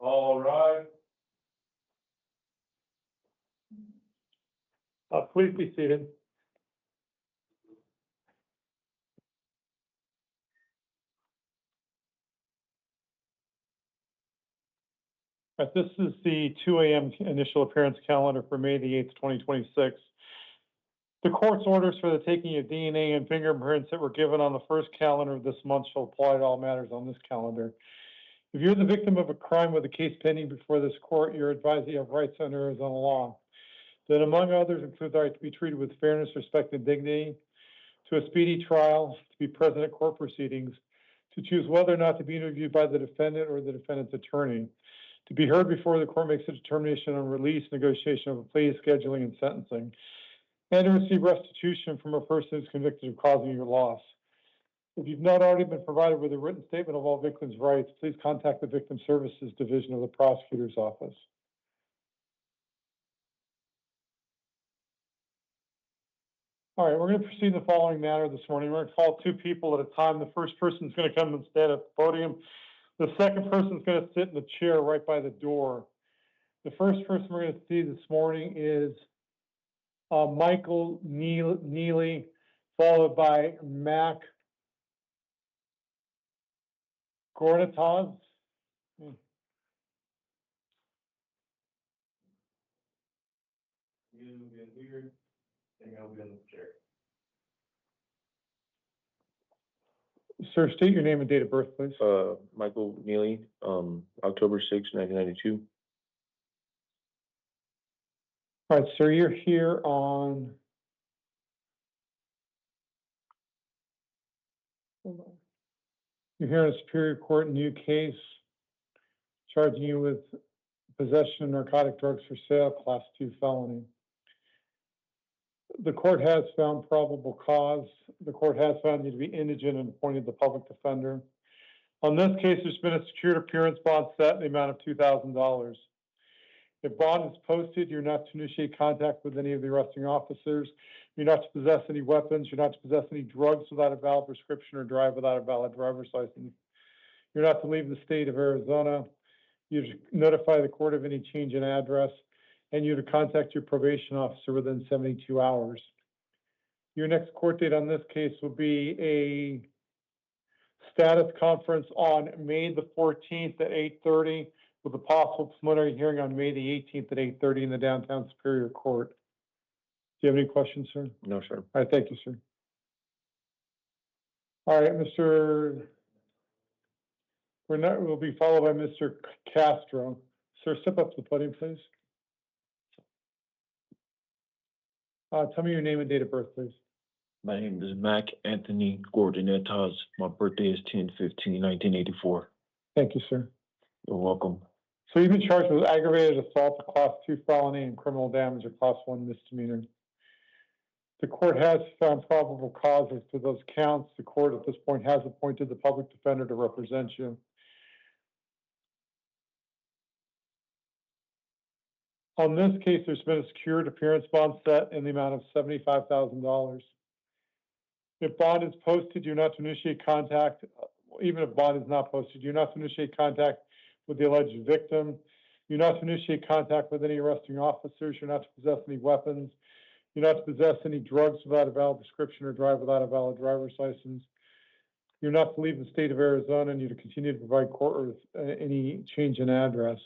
All right. Please be seated. This is the 2 a.m. initial appearance calendar for May the 8th, 2026. The court's orders for the taking of DNA and fingerprints that were given on the first calendar of this month shall apply to all matters on this calendar. If you're the victim of a crime with a case pending before this court, you're advised that you have rights under Arizona law. That among others include the right to be treated with fairness, respect, and dignity, to a speedy trial, to be present at court proceedings, to choose whether or not to be interviewed by the defendant or the defendant's attorney, to be heard before the court makes a determination on release, negotiation of a plea, scheduling, and sentencing, and to receive restitution from a person who's convicted of causing your loss. If you've not already been provided with a written statement of all victims' rights, please contact the Victim Services Division of the Prosecutor's Office. All right, we're going to proceed in the following manner this morning. We're going to call 2 people at a time. The first person is going to come and stand at the podium. The second person is going to sit in the chair right by the door. The first person we're going to see this morning is Michael Neely, followed by Mac Gornataz. You get here, and I'll be in the chair. Sir, state your name and date of birth, please. Michael Neely, October 6, 1992. All right, sir, you're here on. You're here in a Superior Court new case, charging you with possession of narcotic drugs for sale, Class 2 felony. The court has found probable cause. The court has found you to be indigent and appointed the public defender. On this case, there's been a secured appearance bond set in the amount of $2,000. If bond is posted, you're not to initiate contact with any of the arresting officers. You're not to possess any weapons. You're not to possess any drugs without a valid prescription or drive without a valid driver's license. You're not to leave the state of Arizona. You're to notify the court of any change in address, and you're to contact your probation officer within 72 hours. Your next court date on this case will be a status conference on May the 14th at 8:30 with a possible preliminary hearing on May the 18th at 8:30 in the downtown Superior Court. Do you have any questions, sir? No, sir. All right, thank you, sir. All right, Mr. Burnett will be followed by Mr. Castro. Sir, step up to the podium, please. Tell me your name and date of birth, please. My name is Mac Anthony Gordonetas. My birthday is 10/15/1984. Thank you, sir. You're welcome. So you've been charged with aggravated assault, a Class 2 felony, and criminal damage, a Class 1 misdemeanor. The court has found probable causes to those counts. The court at this point has appointed the public defender to represent you. On this case, there's been a secured appearance bond set in the amount of $75,000. If bond is posted, you're not to initiate contact, even if bond is not posted, you're not to initiate contact with the alleged victim. You're not to initiate contact with any arresting officers. You're not to possess any weapons. You're not to possess any drugs without a valid prescription or drive without a valid driver's license. You're not to leave the state of Arizona, and you're to continue to provide court with any change in address.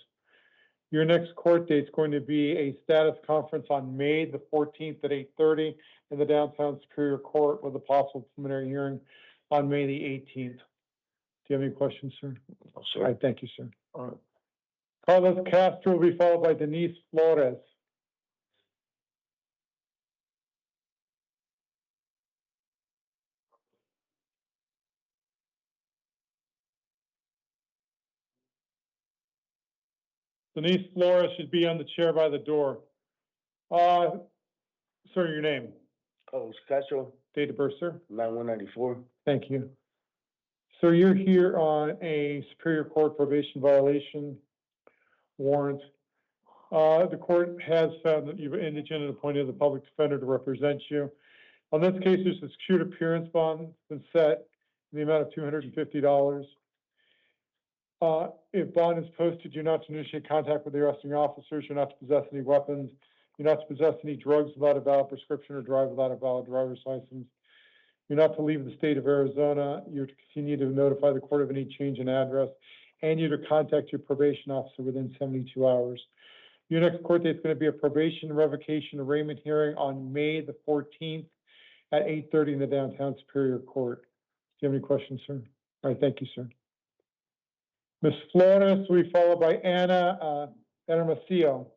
Your next court date is going to be a status conference on May the 14th at 8:30 in the downtown Superior Court with a possible preliminary hearing on May the 18th. Do you have any questions, sir? No, All sir. right, thank you, sir. All right. Carlos Castro will be followed by Denise Flores. Denise Flores should be on the chair by the door. Sir, your name, Carlos Castro, date of birth, sir? 9194. Thank you. So you're here on a Superior Court probation violation warrant. The court has found that you've indigent and appointed the public defender to represent you. On this case, there's a secured appearance bond that's been set in the amount of $250. If bond is posted, you're not to initiate contact with the arresting officers. You're not to possess any weapons. You're not to possess any drugs without a valid prescription or drive without a valid driver's license. You're not to leave the state of Arizona. You're to continue to notify the court of any change in address, and you're to contact your probation officer within 72 hours. Your next court date is going to be a probation revocation arraignment hearing on May the 14th at 8:30 in the downtown Superior Court. Do you have any questions, sir? All right, thank you, sir. Ms. Flores will be followed by Anna Hermosillo.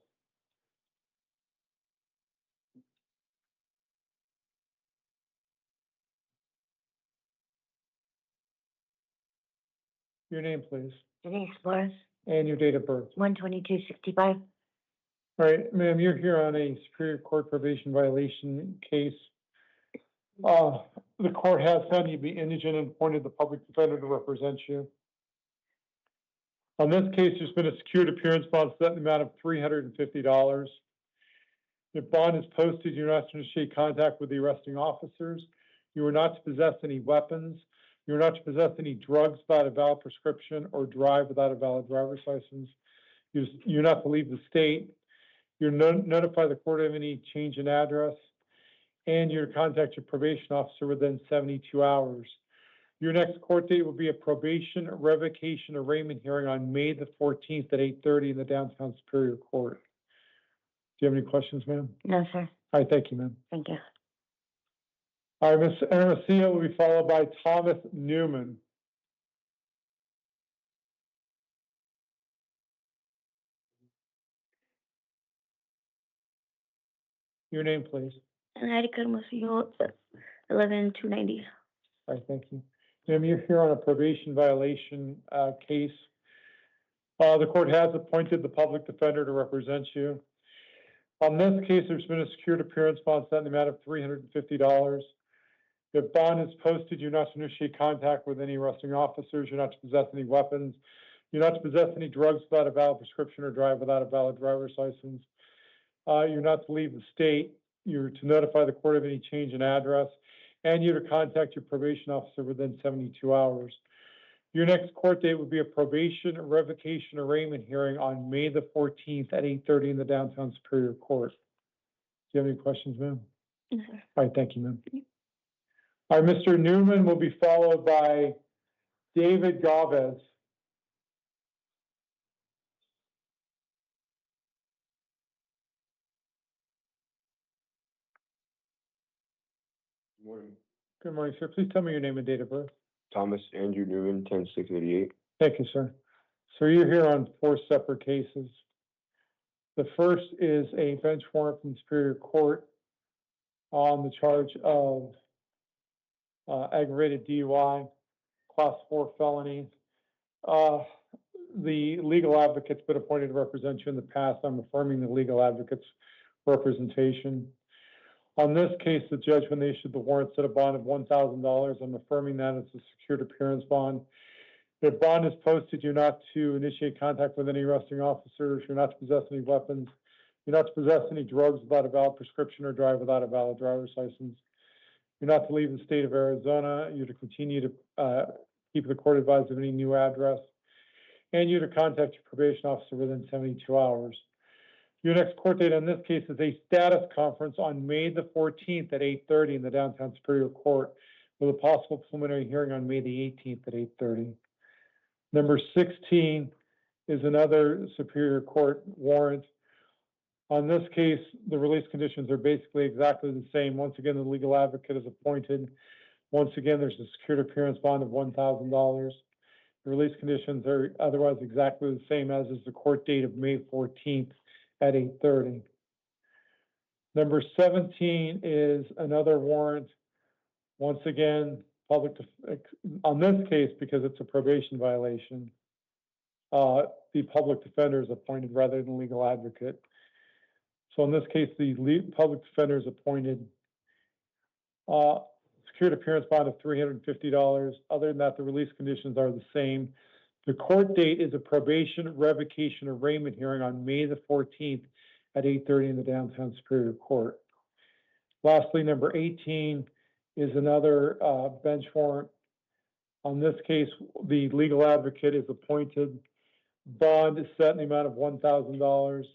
Your name, please, Denise Flores, and your date of birth. 12265. All right, ma'am, you're here on a Superior Court probation violation case. The court has found you to be indigent and appointed the public defender to represent you. On this case, there's been a secured appearance bond set in the amount of $350. If bond is posted, you're not to initiate contact with the arresting officers. You are not to possess any weapons. You're not to possess any drugs without a valid prescription or drive without a valid driver's license. You're not to leave the state. You're notify the court of any change in address, and you're to contact your probation officer within 72 hours. Your next court date will be a probation revocation arraignment hearing on May the 14th at 8:30 in the downtown Superior Court. Do you have any questions, ma'am? No, sir. All right, thank you, ma'am. Thank you. All right, Ms. Hermosillo will be followed by Thomas Newman. Your name, please. Maricopa County 11290. All right, thank you. Ma'am, you're here on a probation violation case. The court has appointed the public defender to represent you. On this case, there's been a secured appearance bond set in the amount of $350. If bond is posted, you're not to initiate contact with any arresting officers. You're not to possess any weapons. You're not to possess any drugs without a valid prescription or drive without a valid driver's license. You're not to leave the state. You're to notify the court of any change in address, and you're to contact your probation officer within 72 hours. Your next court date would be a probation revocation arraignment hearing on May the 14th at 8:30 in the downtown Superior Court. Do you have any questions, ma'am? No, sir. All right, thank you, ma'am. All right, Mr. Newman will be followed by David Galvez. Morning. Good morning, sir. Please tell me your name and date of birth. Thomas Andrew Newman, 10688. Thank you, sir. So you're here on 4 separate cases. The first is a bench warrant from Superior Court on the charge of aggravated DUI, class 4 felony. The legal advocate's been appointed to represent you in the past. I'm affirming the legal advocate's representation. On this case, the judge, when they issued the warrant, set a bond of $1,000. I'm affirming that it's a secured appearance bond. If bond is posted, you're not to initiate contact with any arresting officers. You're not to possess any weapons. You're not to possess any drugs without a valid prescription or drive without a valid driver's license. You're not to leave the state of Arizona. You're to continue to keep the court advised of any new address. And you're to contact your probation officer within 72 hours. Your next court date on this case is a status conference on May the 14th at 8:30 in the Downtown Superior Court, with a possible preliminary hearing on May the 18th at 8:30. Number 16 is another Superior Court warrant. On this case, the release conditions are basically exactly the same. Once again, the legal advocate is appointed. Once again, there's a secured appearance bond of $1,000. The release conditions are otherwise exactly the same as is the court date of May 14th at 8:30. Number 17 is another warrant. Once again, on this case, because it's a probation violation, the public defender is appointed rather than legal advocate. So in this case, the public defender is appointed. Secured appearance bond of $350. Other than that, the release conditions are the same. The court date is a probation revocation arraignment hearing on May the 14th at 8:30 in the Downtown Superior Court. Lastly, number 18 is another bench warrant. On this case, the legal advocate is appointed. Bond is set in the amount of $1,000.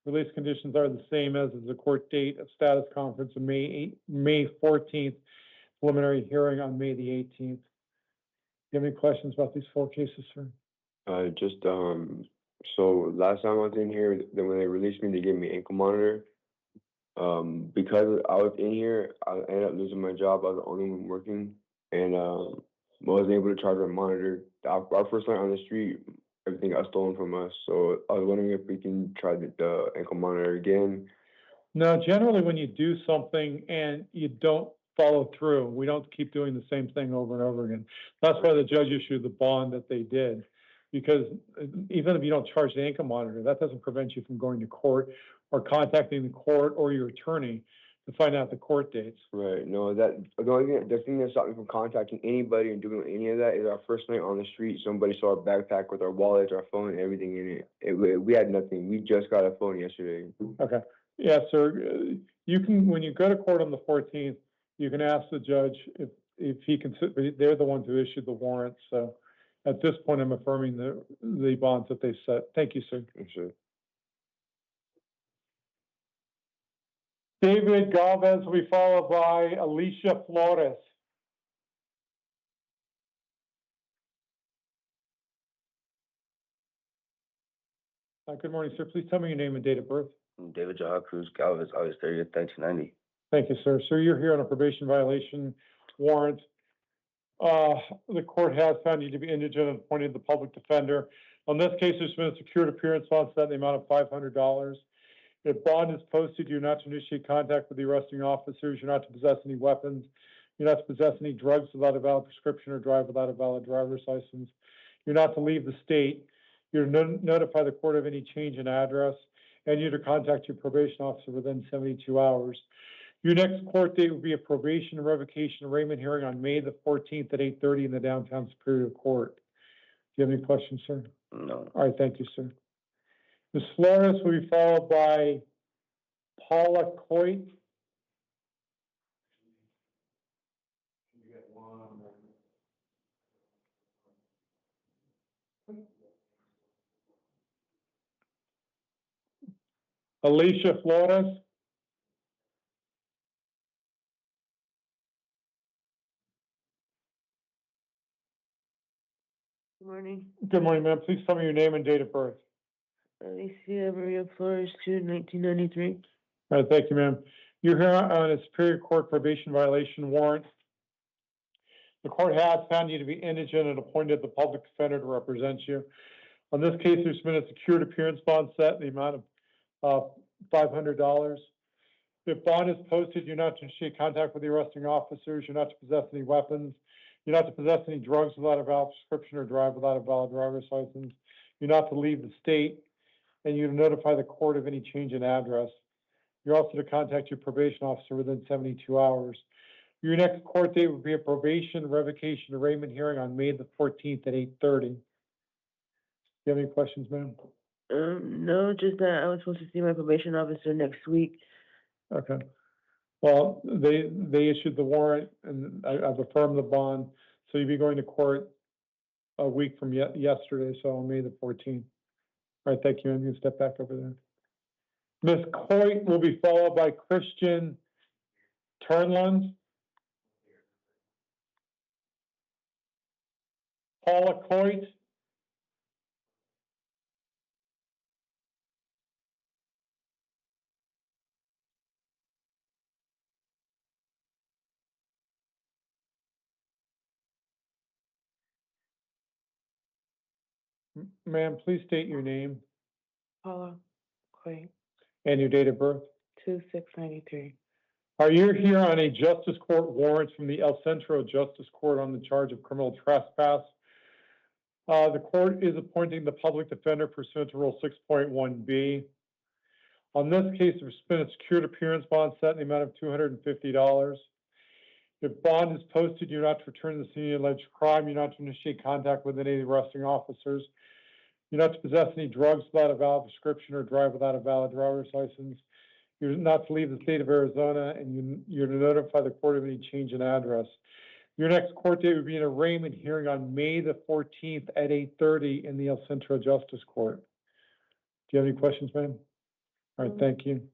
Release conditions are the same as is the court date of status conference of May 14th, preliminary hearing on May the 18th. Do you have any questions about these 4 cases, sir? So last time I was in here, then when they released me, they gave me ankle monitor. Because I was in here, I ended up losing my job. I was the only one working, and I wasn't able to charge our monitor. Our first night on the street, everything got stolen from us. So I was wondering if we can try the ankle monitor again. No, generally when you do something and you don't follow through, we don't keep doing the same thing over and over again. That's why the judge issued the bond that they did. Because even if you don't charge the ankle monitor, that doesn't prevent you from going to court or contacting the court or your attorney to find out the court dates. Right. No, the thing that stopped me from contacting anybody and doing any of that is our first night on the street. Somebody saw our backpack with our wallets, our phone, and everything in it. We had nothing. We just got a phone yesterday. Okay. Yeah, sir. You can, when you go to court on the 14th, you can ask the judge if he can. They're the ones who issued the warrant. So at this point, I'm affirming the bonds that they set. Thank you, sir. Sure. David Galvez will be followed by Alicia Flores. Good morning, sir. Please tell me your name and date of birth. David Jahal Cruz Galvez, August 30th, 1990. Thank you, sir. Sir, you're here on a probation violation warrant. The court has found you to be indigent and appointed the public defender. On this case, there's been a secured appearance bond set in the amount of $500. If bond is posted, you're not to initiate contact with the arresting officers. You're not to possess any weapons. You're not to possess any drugs without a valid prescription or drive without a valid driver's license. You're not to leave the state. You're to notify the court of any change in address, and you're to contact your probation officer within 72 hours. Your next court date will be a probation revocation arraignment hearing on May the 14th at 8:30 in the Downtown Superior Court. Do you have any questions, sir? No. All right, thank you, sir. Ms. Flores will be followed by Paula Coit. Alicia Flores. Good morning. Good morning, ma'am. Please tell me your name and date of birth. Alicia Maria Flores, 1993. All right, thank you, ma'am. You're here on a Superior Court probation violation warrant. The court has found you to be indigent and appointed the public defender to represent you. On this case, there's been a secured appearance bond set in the amount of $500. If bond is posted, you're not to initiate contact with the arresting officers. You're not to possess any weapons. You're not to possess any drugs without a valid prescription or drive without a valid driver's license. You're not to leave the state, and you're to notify the court of any change in address. You're also to contact your probation officer within 72 hours. Your next court date will be a probation revocation arraignment hearing on May the 14th at 8:30. Do you have any questions, ma'am? No, just that I was supposed to see my probation officer next week. Okay. Well, they issued the warrant and I've affirmed the bond, so you'll be going to court a week from yesterday, so on May the 14th. All right, thank you. I'm gonna step back over there. Ms. Coit will be followed by Christian Turnlund. Paula Coit. Ma'am, please state your name Paula Quay, and your date of birth. 2693. Are you here on a justice court warrant from the El Centro Justice Court on the charge of criminal trespass? The court is appointing the public defender pursuant to Rule 6.1B. On this case, there's been a secured appearance bond set in the amount of $250. If bond is posted, you're not to return to the scene of the alleged crime. You're not to initiate contact with any of the arresting officers. You're not to possess any drugs without a valid prescription or drive without a valid driver's license. You're not to leave the state of Arizona, and you're to notify the court of any change in address. Your next court date would be an arraignment hearing on May the 14th at 8:30 in the El Centro Justice Court. Do you have any questions, ma'am? All right, thank you.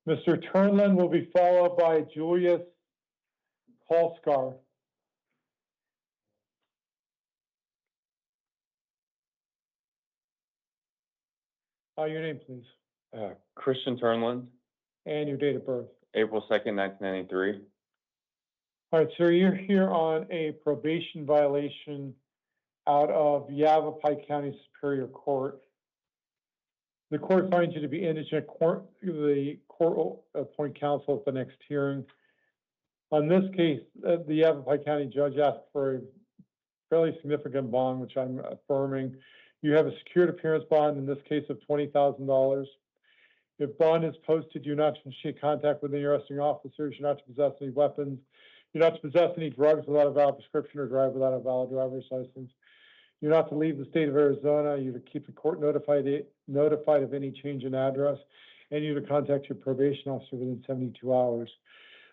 Mr. Turnlund will be followed by Julius Kolskar. Your name, please, Christian Turnland, and your date of birth. April 2nd, 1993. All right, sir, you're here on a probation violation out of Yavapai County Superior Court. The court finds you to be indigent. The court will appoint counsel at the next hearing. On this case, the Yavapai County judge asked for a fairly significant bond, which I'm affirming. You have a secured appearance bond, in this case of $20,000. If bond is posted, you're not to initiate contact with any arresting officers. You're not to possess any weapons. You're not to possess any drugs without a valid prescription or drive without a valid driver's license. You're not to leave the state of Arizona. You're to keep the court notified of any change in address, and you're to contact your probation officer within 72 hours.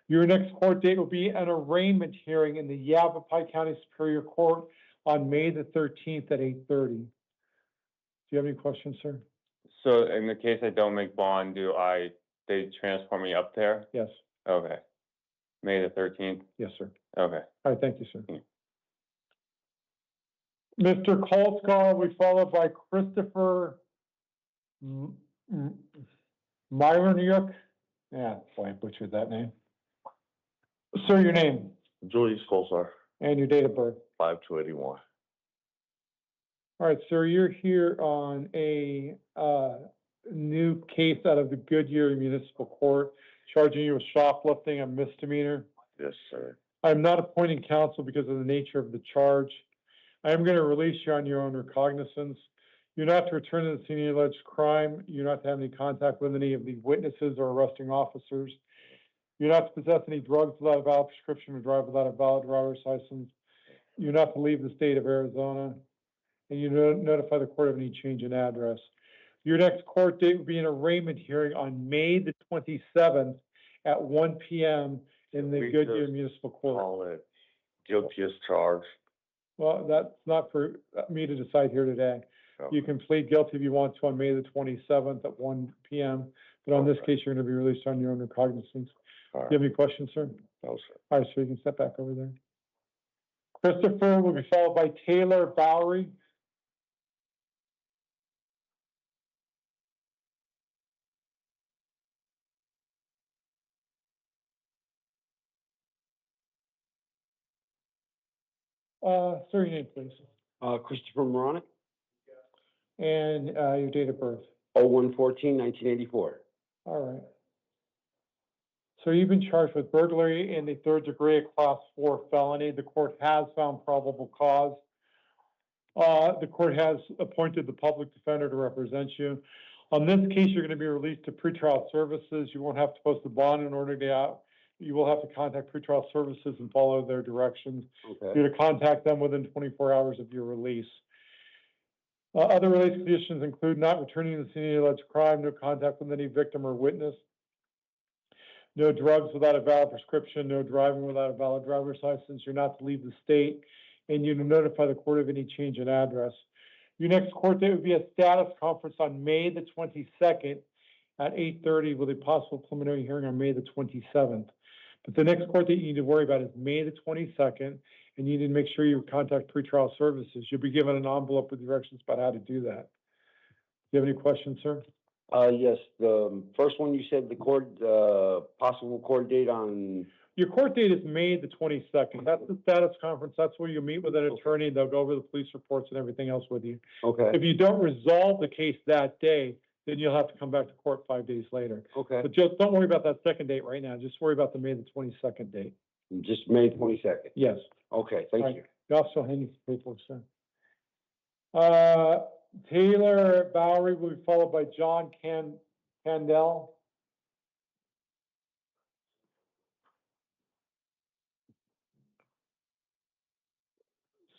Your next court date will be an arraignment hearing in the Yavapai County Superior Court on May the 13th at 8:30. Do you have any questions, sir? So in the case I don't make bond, they transport me up there? Yes. Okay. May the 13th? Yes, sir. Okay. All right, thank you, sir. Yeah. Mr. Kolskar, we followed by Christopher Myronuk. Yeah, boy, I butchered that name. Sir, your name Julius Kolsar, and your date of birth. 5281. All right, sir, you're here on a new case out of the Goodyear Municipal Court, charging you with shoplifting, a misdemeanor. Yes, sir. I'm not appointing counsel because of the nature of the charge. I am going to release you on your own recognizance. You're not to return to the scene of the alleged crime. You're not to have any contact with any of the witnesses or arresting officers. You're not to possess any drugs without a valid prescription or drive without a valid driver's license. You're not to leave the state of Arizona. And you notify the court of any change in address. Your next court date will be an arraignment hearing on May the 27th at 1 p.m. in the We Goodyear just Municipal Court. Call it guilty as charged. Well, that's not for me to decide here today. Okay. You can plead guilty if you want to on May the 27th at 1 p.m. But on this case, you're going to be released on your own recognizance. All Do right. you have any questions, sir? No, sir. All right, so you can step back over there. Christopher will be followed by Taylor Bowery. Sir, your name, please, Christopher Moronic, and your date of birth. 01/14/1984. All right. So you've been charged with burglary in the third degree, a class 4 felony. The court has found probable cause. The court has appointed the public defender to represent you. On this case, you're going to be released to pretrial services. You won't have to post a bond in order to get out. You will have to contact pretrial services and follow their directions. Okay. You're to contact them within 24 hours of your release. Other release conditions include not returning to the scene of the alleged crime, no contact with any victim or witness. no drugs without a valid prescription, no driving without a valid driver's license, you're not to leave the state, and you notify the court of any change in address. Your next court date would be a status conference on May the 22nd at 8:30 with a possible preliminary hearing on May the 27th. But the next court date you need to worry about is May the 22nd, and you need to make sure you contact pretrial services. You'll be given an envelope with directions about how to do that. Do you have any questions, sir? Yes, the first one you said the court, possible court date on, Your court date is May the 22nd. That's the status conference. That's where you'll meet with an attorney. They'll go over the police reports and everything else with you. okay, If you don't resolve the case that day, then you'll have to come back to court 5 days later. okay, But just don't worry about that second date right now. Just worry about the May the 22nd date. just May 22nd. Yes. Okay, thank Right. you. You also hand you some paperwork, sir. Taylor Bowery will be followed by John Candell.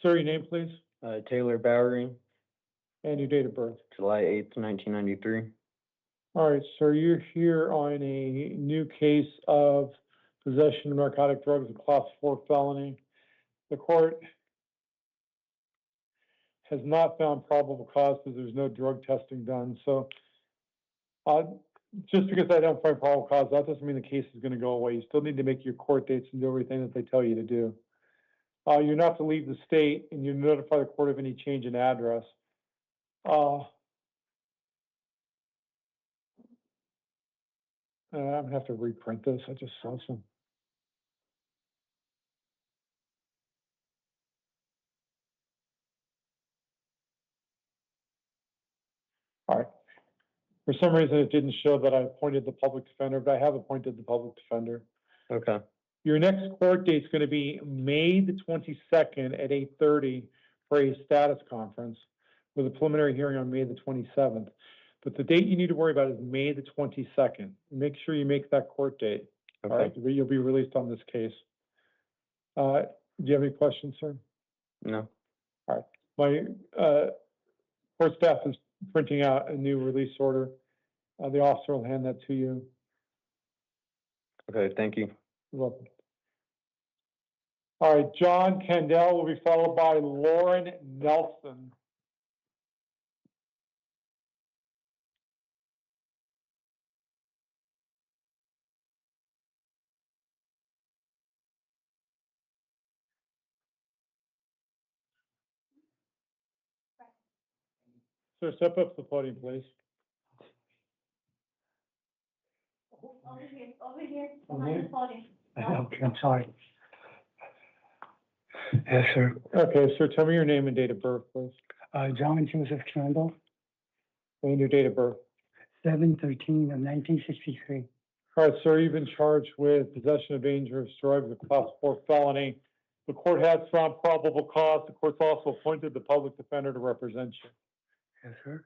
Sir, your name, please, Taylor Bowery, and your date of birth. July 8th, 1993. All right, sir, you're here on a new case of possession of narcotic drugs, a class 4 felony. The court has not found probable cause because there's no drug testing done. So just because I don't find probable cause, that doesn't mean the case is going to go away. You still need to make your court dates and do everything that they tell you to do. You're not to leave the state, and you notify the court of any change in address. I'm gonna have to reprint this. I just saw some. All right. For some reason, it didn't show that I appointed the public defender, but I have appointed the public defender. Okay. Your next court date is going to be May the 22nd at 8:30 for a status conference with a preliminary hearing on May the 27th. But the date you need to worry about is May the 22nd. Make sure you make that court date. Okay. All right, you'll be released on this case. Do you have any questions, sir? No. My court staff is printing out a new release order. The officer will hand that to you. Okay, thank you. You're welcome. All right, John Candell will be followed by Lauren Nelson. Sir, step up to the podium, please. Over here, behind the podium. Okay, I'm sorry. Yes, sir. Okay, sir, tell me your name and date of birth, please. John Joseph Campbell, And your date of birth. 7/13 of 1963. All right, sir, you've been charged with possession of dangerous drugs, a class 4 felony. The court has found probable cause. The court's also appointed the public defender to represent you. Yes, sir.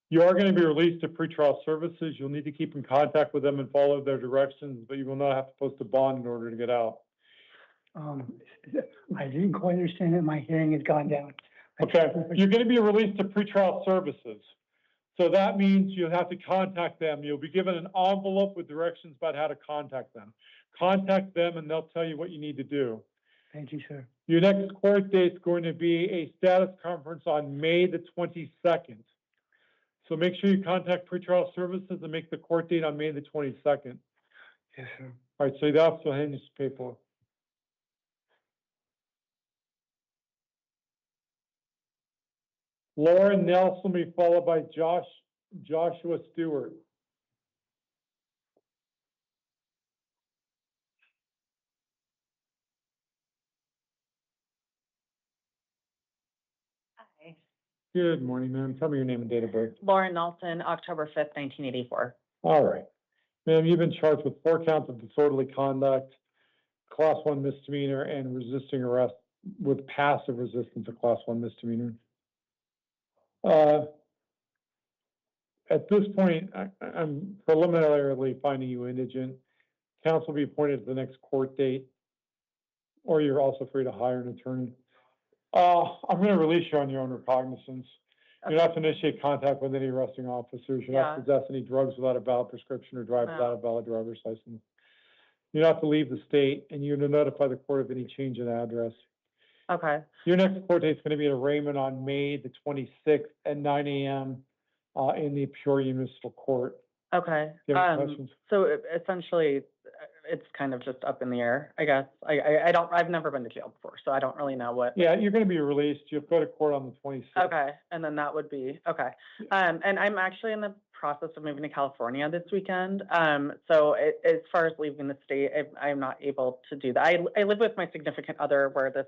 You are going to be released to pretrial services. You'll need to keep in contact with them and follow their directions, but you will not have to post a bond in order to get out. I didn't quite understand it. My hearing has gone down. Okay, you're going to be released to pretrial services. So that means you'll have to contact them. You'll be given an envelope with directions about how to contact them. Contact them and they'll tell you what you need to do. Thank you, sir. Your next court date is going to be a status conference on May the 22nd. So make sure you contact pretrial services and make the court date on May the 22nd. Yes, sir. All right, so the officer will hand you some paperwork. Lauren Nelson will be followed by Joshua Stewart. Hi. Good morning, ma'am. Tell me your name and date of birth. Lauren Nelson, October 5th, 1984. All right. Ma'am, you've been charged with 4 counts of disorderly conduct, class 1 misdemeanor, and resisting arrest with passive resistance, a class 1 misdemeanor. At this point, I'm preliminarily finding you indigent. Counsel will be appointed at the next court date, or you're also free to hire an attorney. I'm going to release you on your own recognizance. You're not to initiate contact with any arresting officers. You're not to possess any drugs without a valid prescription or drive without a valid driver's license. You're not to leave the state, and you're to notify the court of any change in address. Okay, Your next court date is going to be in Raymond on May the 26th at 9 a.m. In the Peoria Municipal Court. okay. Do you have any questions? So essentially, it's kind of just up in the air, I guess. I've never been to jail before, so I don't really know what. Yeah, you're going to be released. You'll go to court on the 26th. Okay, and then that would be, okay. And I'm actually in the process of moving to California this weekend. So as far as leaving the state, I'm not able to do that. I live with my significant other where this,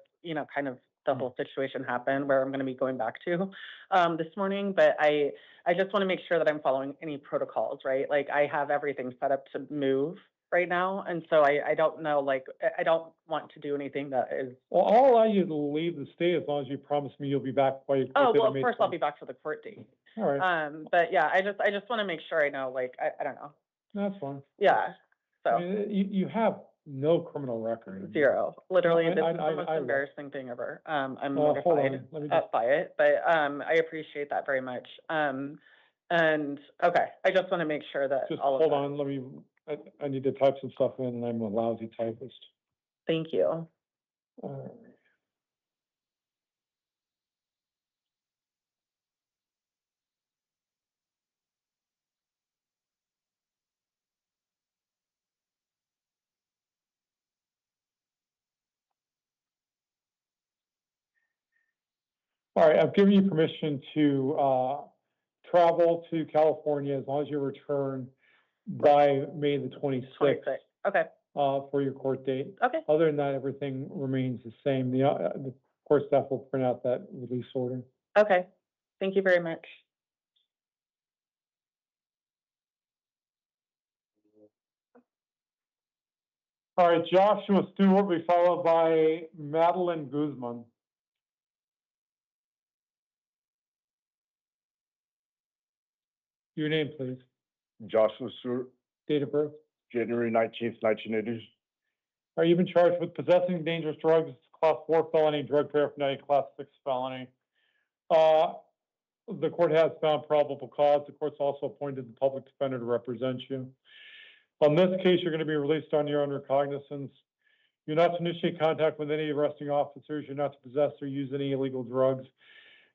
kind of the whole situation happened, where I'm going to be going back to this morning. But I just want to make sure that I'm following any protocols, right? Like I have everything set up to move right now. And so I don't know, like, I don't want to do anything that is. Well, I'll allow you to leave the state as long as you promise me you'll be back by. Oh, well, of course I'll be back for the court date. All right. But yeah, I just want to make sure I know, like, I don't know. That's fine. Yeah. So I mean, you have no criminal record. zero, literally, No, this I- is the I- most I- embarrassing thing ever. I'm Hold on, mortified let me just- by it, but, I appreciate that very much. And, okay, I just want to make sure that Just all of hold that. on, let me, I need to type some stuff in and I'm a lousy typist. Thank you. All right, I've given you permission to, travel to California as long as you return by May the 26th, 26. Okay, for your court date. okay, Other than that, everything remains the same. The court staff will print out that release order. okay. Thank you very much. All right, Joshua Stewart will be followed by Madeline Guzman. Your name, please. Joshua Stewart, Date of birth. January 19th, 1980. Are you been charged with possessing dangerous drugs, class 4 felony, drug paraphernalia, class 6 felony? The court has found probable cause. The court's also appointed the public defender to represent you. On this case, you're going to be released on your own recognizance. You're not to initiate contact with any arresting officers. You're not to possess or use any illegal drugs.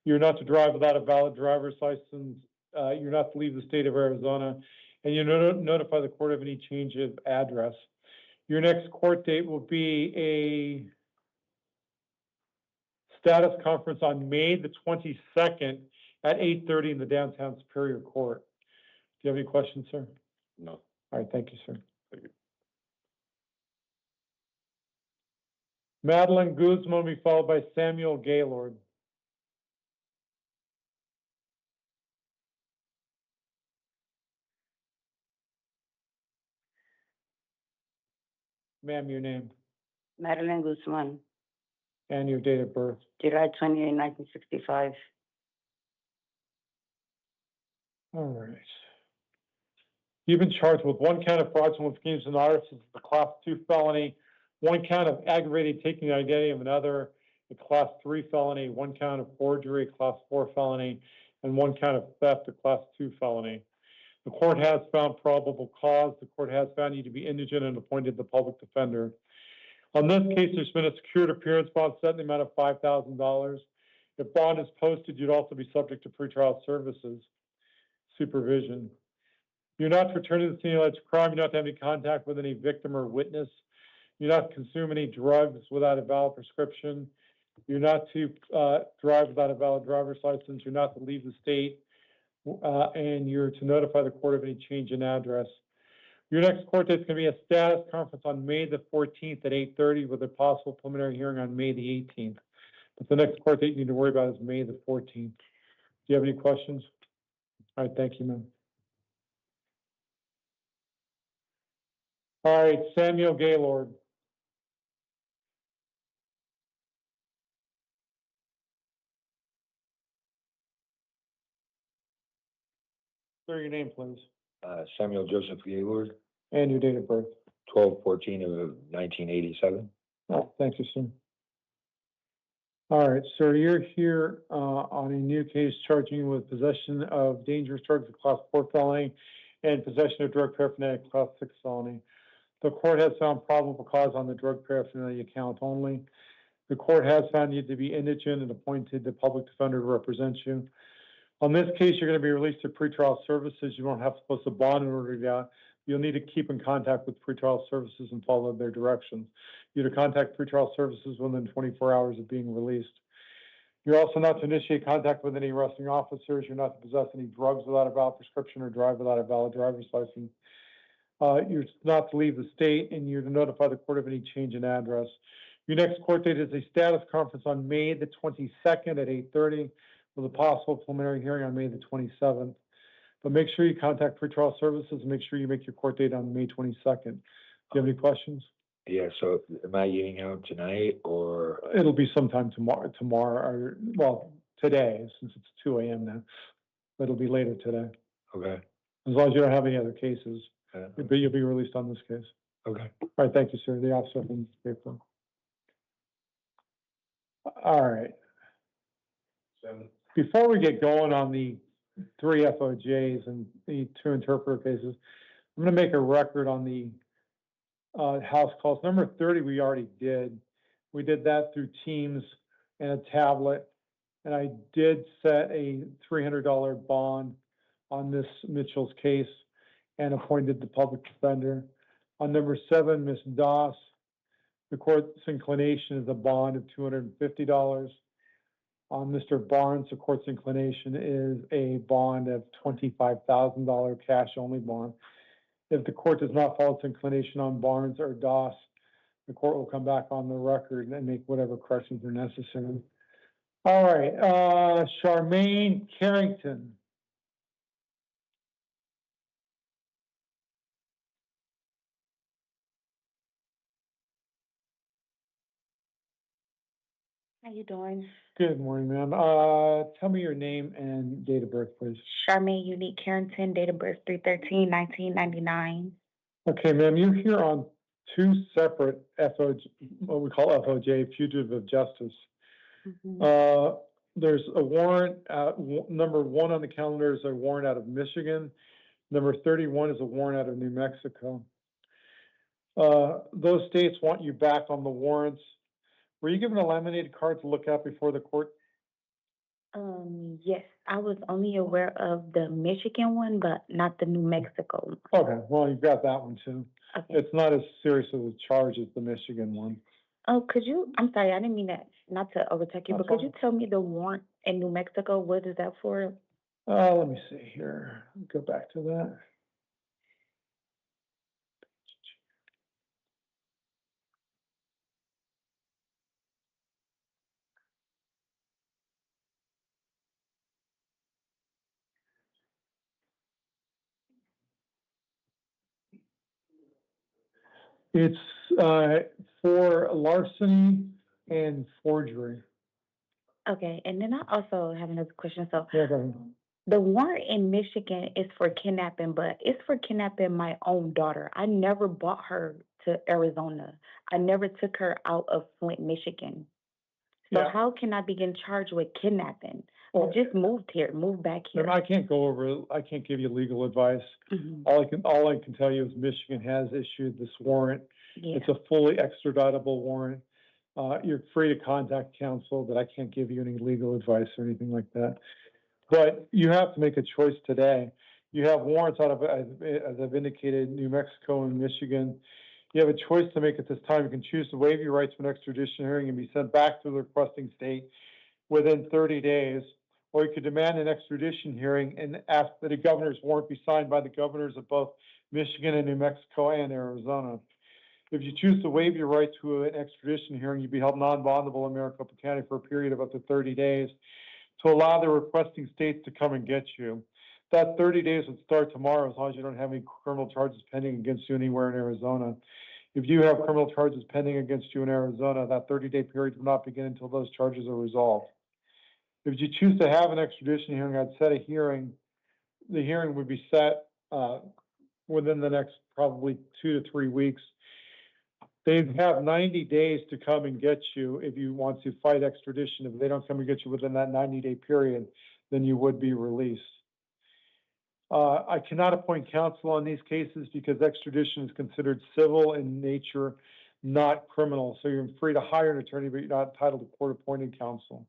You're not to drive without a valid driver's license. You're not to leave the state of Arizona, and you notify the court of any change of address. Your next court date will be a status conference on May the 22nd at 8:30 in the downtown Superior Court. Do you have any questions, sir? No. All right, thank you, sir. Thank you. Madeline Guzman will be followed by Samuel Gaylord. Ma'am, your name Marilyn Guzman, and your date of birth. July 28, 1965. All right. You've been charged with 1 count of fraudulent schemes and artifices, a class 2 felony, 1 count of aggravated taking the identity of another, a class 3 felony, 1 count of forgery, a class 4 felony, and 1 count of theft, a class 2 felony. The court has found probable cause. The court has found you to be indigent and appointed the public defender. On this case, there's been a secured appearance bond set in the amount of $5,000. If bond is posted, you'd also be subject to pretrial services supervision. You're not to return to the scene of alleged crime. You're not to have any contact with any victim or witness. You're not to consume any drugs without a valid prescription. You're not to drive without a valid driver's license. You're not to leave the state. And you're to notify the court of any change in address. Your next court date is going to be a status conference on May the 14th at 8:30 with a possible preliminary hearing on May the 18th. But the next court date you need to worry about is May the 14th. Do you have any questions? All right, thank you, ma'am. All right, Samuel Gaylord. Sir, your name, please, Samuel Joseph Gaylord, and your date of birth. 12/14 of 1987. Oh, thank you, sir. All right, sir, you're here on a new case charging you with possession of dangerous drugs, a class 4 felony, and possession of drug paraphernalia, class 6 felony. The court has found probable cause on the drug paraphernalia account only. The court has found you to be indigent and appointed the public defender to represent you. On this case, you're going to be released to pretrial services. You won't have to post a bond in order to get out. You'll need to keep in contact with pretrial services and follow their directions. You're to contact pretrial services within 24 hours of being released. You're also not to initiate contact with any arresting officers. You're not to possess any drugs without a valid prescription or drive without a valid driver's license. You're not to leave the state, and you're to notify the court of any change in address. Your next court date is a status conference on May the 22nd at 8:30 with a possible preliminary hearing on May the 27th. But make sure you contact pretrial services and make sure you make your court date on May 22nd. Do you have any questions? Yeah, so am I getting out tonight or? It'll be sometime tomorrow, or, well, today, since it's 2 a.m. now, but it'll be later today, Okay, as long as you don't have any other cases, okay, but you'll be released on this case. okay. All right, thank you, sir. The officer from April. All right. Before we get going on the 3 FOJs and the 2 interpreter cases, I'm going to make a record on the house calls. Number 30, we already did. We did that through Teams and a tablet. And I did set a $300 bond on Miss Mitchell's case and appointed the public defender. On number 7, Miss Doss, the court's inclination is a bond of $250. On Mr. Barnes, the court's inclination is a bond of $25,000 cash only bond. If the court does not follow its inclination on Barnes or Doss, the court will come back on the record and make whatever corrections are necessary. All right, Charmaine Carrington. How you doing? Good morning, ma'am. Tell me your name and date of birth, please. Charmaine Unique Carrington, date of birth 3/13/1999. Okay, ma'am, you're here on 2 separate FOJ, what we call FOJ, fugitive of justice. Mm-hmm. There's a warrant, number 1 on the calendar is a warrant out of Michigan. Number 31 is a warrant out of New Mexico. Those states want you back on the warrants. Were you given a laminated card to look at before the court? Yes, I was only aware of the Michigan one, but not the New Mexico one. Okay, well, you've got that one too. Okay. It's not as serious of a charge as the Michigan one. Oh, could you, I'm sorry, I didn't mean that, not to overtake you, but could you tell me the warrant in New Mexico, what is that for? Let me see here. Go back to that. It's for larceny and forgery. Okay, and then I also have another question. So Yeah, go ahead. the warrant in Michigan is for kidnapping, but it's for kidnapping my own daughter. I never brought her to Arizona. I never took her out of Flint, Michigan. So Yeah. how can I begin charged with kidnapping? Well, I just moved here, moved back here. I can't go over, I can't give you legal advice. Mhm. All I can tell you is Michigan has issued this warrant. Yeah. It's a fully extraditable warrant. You're free to contact counsel, but I can't give you any legal advice or anything like that. But you have to make a choice today. You have warrants out of, as I've indicated, New Mexico and Michigan. You have a choice to make at this time. You can choose to waive your rights to an extradition hearing and be sent back to the requesting state within 30 days, or you could demand an extradition hearing and ask that a governor's warrant be signed by the governors of both Michigan and New Mexico and Arizona. If you choose to waive your right to an extradition hearing, you'd be held non-bondable in Maricopa County for a period of up to 30 days to allow the requesting states to come and get you. That 30 days would start tomorrow as long as you don't have any criminal charges pending against you anywhere in Arizona. If you have criminal charges pending against you in Arizona, that 30-day period will not begin until those charges are resolved. If you choose to have an extradition hearing, I'd set a hearing. The hearing would be set within the next probably 2 to 3 weeks. They have 90 days to come and get you if you want to fight extradition. If they don't come and get you within that 90-day period, then you would be released. I cannot appoint counsel on these cases because extradition is considered civil in nature, not criminal. So you're free to hire an attorney, but you're not entitled to court-appointed counsel.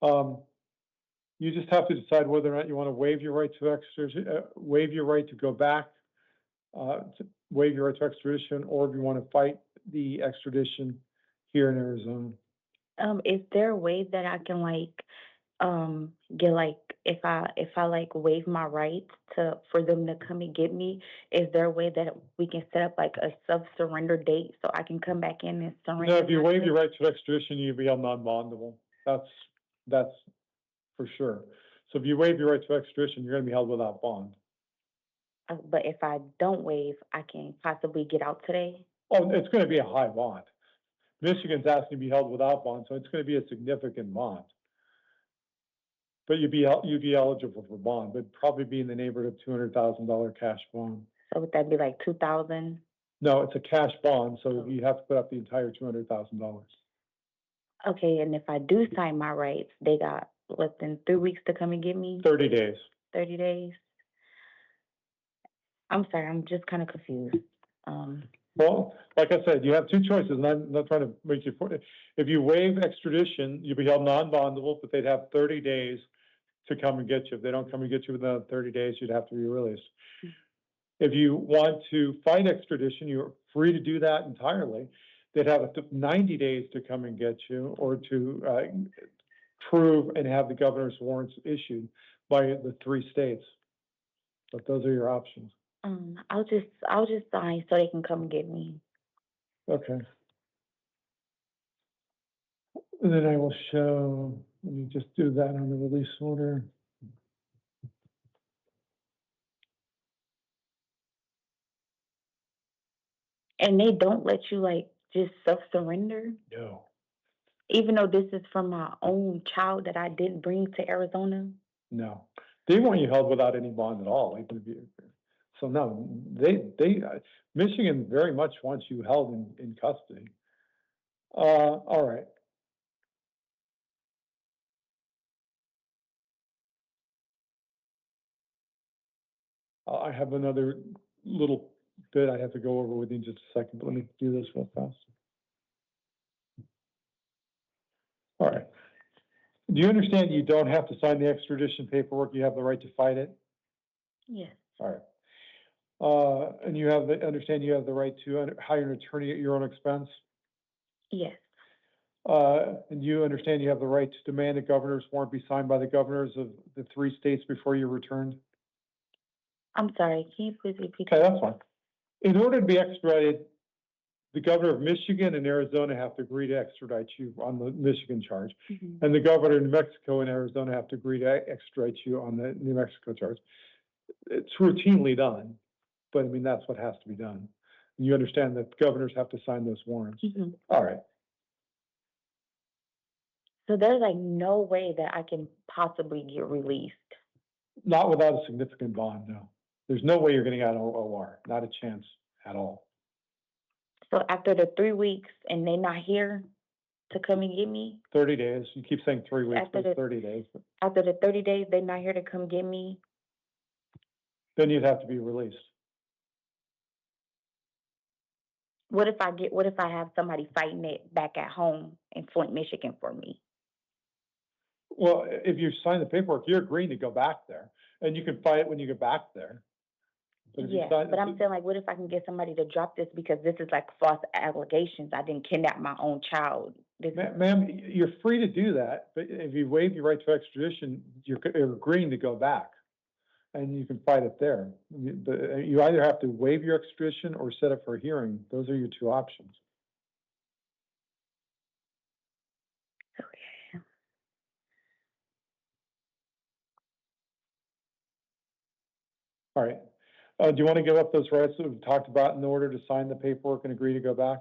You just have to decide whether or not you want to waive your right to extradition, waive your right to go back, waive your right to extradition, or if you want to fight the extradition here in Arizona. Is there a way that I can get if I like waive my rights for them to come and get me, is there a way that we can set up like a surrender date so I can come back in and surrender? No, if you waive your myself? right to extradition, you'll be held non-bondable. That's for sure. So if you waive your right to extradition, you're gonna be held without bond. But if I don't waive, I can possibly get out today. Oh, it's gonna be a high bond. Michigan's asking to be held without bond, so it's gonna be a significant bond. But you'd be eligible for bond, but probably be in the neighborhood of $200,000 cash bond. So would that be like 2,000? No, it's a cash bond, so you have to put up the entire $200,000. Okay, and if I do sign my rights, they got less than 3 weeks to come and get me? 30 days. 30 days? I'm sorry, I'm just kind of confused. Well, like I said, you have two choices, and I'm not trying to make you. If you waive extradition, you'll be held non-bondable, but they'd have 30 days to come and get you. If they don't come and get you within 30 days, you'd have to be released. If you want to fight extradition, you're free to do that entirely. They'd have up to 90 days to come and get you, or to prove and have the governor's warrants issued by the 3 states. But those are your options. I'll just sign so they can come and get me. Okay. And then I will show, let me just do that on the release order. And they don't let you just self-surrender? No. Even though this is from my own child that I didn't bring to Arizona? No. They want you held without any bond at all, even if you, so no, Michigan very much wants you held in custody. All right. I have another little bit I have to go over with you in just a second, but let me do this real fast. All right. Do you understand you don't have to sign the extradition paperwork? You have the right to fight it? Yes. All right. And you understand you have the right to hire an attorney at your own expense? Yes. And you understand you have the right to demand a governor's warrant be signed by the governors of the 3 states before you're returned? I'm sorry, can you please repeat? Okay, that's fine. In order to be extradited, the governor of Michigan and Arizona have to agree to extradite you on the Michigan charge. Mm-hmm. And the governor of New Mexico and Arizona have to agree to extradite you on the New Mexico charge. It's routinely done, but I mean, that's what has to be done. And you understand that governors have to sign those warrants. Mm-hmm. All right. So there's no way that I can possibly get released? Not without a significant bond, no. There's no way you're getting out of OR, not a chance at all. So after the 3 weeks and they're not here to come and get me? 30 days. You keep saying 3 weeks, After but it's 30 days. After the 30 days, they're not here to come get me? Then you'd have to be released. What if I have somebody fighting it back at home in Flint, Michigan for me? Well, if you sign the paperwork, you're agreeing to go back there, and you can fight it when you get back there. But if you Yeah, sign, but I'm saying what if I can get somebody to drop this because this is false allegations. I didn't kidnap my own child. Ma'am, you're free to do that, but if you waive your right to extradition, you're agreeing to go back, and you can fight it there. But you either have to waive your extradition or set up for a hearing. Those are your 2 options. Okay. All right. Do you want to give up those rights that we've talked about in order to sign the paperwork and agree to go back?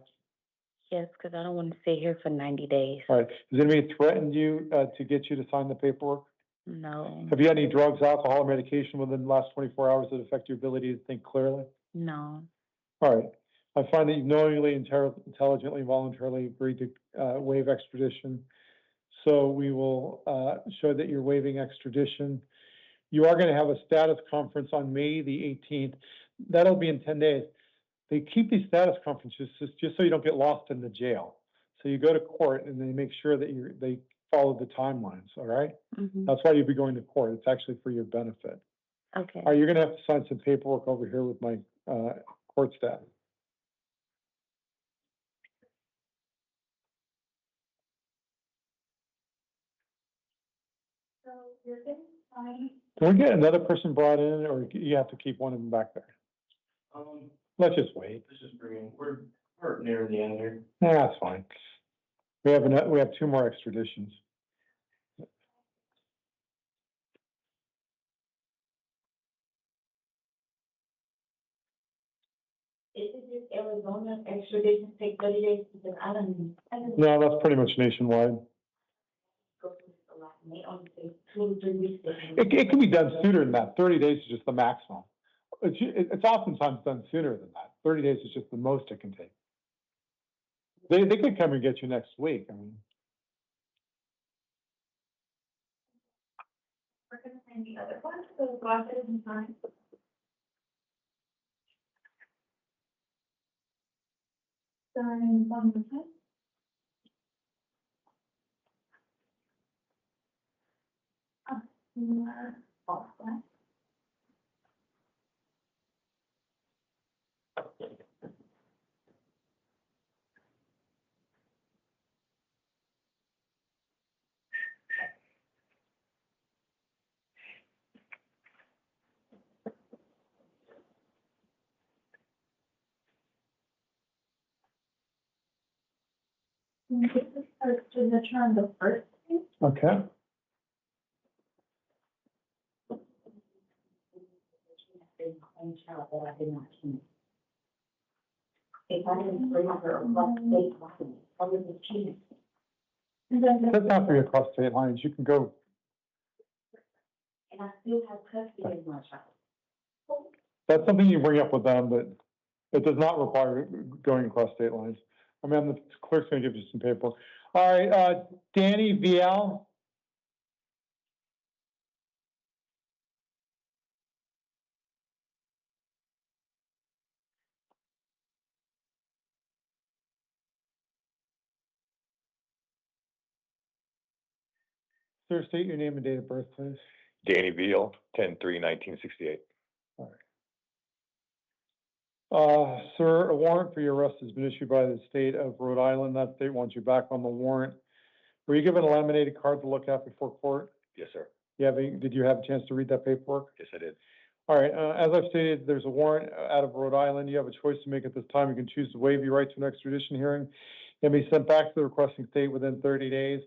Yes, because I don't want to stay here for 90 days. All right. Has anybody threatened you to get you to sign the paperwork? No. Have you had any drugs, alcohol, or medication within the last 24 hours that affect your ability to think clearly? No. All right. I find that you've knowingly, intelligently, voluntarily agreed to waive extradition. So we will show that you're waiving extradition. You are gonna have a status conference on May the 18th. That'll be in 10 days. They keep these status conferences just so you don't get lost in the jail. So you go to court and they make sure that they follow the timelines, all right? Mhm. That's why you'll be going to court. It's actually for your benefit. Okay. All right, you're gonna have to sign some paperwork over here with my, court staff. So you're getting signed. Can we get another person brought in, or you have to keep one of them back there? Let's just wait. Let's just bring in, we're near the end here. Nah, that's fine. We have 2 more extraditions. Is it just Arizona extradition take 30 days? Because I don't No, that's pretty much nationwide. go through this a lot. And they only say 2 to 3 weeks. It can be done sooner than that. 30 days is just the maximum. It's oftentimes done sooner than that. 30 days is just the most it can take. They could come and get you next week. I mean, We're gonna sign the other one, so go ahead and sign. Sign one more time. All set. And this is for signature on the first page. okay. If I didn't bring her across state lines, I would have cheated. And then That's not for you across state lines. You can go, And I still have custody of my child. that's something you bring up with them, but it does not require going across state lines. I mean, the clerk's gonna give you some paperwork. All right, Danny VL. Sir, state your name and date of birth, please. Danny Veal, 10/3/1968. Sir, a warrant for your arrest has been issued by the state of Rhode Island. That state wants you back on the warrant. Were you given a laminated card to look at before court? Yes, sir. Did you have a chance to read that paperwork? Yes, I did. All right, as I've stated, there's a warrant out of Rhode Island. You have a choice to make at this time. You can choose to waive your right to an extradition hearing and be sent back to the requesting state within 30 days.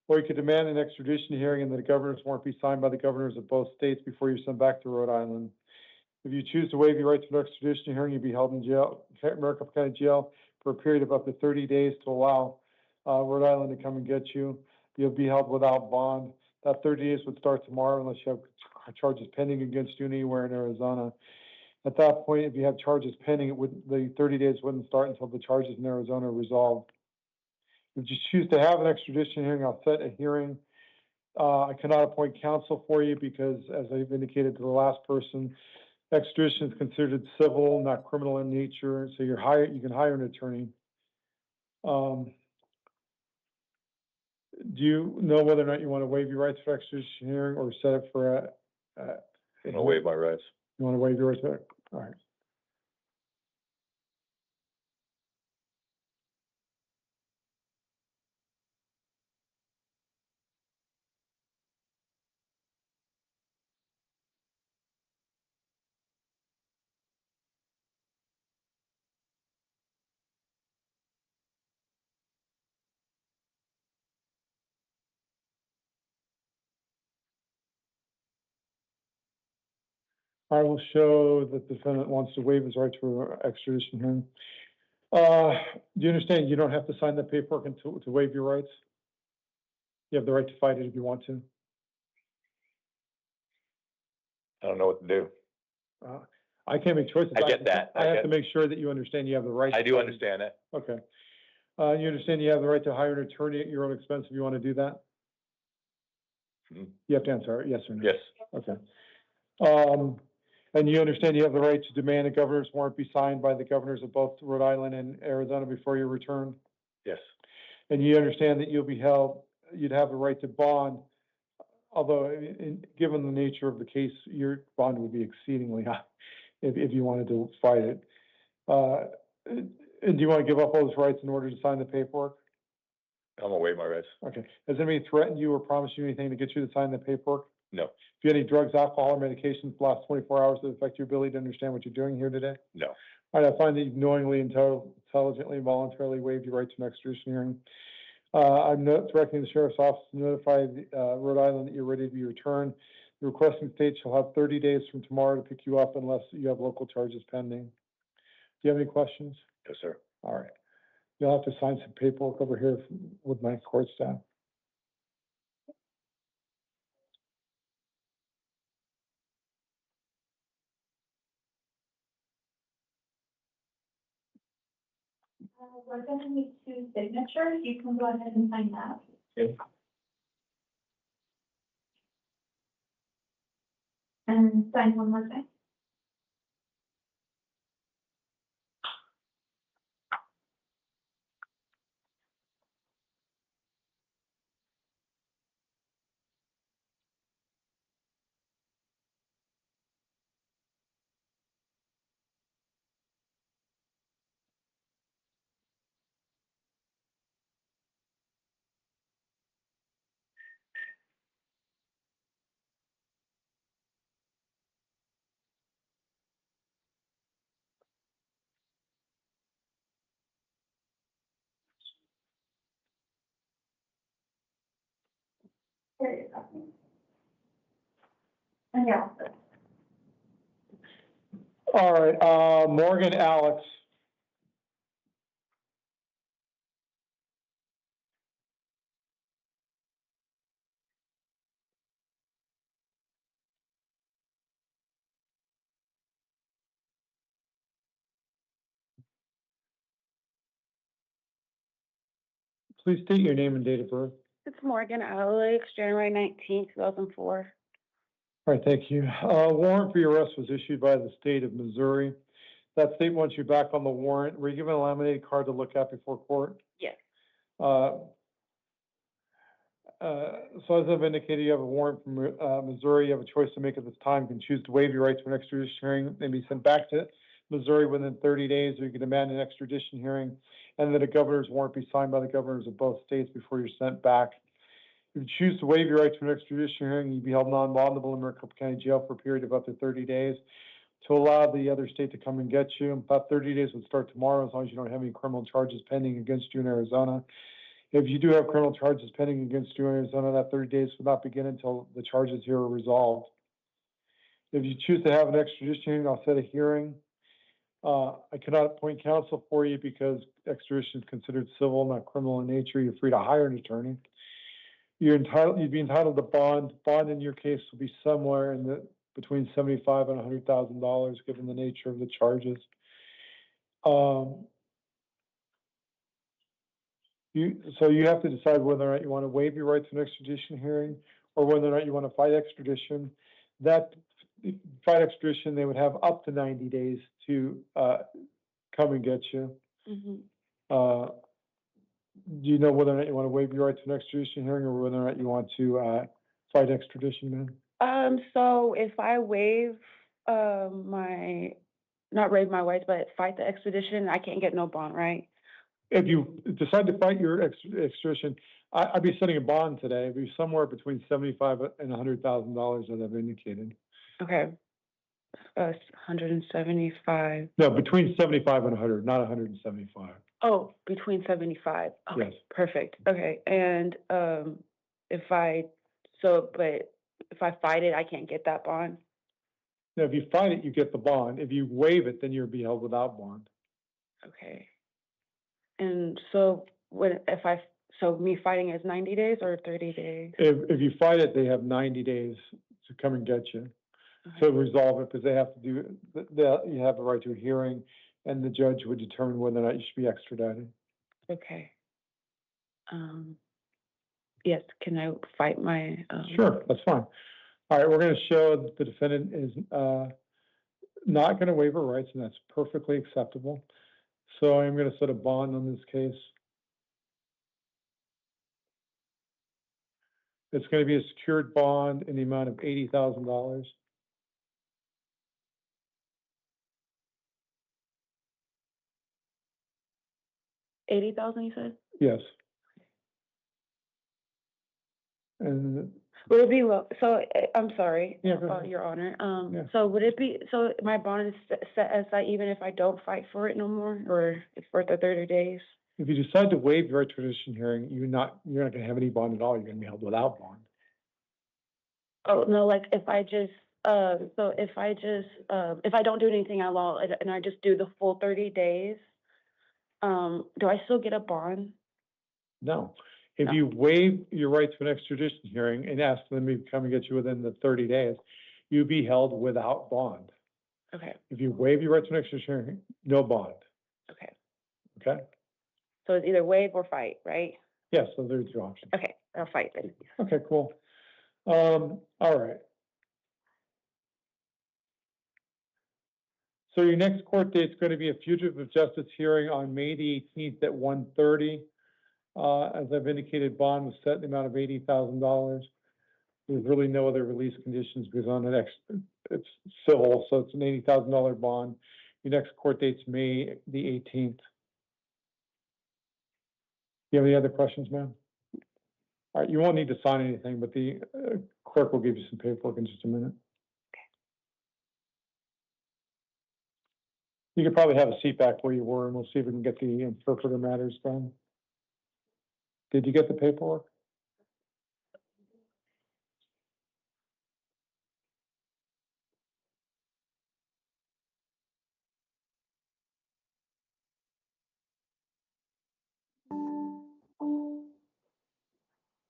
Or you could demand an extradition hearing and that a governor's warrant be signed by the governors of both states before you're sent back to Rhode Island. If you choose to waive your right to an extradition hearing, you'll be held in jail, Maricopa County Jail, for a period of up to 30 days to allow Rhode Island to come and get you. You'll be held without bond. That 30 days would start tomorrow unless you have charges pending against you anywhere in Arizona. At that point, if you have charges pending, the 30 days wouldn't start until the charges in Arizona are resolved. If you choose to have an extradition hearing, I'll set a hearing. I cannot appoint counsel for you because, as I've indicated to the last person, extradition is considered civil, not criminal in nature, so you can hire an attorney. Do you know whether or not you want to waive your rights for extradition hearing or set it for I'm gonna waive my rights. You want to waive your rights for, all right. I will show that the defendant wants to waive his right to extradition hearing. Do you understand you don't have to sign the paperwork to waive your rights? You have the right to fight it if you want to. I don't know what to do. I can't make choices. I get that. I have to make sure that you understand you have the right. I to do fight it. understand that. Okay. You understand you have the right to hire an attorney at your own expense if you want to do that? Mhm. You have to answer yes or no. Yes. Okay. And you understand you have the right to demand a governor's warrant be signed by the governors of both Rhode Island and Arizona before you return? Yes. And you understand that you'll be held, you'd have the right to bond, although given the nature of the case, your bond would be exceedingly high if you wanted to fight it. And do you want to give up all those rights in order to sign the paperwork? I'm gonna waive my rights. Okay. Has anybody threatened you or promised you anything to get you to sign the paperwork? No. If you had any drugs, alcohol, or medications the last 24 hours that affect your ability to understand what you're doing here today? No. All right, I find that you've knowingly, intelligently, and voluntarily waived your right to an extradition hearing. I'm directing the sheriff's office to notify Rhode Island that you're ready to be returned. The requesting state shall have 30 days from tomorrow to pick you up unless you have local charges pending. Do you have any questions? Yes, sir. All right. You'll have to sign some paperwork over here with my court staff. We're gonna need 2 signatures. You can go ahead and sign that. Okay. And sign one more thing. There you go. And yeah. All right, Morgan Alex. Please state your name and date of birth. It's Morgan Alex, January 19th, 2004. All right, thank you. Warrant for your arrest was issued by the state of Missouri. That state wants you back on the warrant. Were you given a laminated card to look at before court? Yes. So as I've indicated, you have a warrant from Missouri. You have a choice to make at this time. You can choose to waive your right to an extradition hearing and be sent back to Missouri within 30 days, or you can demand an extradition hearing and that a governor's warrant be signed by the governors of both states before you're sent back. If you choose to waive your right to an extradition hearing, you'd be held non-bondable in Maricopa County Jail for a period of up to 30 days to allow the other state to come and get you. About 30 days would start tomorrow, as long as you don't have any criminal charges pending against you in Arizona. If you do have criminal charges pending against you in Arizona, that 30 days will not begin until the charges here are resolved. If you choose to have an extradition hearing, I'll set a hearing. I cannot appoint counsel for you because extradition is considered civil, not criminal in nature. You're free to hire an attorney. You'd be entitled to bond. Bond in your case will be somewhere in between $75,000 and $100,000, given the nature of the charges. So you have to decide whether or not you want to waive your right to an extradition hearing or whether or not you want to fight extradition. That fight extradition, they would have up to 90 days to come and get you. Mm-hmm. Do you know whether or not you want to waive your right to an extradition hearing or whether or not you want to fight extradition, man? So if I waive not waive my rights, but fight the extradition, I can't get no bond, right? If you decide to fight your extradition, I'd be setting a bond today. It'd be somewhere between $75,000 and $100,000 that I've indicated. Okay. 175. No, between 75 and 100, not 175. Oh, between 75. Okay, Yes. perfect. Okay, and if I fight it, I can't get that bond. Now, if you fight it, you get the bond. If you waive it, then you'll be held without bond. Okay. And so so me fighting is 90 days or 30 days? If you fight it, they have 90 days to come and get you. Okay. To resolve it, because they have to do, you have a right to a hearing, and the judge would determine whether or not you should be extradited. Okay. yes, can I fight my, Sure, that's fine. All right, we're gonna show that the defendant is, not gonna waive her rights, and that's perfectly acceptable. So I'm gonna set a bond on this case. It's gonna be a secured bond in the amount of $80,000. $80,000, you said? Yes. And, Would it be low, so, I'm sorry, Yeah, go ahead. Your Honor, Yeah. so would it be, so my bond is set as that even if I don't fight for it no more, or it's for the 30 days? if you decide to waive your right to petition hearing, you're not gonna have any bond at all. You're gonna be held without bond. Oh, no, like, if I just, so if I don't do anything at all, and I just do the full 30 days, do I still get a bond? No. If No. you waive your right to an extradition hearing and ask them to come and get you within the 30 days, you'd be held without bond. Okay, If you waive your right to an extradition hearing, no bond, okay. okay? So it's either waive or fight, right? Yes, so there's your options. Okay, I'll fight then. Okay, cool. All right. So your next court date is going to be a fugitive justice hearing on May the 18th at 1:30. As I've indicated, bond was set in the amount of $80,000. There's really no other release conditions because on it's civil, so it's an $80,000 bond. Your next court date's May the 18th. You have any other questions, ma'am? All right, you won't need to sign anything, but the clerk will give you some paperwork in just a minute. You could probably have a seat back where you were, and we'll see if we can get the interpreter matters done. Did you get the paperwork?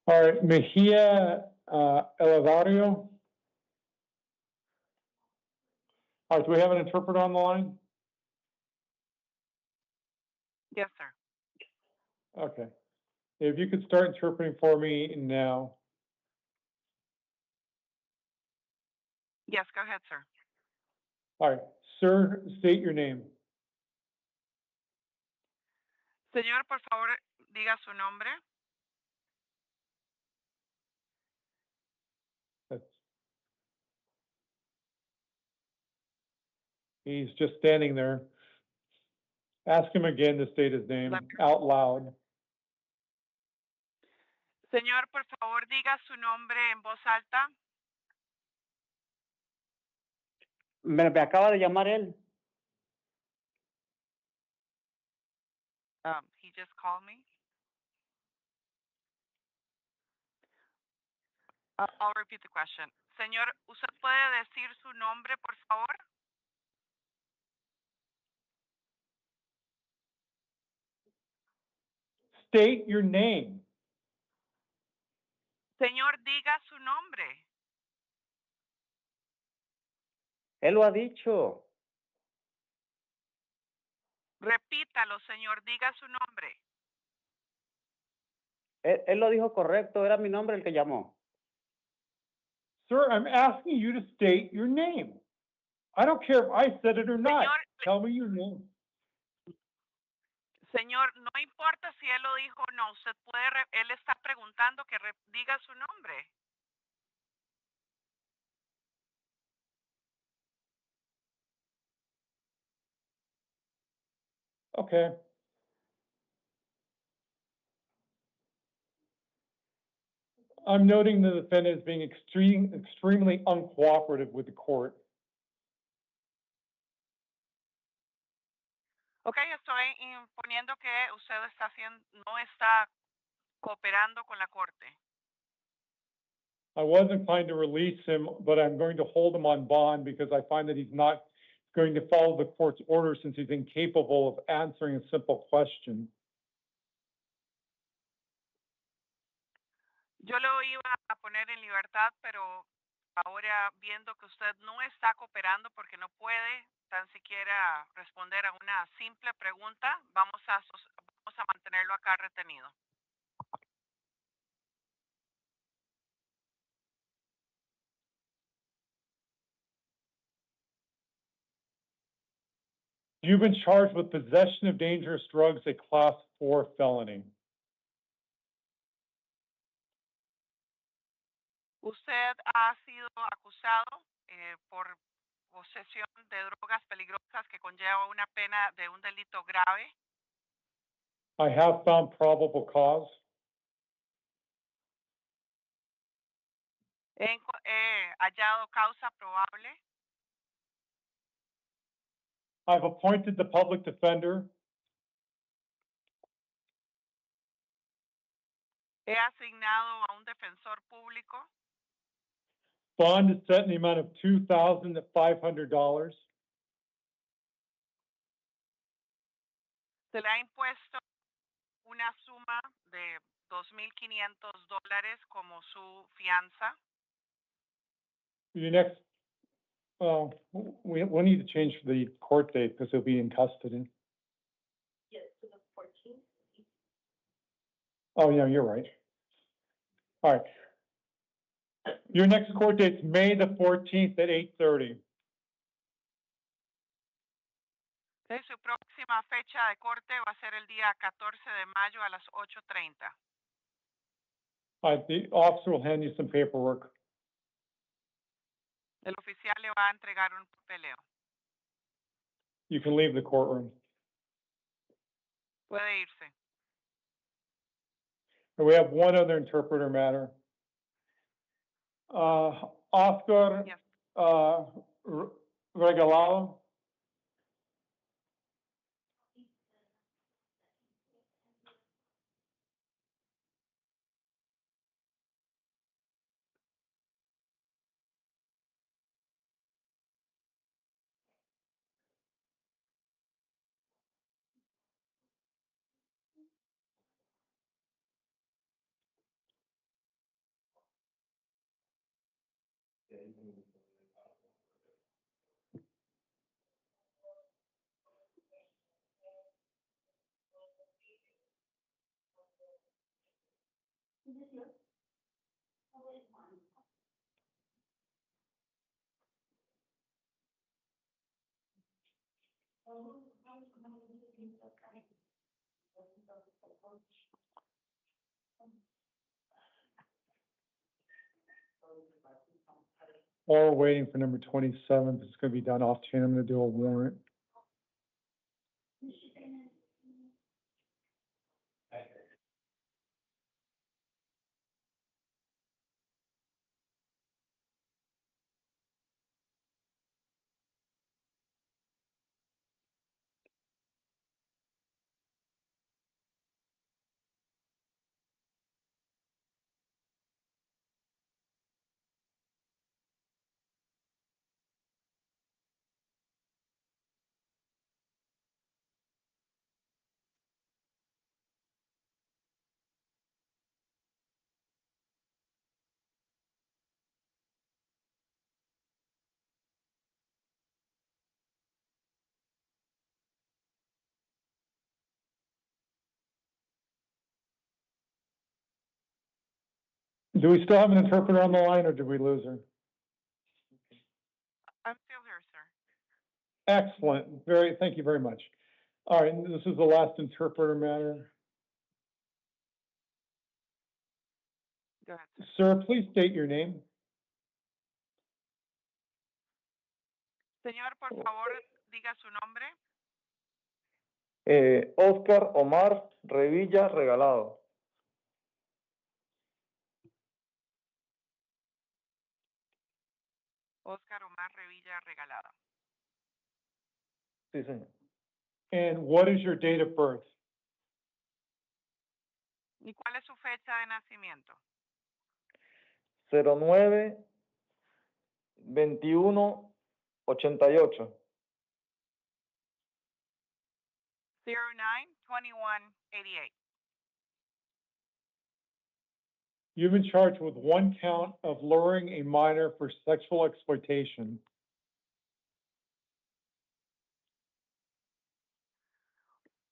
All right, Mejia Elevario. All right, do we have an interpreter on the line? Yes, sir. Okay. If you could start interpreting for me now. Yes, go ahead, sir. All right, sir, state your name. Señor, por favor, diga su nombre. He's just standing there. Ask him again to state his name out loud. Señor, por favor, diga su nombre en voz alta. Me acaba de llamar él. He just called me. I'll repeat the question. Señor, ¿usted puede decir su nombre, por favor? State your name. Señor, diga su nombre. Él lo ha dicho. Repítalo, señor, diga su nombre. Él lo dijo correcto, era mi nombre el que llamó. Sir, I'm asking you to state your name. I don't care if I said it or not. Señor, Tell me your name. Señor, no importa si él lo dijo o no, usted puede, él está preguntando que diga su nombre. Okay. I'm noting the defendant is being extremely uncooperative with the court. Okay, estoy imponiendo que usted no está cooperando con la corte. I was inclined to release him, but I'm going to hold him on bond because I find that he's not going to follow the court's order since he's incapable of answering a simple question. Yo lo iba a poner en libertad, pero ahora viendo que usted no está cooperando porque no puede tan siquiera responder a una simple pregunta, vamos a mantenerlo acá retenido. You've been charged with possession of dangerous drugs, a class 4 felony. Usted ha sido acusado por posesión de drogas peligrosas que conlleva una pena de un delito grave. I have found probable cause. He hallado causa probable. I've appointed the public defender. He asignado a un defensor público. Bond is set in the amount of $2,500. Se le ha impuesto una suma de $2,500 como su fianza. Your next, we need to change the court date because he'll be in custody. Yes, to the 14th. Oh, yeah, you're right. All right. Your next court date's May the 14th at 8:30. Su próxima fecha de corte va a ser el día 14 de mayo a las 8:30. The officer will hand you some paperwork. El oficial le va a entregar un papeleo. You can leave the courtroom. Puede irse. And we have one other interpreter matter. Oscar Yes. Regalado. While we're waiting for number 27, it's going to be done off chain. I'm going to do a warrant. Do we still have an interpreter on the line, or did we lose her? I'm still here, sir. Excellent. Thank you very much. All right, this is the last interpreter matter. Go ahead, sir. Sir, please state your name. Señor, por favor, diga su nombre. Oscar Omar Revilla Regalado. Oscar Omar Revilla Regalado. Sí, señor. And what is your date of birth? ¿Y cuál es su fecha de nacimiento? 09-21-88. 09-21-88. You've been charged with one count of luring a minor for sexual exploitation.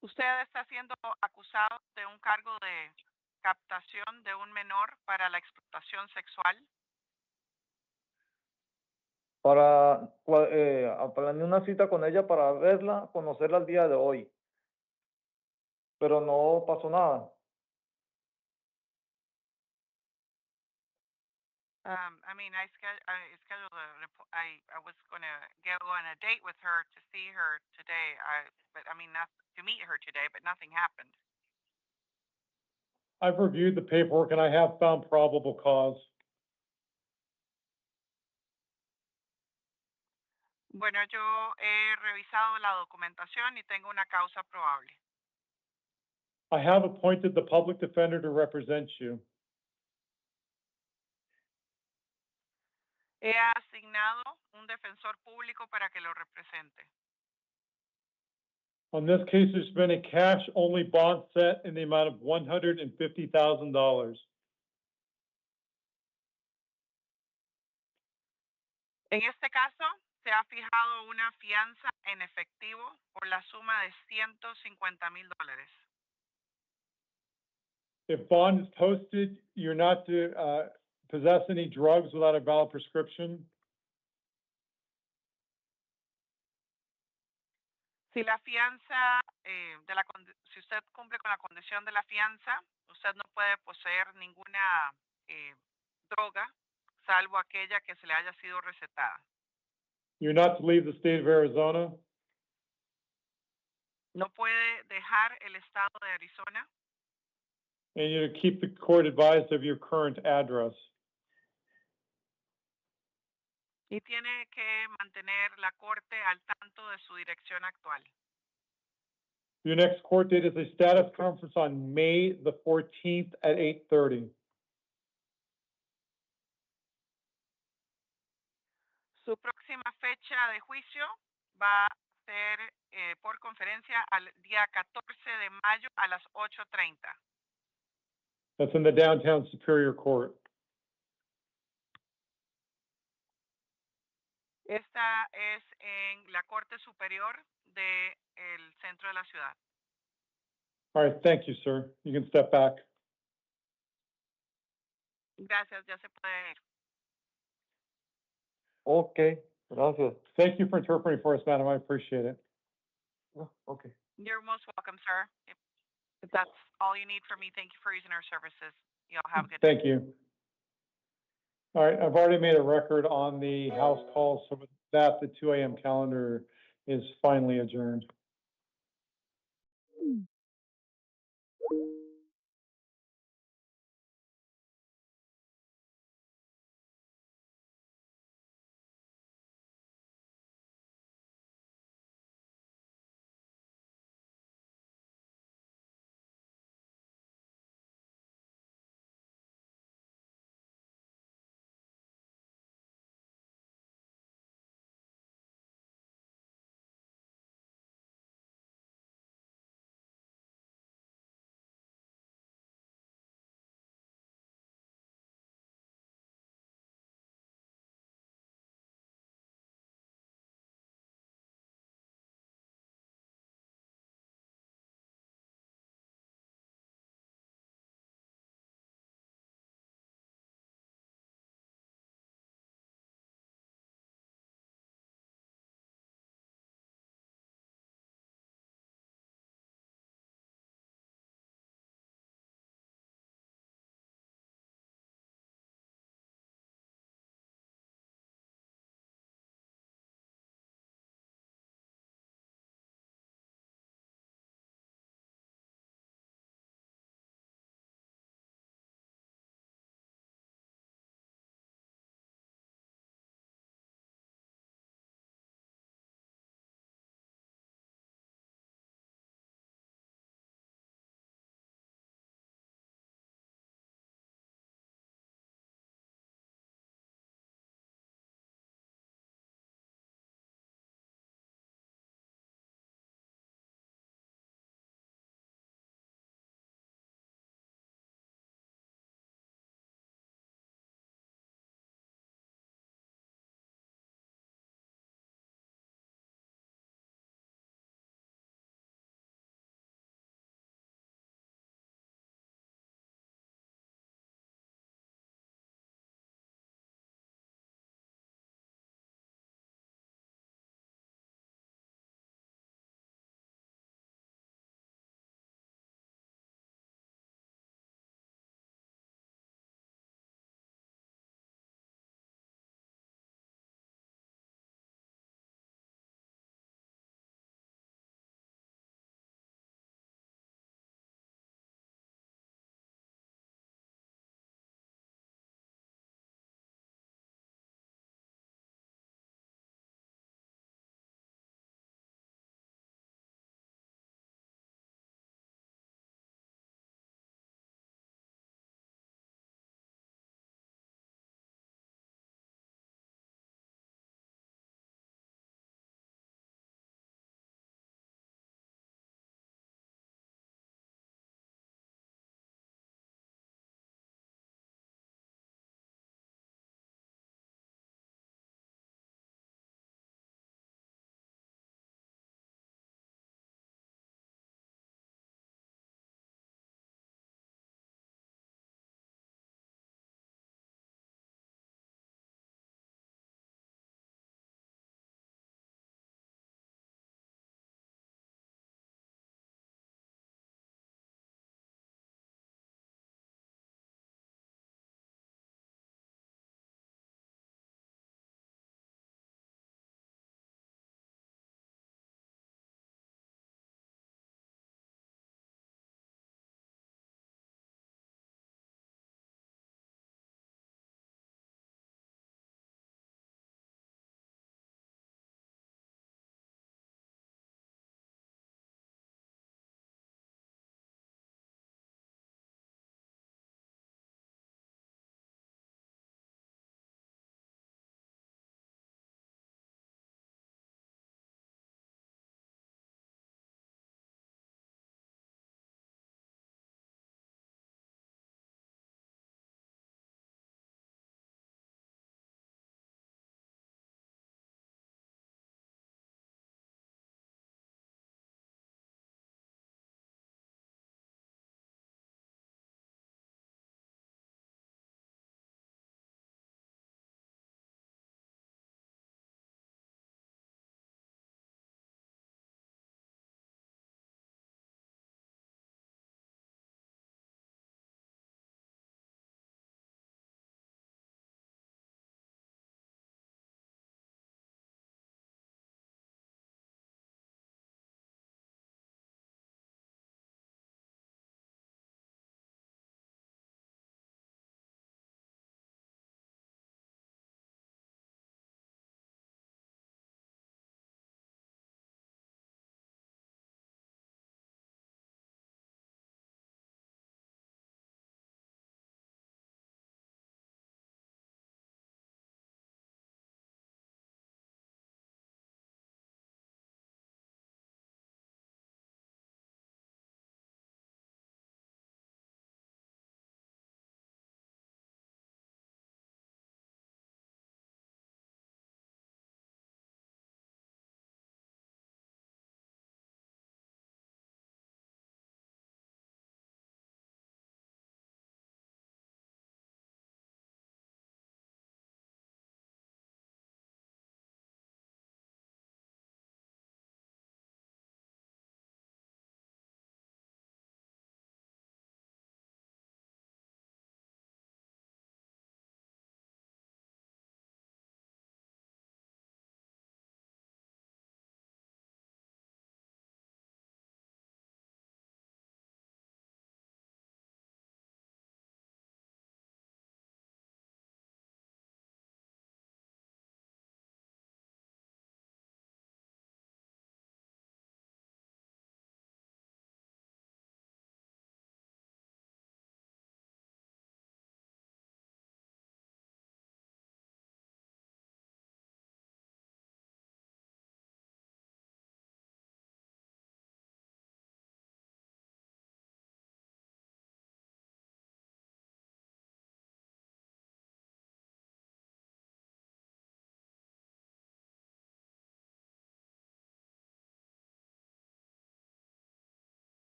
Usted está siendo acusado de un cargo de captación de un menor para la explotación sexual. planeé una cita con ella para verla, conocerla el día de hoy, pero no pasó nada. I mean, I scheduled I was gonna go on a date with her to see her today. But I mean, not to meet her today, but nothing happened. I've reviewed the paperwork and I have found probable cause. Bueno, yo he revisado la documentación y tengo una causa probable. I have appointed the public defender to represent you. He asignado un defensor público para que lo represente. On this case, there's been a cash-only bond set in the amount of $150,000. En este caso, se ha fijado una fianza en efectivo por la suma de $150,000. If bond is posted, you're not to possess any drugs without a valid prescription. Si la fianza, si usted cumple con la condición de la fianza, usted no puede poseer ninguna droga, salvo aquella que se le haya sido recetada. You're not to leave the state of Arizona. No puede dejar el estado de Arizona. And you're to keep the court advised of your current address. Y tiene que mantener la corte al tanto de su dirección actual. Your next court date is a status conference on May the 14th at 8:30. Su próxima fecha de juicio va a ser por conferencia al día 14 de mayo a las 8:30. That's in the downtown Superior Court. Esta es en la Corte Superior del centro de la ciudad. All right, thank you, sir. You can step back. Gracias, ya se puede ir. Okay, gracias. Thank you for interpreting for us, madam. I appreciate it. Okay. You're most welcome, sir. If that's all you need from me, thank you for using our services. You all have a good day. Thank you. All right, I've already made a record on the house call, so with that, the 2 a.m. calendar is finally adjourned.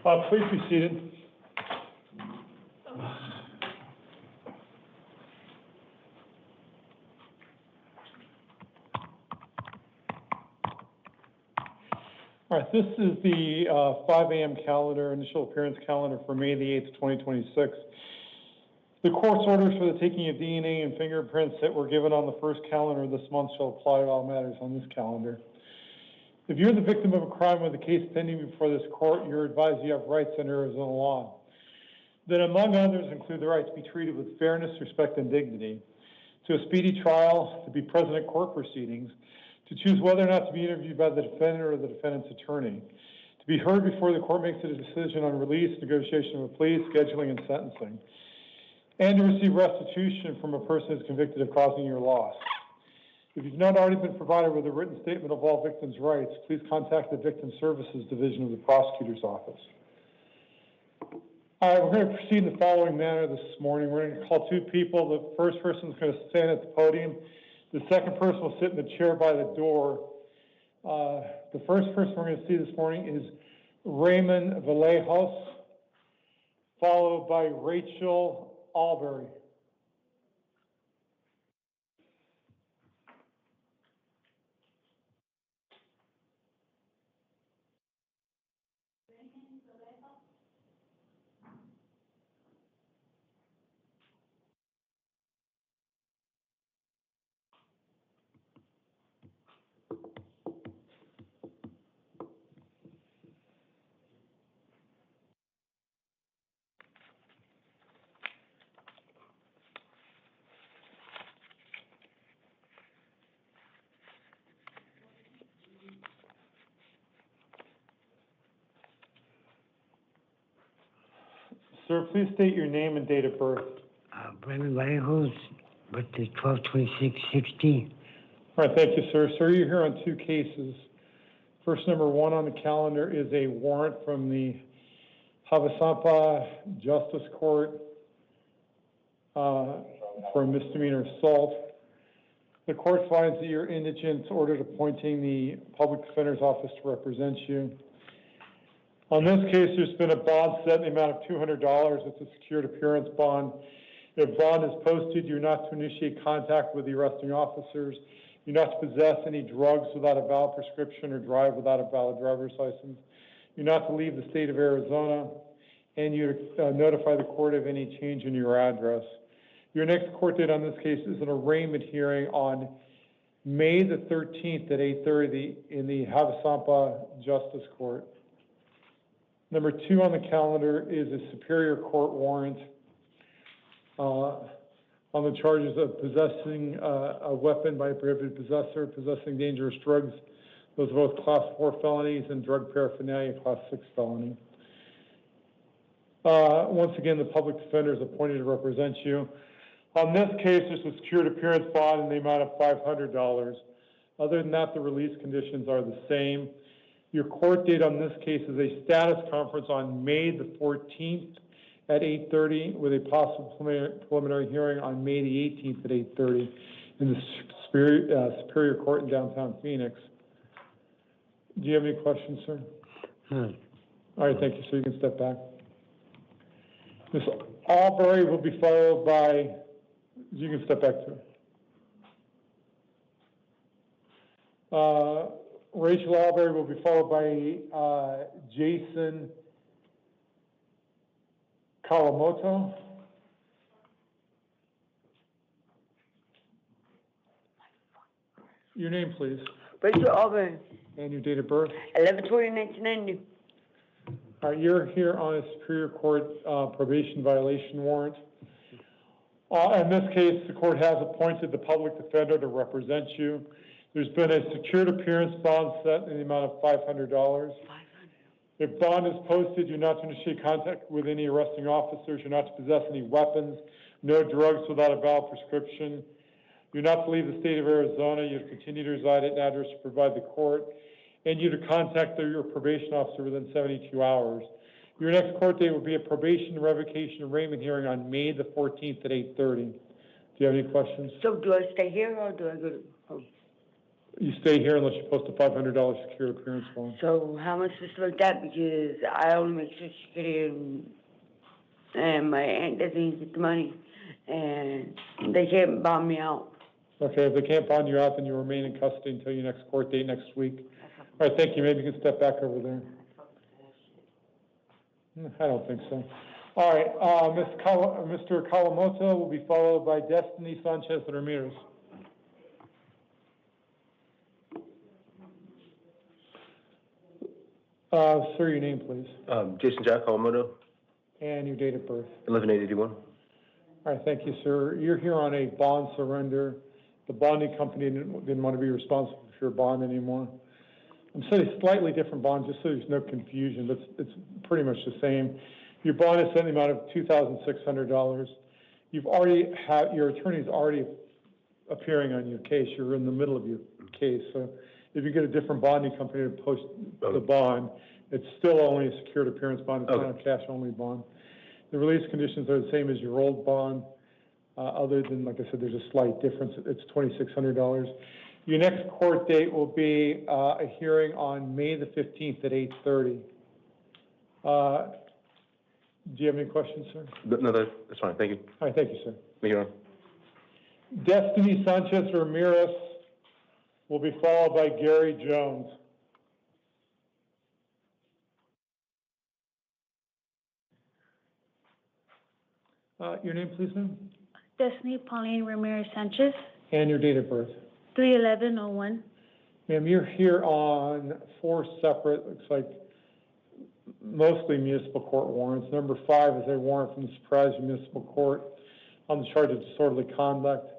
Please be seated. All right, this is the 5 a.m. calendar, initial appearance calendar for May the 8th, 2026. The court's orders for the taking of DNA and fingerprints that were given on the first calendar of this month shall apply to all matters on this calendar. If you're the victim of a crime with a case pending before this court, you're advised you have rights under Arizona law that, among others, include the right to be treated with fairness, respect, and dignity, to a speedy trial, to be present at court proceedings, to choose whether or not to be interviewed by the defendant or the defendant's attorney, to be heard before the court makes a decision on release, negotiation of a plea, scheduling, and sentencing, and to receive restitution from a person who's convicted of causing your loss. If you've not already been provided with a written statement of all victims' rights, please contact the Victim Services Division of the Prosecutor's Office. All right, we're going to proceed in the following manner this morning. We're going to call two people. The first person is going to stand at the podium. The second person will sit in the chair by the door. The first person we're going to see this morning is Raymond Vallejos, followed by Rachel Albury. Sir, please state your name and date of birth. Brandon Vallejos, birthday 12/26/60. All right, thank you, sir. Sir, you're here on two cases. First, number one on the calendar is a warrant from the Havasupai Justice Court for misdemeanor assault. The court finds that you're indigent, ordered appointing the Public Defender's Office to represent you. On this case, there's been a bond set in the amount of $200. It's a secured appearance bond. If bond is posted, you're not to initiate contact with the arresting officers. You're not to possess any drugs without a valid prescription or drive without a valid driver's license. You're not to leave the state of Arizona, and you're to notify the court of any change in your address. Your next court date on this case is an arraignment hearing on May the 13th at 8:30 in the Havasupai Justice Court. Number two on the calendar is a Superior Court warrant on the charges of possessing a weapon by a prohibited possessor, possessing dangerous drugs. Those are both Class 4 felonies, and drug paraphernalia, Class 6 felony. Once again, the public defender is appointed to represent you. On this case, there's a secured appearance bond in the amount of $500. Other than that, the release conditions are the same. Your court date on this case is a status conference on May the 14th at 8:30 with a possible preliminary hearing on May the 18th at 8:30 in the Superior Court in downtown Phoenix. Do you have any questions, sir? No. All right, thank you, sir. You can step back. Ms. Albury will be followed by, you can step back too. Rachel Albury will be followed by Jason Kawamoto. Your name, please, Rachel Albury, and your date of birth. 11/20/1990. You're here on a Superior Court probation violation warrant. In this case, the court has appointed the public defender to represent you. There's been a secured appearance bond set in the amount of $500. If bond is posted, you're not to initiate contact with any arresting officers. You're not to possess any weapons, no drugs without a valid prescription. You're not to leave the state of Arizona. You're to continue to reside at an address to provide the court, and you're to contact your probation officer within 72 hours. Your next court date will be a probation revocation arraignment hearing on May the 14th at 8:30. Do you have any questions? So do I stay here or do I go to home? You stay here unless you post a $500 secured appearance bond. So how much is like that? Because I only make Social Security and my aunt doesn't get the money and they can't bond me out. Okay, if they can't bond you out, then you remain in custody until your next court date next week. All right, thank you. Maybe you can step back over there. I don't think so. All right, Mr. Kawamoto will be followed by Destiny Sanchez Ramirez. Sir, your name, please, Jason Jack Kawamoto, and your date of birth. 11/8/81. All right, thank you, sir. You're here on a bond surrender. The bonding company didn't want to be responsible for your bond anymore. I'm saying slightly different bond, just so there's no confusion, but it's pretty much the same. Your bond is set in the amount of $2,600. You've already had, your attorney's already appearing on your case. You're in the middle of your case. So if you get a different bonding company to post the bond, it's still only a secured appearance bond. It's not a cash-only bond. The release conditions are the same as your old bond, other than, like I said, there's a slight difference. It's $2,600. Your next court date will be a hearing on May the 15th at 8:30. Do you have any questions, sir? No, that's fine. Thank you. All right, thank you, sir. Thank you, Your Honor. Destiny Sanchez Ramirez will be followed by Gary Jones. Your name, please, ma'am? Destiny Pauline Ramirez Sanchez, And your date of birth. 3/11/01. Ma'am, you're here on 4 separate, looks like, mostly municipal court warrants. Number 5 is a warrant from the Surprise Municipal Court on the charge of disorderly conduct.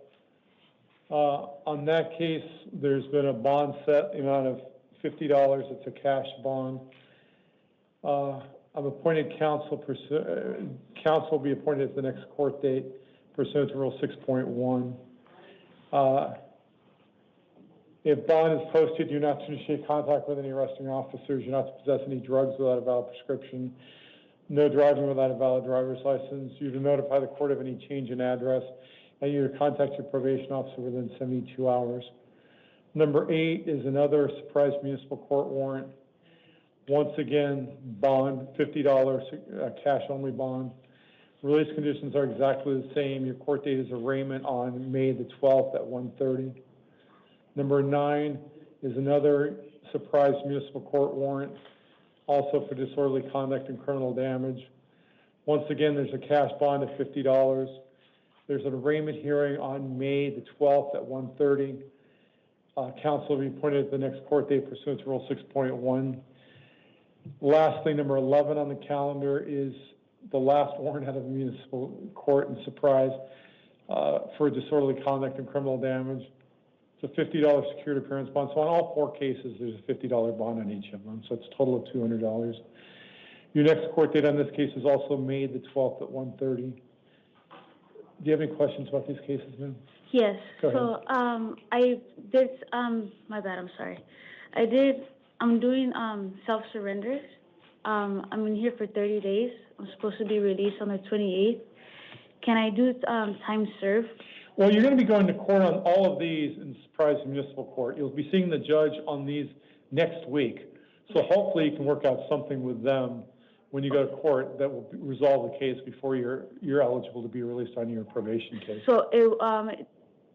On that case, there's been a bond set, the amount of $50. It's a cash bond. I've appointed counsel. Counsel will be appointed at the next court date pursuant to Rule 6.1. If bond is posted, you're not to initiate contact with any arresting officers. You're not to possess any drugs without a valid prescription. No driving without a valid driver's license. You're to notify the court of any change in address, and you're to contact your probation officer within 72 hours. Number 8 is another Surprise Municipal Court warrant. Once again, bond, $50, cash-only bond. Release conditions are exactly the same. Your court date is arraignment on May the 12th at 1:30. Number 9 is another Surprise Municipal Court warrant, also for disorderly conduct and criminal damage. Once again, there's a cash bond of $50. There's an arraignment hearing on May the 12th at 1:30. Counsel will be appointed at the next court date pursuant to Rule 6.1. Lastly, number 11 on the calendar is the last warrant out of the municipal court in Surprise for disorderly conduct and criminal damage. It's a $50 secured appearance bond. So on all 4 cases, there's a $50 bond on each of them. So it's a total of $200. Your next court date on this case is also May the 12th at 1:30. Do you have any questions about these cases, ma'am? Yes. Go ahead. So I did my bad. I'm sorry. I'm doing self-surrenders. I'm in here for 30 days. I'm supposed to be released on the 28th. Can I do time served? Well, you're going to be going to court on all of these in Surprise Municipal Court. You'll be seeing the judge on these next week. So hopefully you can work out something with them when you go to court that will resolve the case before you're eligible to be released on your probation case. So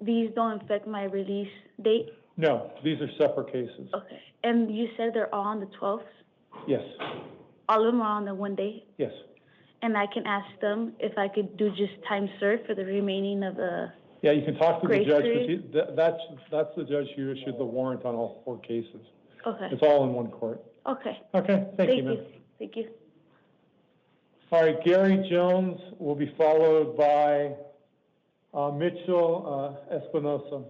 these don't affect my release date? No, these are separate cases. Okay. And you said they're all on the 12th? Yes, All of them are on the one day? yes. And I can ask them if I could do just time served for the remaining of the... Yeah, you can talk to the Grace judge, period? but that's the judge who issued the warrant on all 4 cases. Okay. It's all in one court. Okay. Okay, thank you, ma'am. Thank you. All right, Gary Jones will be followed by Mitchell Espinosa.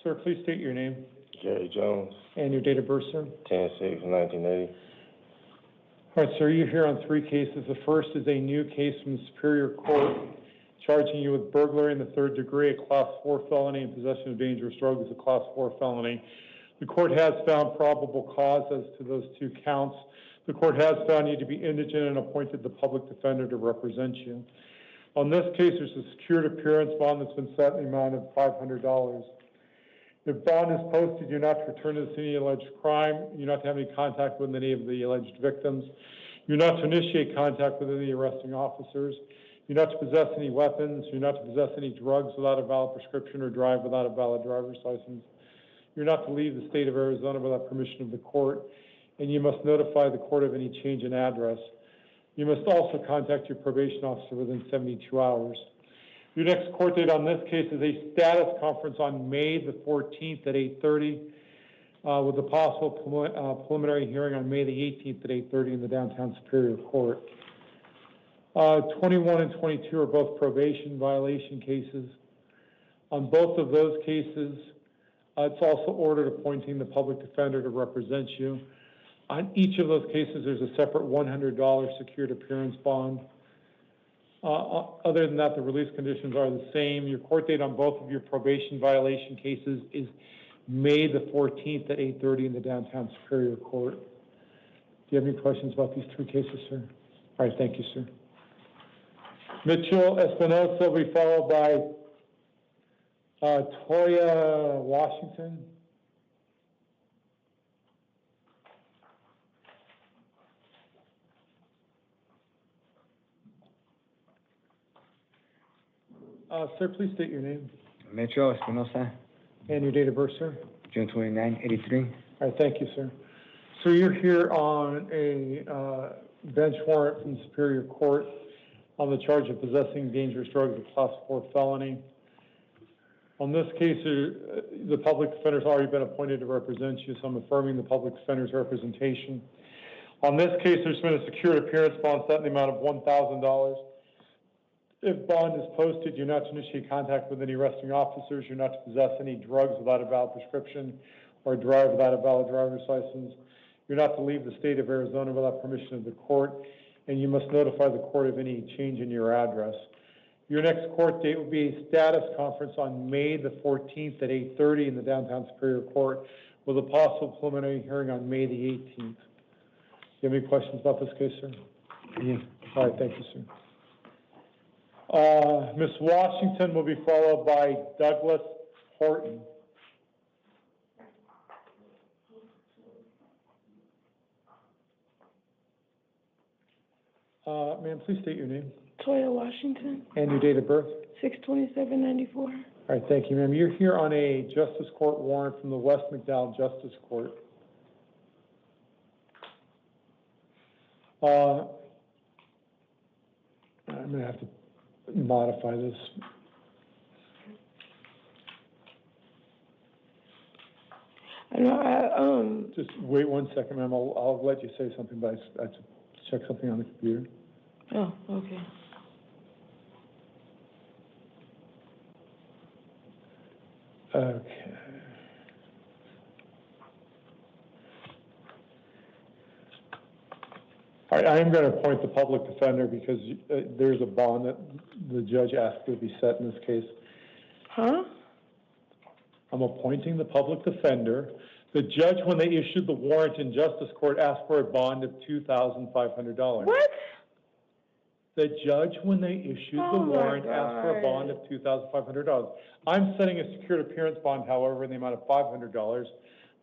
Sir, please state your name Gary Jones, and your date of birth, sir. 10/6/1980. All right, sir, you're here on 3 cases. The first is a new case from the Superior Court charging you with burglary in the 3rd degree, a Class 4 felony, and possession of dangerous drugs is a Class 4 felony. The court has found probable cause as to those 2 counts. The court has found you to be indigent and appointed the public defender to represent you. On this case, there's a secured appearance bond that's been set in the amount of $500. If bond is posted, you're not to return to the scene of the alleged crime. You're not to have any contact with any of the alleged victims. You're not to initiate contact with any arresting officers. You're not to possess any weapons. You're not to possess any drugs without a valid prescription or drive without a valid driver's license. You're not to leave the state of Arizona without permission of the court, and you must notify the court of any change in address. You must also contact your probation officer within 72 hours. Your next court date on this case is a status conference on May the 14th at 8:30, with a possible preliminary hearing on May the 18th at 8:30 in the downtown Superior Court. 21 and 22 are both probation violation cases. On both of those cases, it's also ordered appointing the public defender to represent you. On each of those cases, there's a separate $100 secured appearance bond. Other than that, the release conditions are the same. Your court date on both of your probation violation cases is May the 14th at 8:30 in the downtown Superior Court. Do you have any questions about these three cases, sir? All right, thank you, sir. Mitchell Espinosa will be followed by Toya Washington. Sir, please state your name Metro Espinosa, and your date of birth, sir. June 29, 83. All right, thank you, sir. So you're here on a bench warrant from the Superior Court on the charge of possessing dangerous drugs, a Class 4 felony. On this case, the public defender's already been appointed to represent you, so I'm affirming the public defender's representation. On this case, there's been a secured appearance bond set in the amount of $1,000. If bond is posted, you're not to initiate contact with any arresting officers. You're not to possess any drugs without a valid prescription or drive without a valid driver's license. You're not to leave the state of Arizona without permission of the court, and you must notify the court of any change in your address. Your next court date will be a status conference on May the 14th at 8:30 in the downtown Superior Court, with a possible preliminary hearing on May the 18th. Do you have any questions about this case, sir? Yeah. All right, thank you, sir. Ms. Washington will be followed by Douglas Horton. Ma'am, please state your name Toya Washington, and your date of birth. 6/27/94. All right, thank you, ma'am. You're here on a Justice Court warrant from the West McDowell Justice Court. I'm going to have to modify this. I know, Just wait 1 second, ma'am. I'll let you say something, but I have to check something on the computer. oh, okay. Okay. All right, I am going to appoint the public defender because there's a bond that the judge asked to be set in this case. Huh? I'm appointing the public defender. The judge, when they issued the warrant in Justice Court, asked for a bond of $2,500. What? The judge, when they issued the warrant, asked for a bond of $2,500. I'm setting a secured appearance bond, however, in the amount of $500,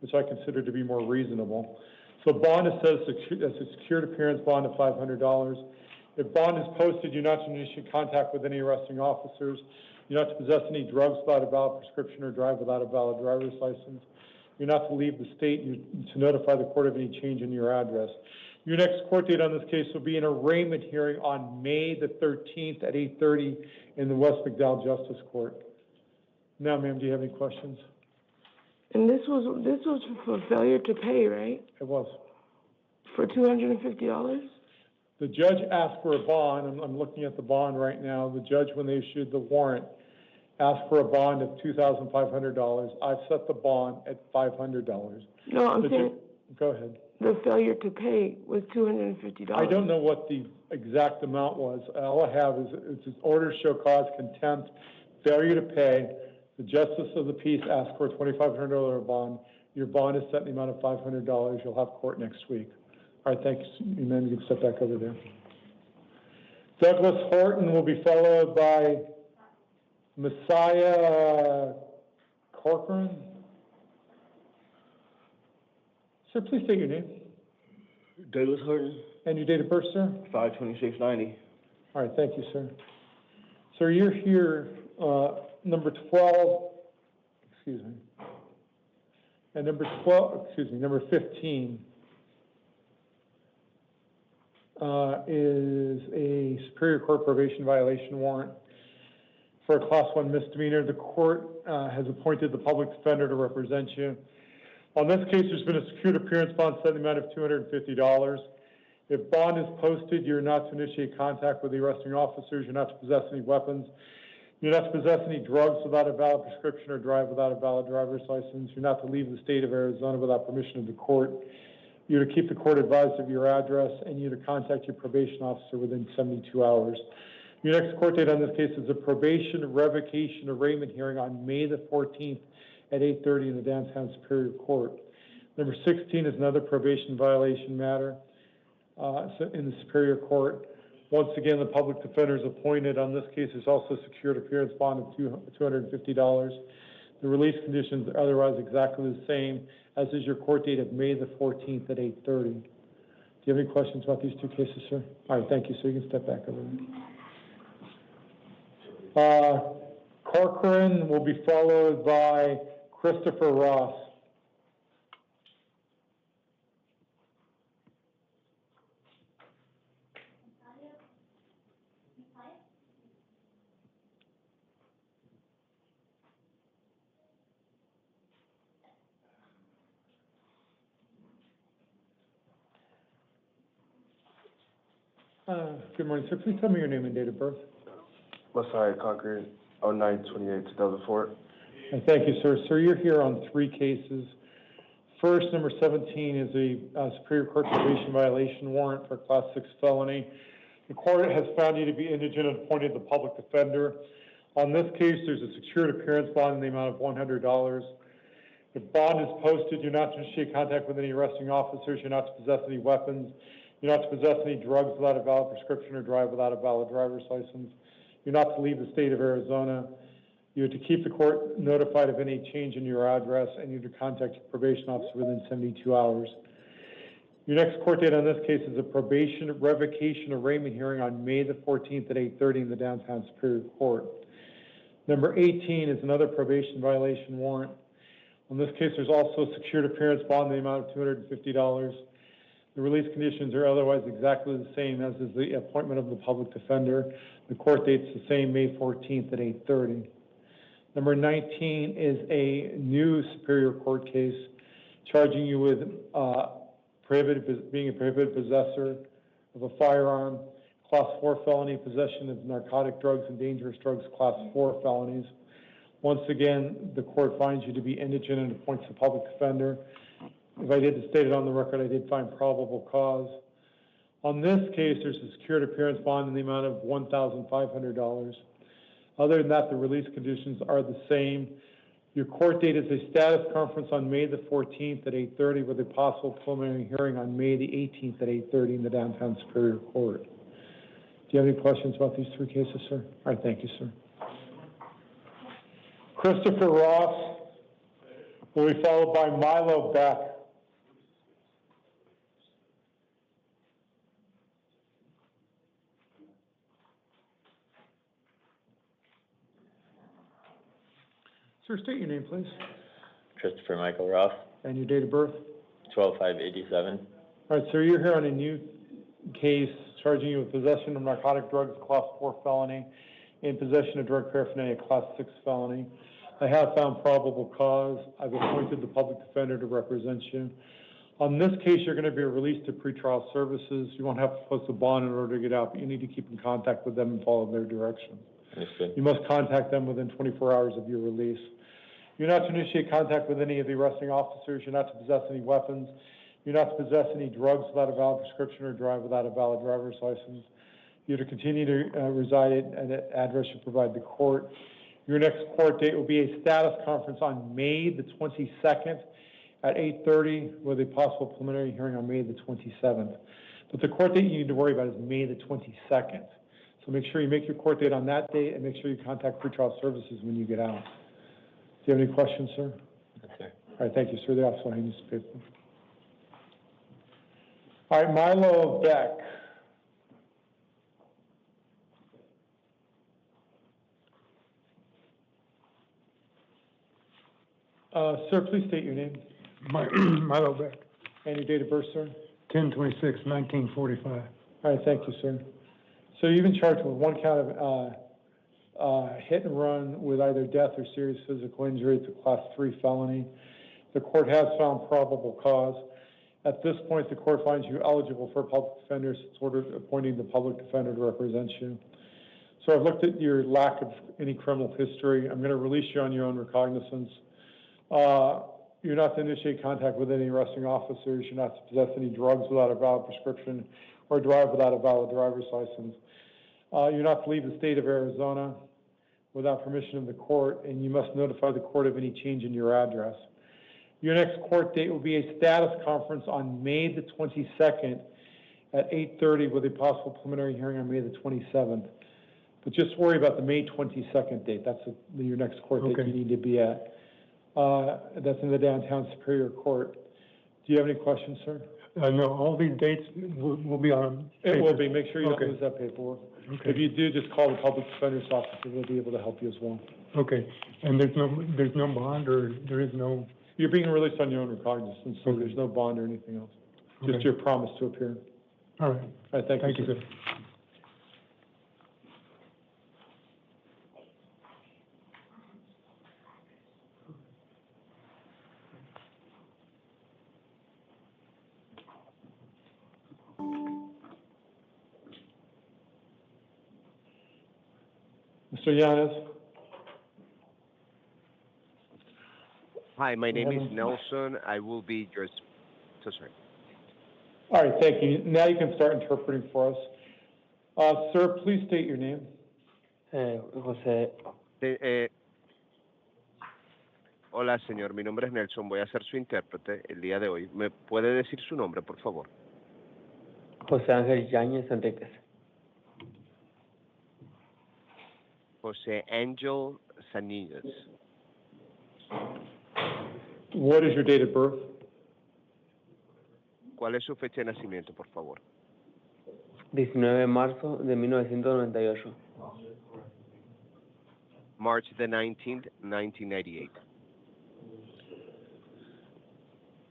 which I consider to be more reasonable. So bond is set as a secured appearance bond of $500. If bond is posted, you're not to initiate contact with any arresting officers. You're not to possess any drugs without a valid prescription or drive without a valid driver's license. You're not to leave the state. You're to notify the court of any change in your address. Your next court date on this case will be an arraignment hearing on May the 13th at 8:30 in the West McDowell Justice Court. Now, ma'am, do you have any questions? And this was for failure to pay, right? It was. For $250? The judge asked for a bond. I'm looking at the bond right now. The judge, when they issued the warrant, asked for a bond of $2,500. I've set the bond at $500. No, I'm saying Go ahead. the failure to pay was $250. I don't know what the exact amount was. All I have is it's an order to show cause, contempt, failure to pay. The justice of the peace asked for a $2,500 bond. Your bond is set in the amount of $500. You'll have court next week. All right, thanks, and then you can step back over there. Douglas Horton will be followed by Messiah Corcoran. Sir, please state your name Douglas Horton, and your date of birth, sir. 5/26/90. All right, thank you, sir. Sir, you're here, number 12, excuse me, and number 15 is a Superior Court probation violation warrant for a Class 1 misdemeanor. The court has appointed the public defender to represent you. On this case, there's been a secured appearance bond set in the amount of $250. If bond is posted, you're not to initiate contact with the arresting officers, you're not to possess any weapons, you're not to possess any drugs without a valid prescription or drive without a valid driver's license, you're not to leave the state of Arizona without permission of the court, you're to keep the court advised of your address, and you're to contact your probation officer within 72 hours. Your next court date on this case is a probation revocation arraignment hearing on May the 14th at 8:30 in the downtown Superior Court. Number 16 is another probation violation matter in the Superior Court. Once again, the public defender is appointed. On this case, there's also a secured appearance bond of $250. The release conditions are otherwise exactly the same, as is your court date of May the 14th at 8:30. Do you have any questions about these two cases, sir? All right, thank you, sir. You can step back over there. Corcoran will be followed by Christopher Ross. Good morning, sir. Please tell me your name and date of birth. Messiah Concord, 09/28/2004. And thank you, sir. Sir, you're here on 3 cases. First, number 17 is a Superior Court probation violation warrant for a Class 6 felony. The court has found you to be indigent and appointed the public defender. On this case, there's a secured appearance bond in the amount of $100. If bond is posted, you're not to initiate contact with any arresting officers, you're not to possess any weapons, you're not to possess any drugs without a valid prescription or drive without a valid driver's license, you're not to leave the state of Arizona, you're to keep the court notified of any change in your address, and you're to contact your probation officer within 72 hours. Your next court date on this case is a probation revocation arraignment hearing on May the 14th at 8:30 in the downtown Superior Court. Number 18 is another probation violation warrant. On this case, there's also a secured appearance bond in the amount of $250. The release conditions are otherwise exactly the same, as is the appointment of the public defender. The court date's the same, May 14th at 8:30. Number 19 is a new Superior Court case charging you with being a prohibited possessor of a firearm, Class 4 felony, possession of narcotic drugs and dangerous drugs, Class 4 felonies. Once again, the court finds you to be indigent and appoints the public defender. If I did state it on the record, I did find probable cause. On this case, there's a secured appearance bond in the amount of $1,500. Other than that, the release conditions are the same. Your court date is a status conference on May the 14th at 8:30 with a possible preliminary hearing on May the 18th at 8:30 in the downtown Superior Court. Do you have any questions about these 3 cases, sir? All right, thank you, sir. Christopher Ross will be followed by Milo Beck. Sir, state your name, please, Christopher Michael Ross, and your date of birth. 12/5/87. All right, sir, you're here on a new case charging you with possession of narcotic drugs, Class 4 felony, and possession of drug paraphernalia, Class 6 felony. I have found probable cause. I've appointed the public defender to represent you. On this case, you're going to be released to pretrial services. You won't have to post a bond in order to get out, but you need to keep in contact with them and follow their directions. Understood. You must contact them within 24 hours of your release. You're not to initiate contact with any of the arresting officers. You're not to possess any weapons. You're not to possess any drugs without a valid prescription or drive without a valid driver's license. You're to continue to reside at an address you provide the court. Your next court date will be a status conference on May the 22nd at 8:30 with a possible preliminary hearing on May the 27th. But the court date you need to worry about is May the 22nd. So make sure you make your court date on that date and make sure you contact pretrial services when you get out. Do you have any questions, sir? That's it. All right, thank you, sir. The officer will hand you some paper. All right, Milo Beck. Sir, please state your name Milo Beck, and your date of birth, sir. 10/26/1945. All right, thank you, sir. So you've been charged with one count of hit and run with either death or serious physical injury. It's a Class 3 felony. The court has found probable cause. At this point, the court finds you eligible for a public defender. It's ordered appointing the public defender to represent you. So I've looked at your lack of any criminal history. I'm going to release you on your own recognizance. You're not to initiate contact with any arresting officers. You're not to possess any drugs without a valid prescription or drive without a valid driver's license. You're not to leave the state of Arizona without permission of the court, and you must notify the court of any change in your address. Your next court date will be a status conference on May the 22nd at 8:30 with a possible preliminary hearing on May the 27th. But just worry about the May 22nd date. That's your next court date you need to be at. That's in the downtown Superior Court. Do you have any questions, sir? No, all these dates will be on. It will be. Make sure you don't lose that paperwork. Okay. If you do, just call the public defender's office and they'll be able to help you as well. Okay, and there's no bond, or there is no? You're being released on your own recognizance, so there's no bond or anything else. Just your promise to appear. All right. All right, thank you, sir. Mr. Yanes? Hi, my name is Nelson. I will be your, so sorry. All right, thank you. Now you can start interpreting for us. Sir, please state your name. José. Hola, señor. Mi nombre es Nelson. Voy a ser su intérprete el día de hoy. ¿Me puede decir su nombre, por favor? José Ángel Yáñez Enríquez. José Ángel Sanillas. What is your date of birth? ¿Cuál es su fecha de nacimiento, por favor? 19 de marzo de 1998. March the 19th, 1998.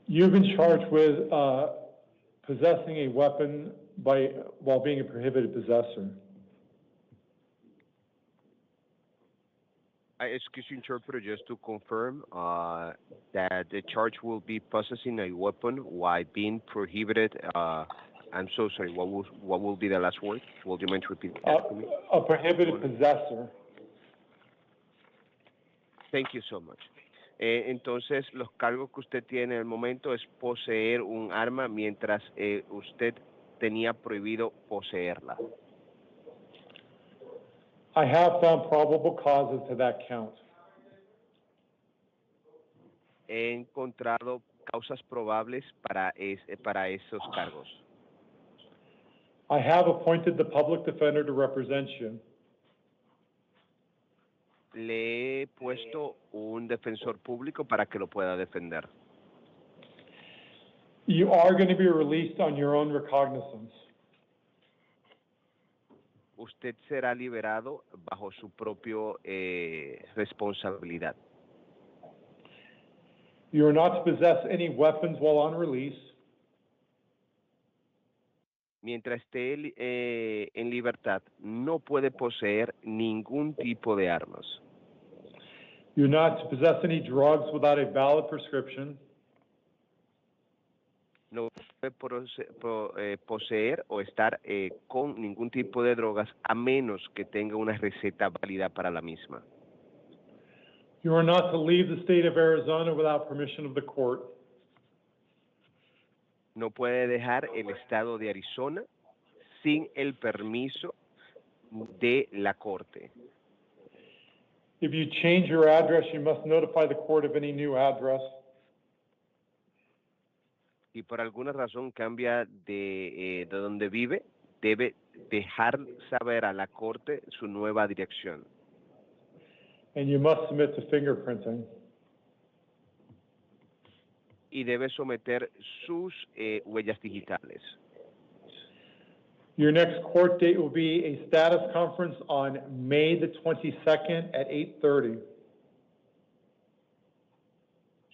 You've been charged with possessing a weapon while being a prohibited possessor. I excuse you, interpreter, just to confirm that the charge will be possessing a weapon while being prohibited. I'm so sorry. What will be the last word? Will you mind to repeat that to me? A prohibited possessor. Thank you so much. Entonces, los cargos que usted tiene en el momento es poseer un arma mientras usted tenía prohibido poseerla. I have found probable causes to that count. He encontrado causas probables para esos cargos. I have appointed the public defender to represent you. Le he puesto un defensor público para que lo pueda defender. You are going to be released on your own recognizance. Usted será liberado bajo su propia responsabilidad. You are not to possess any weapons while on release. Mientras esté en libertad, no puede poseer ningún tipo de armas. You're not to possess any drugs without a valid prescription. No puede poseer o estar con ningún tipo de drogas a menos que tenga una receta válida para la misma. You are not to leave the state of Arizona without permission of the court. No puede dejar el estado de Arizona sin el permiso de la corte. If you change your address, you must notify the court of any new address. Si por alguna razón cambia de donde vive, debe dejar saber a la corte su nueva dirección. And you must submit to fingerprinting. Y debe someter sus huellas digitales. Your next court date will be a status conference on May the 22nd at 8:30.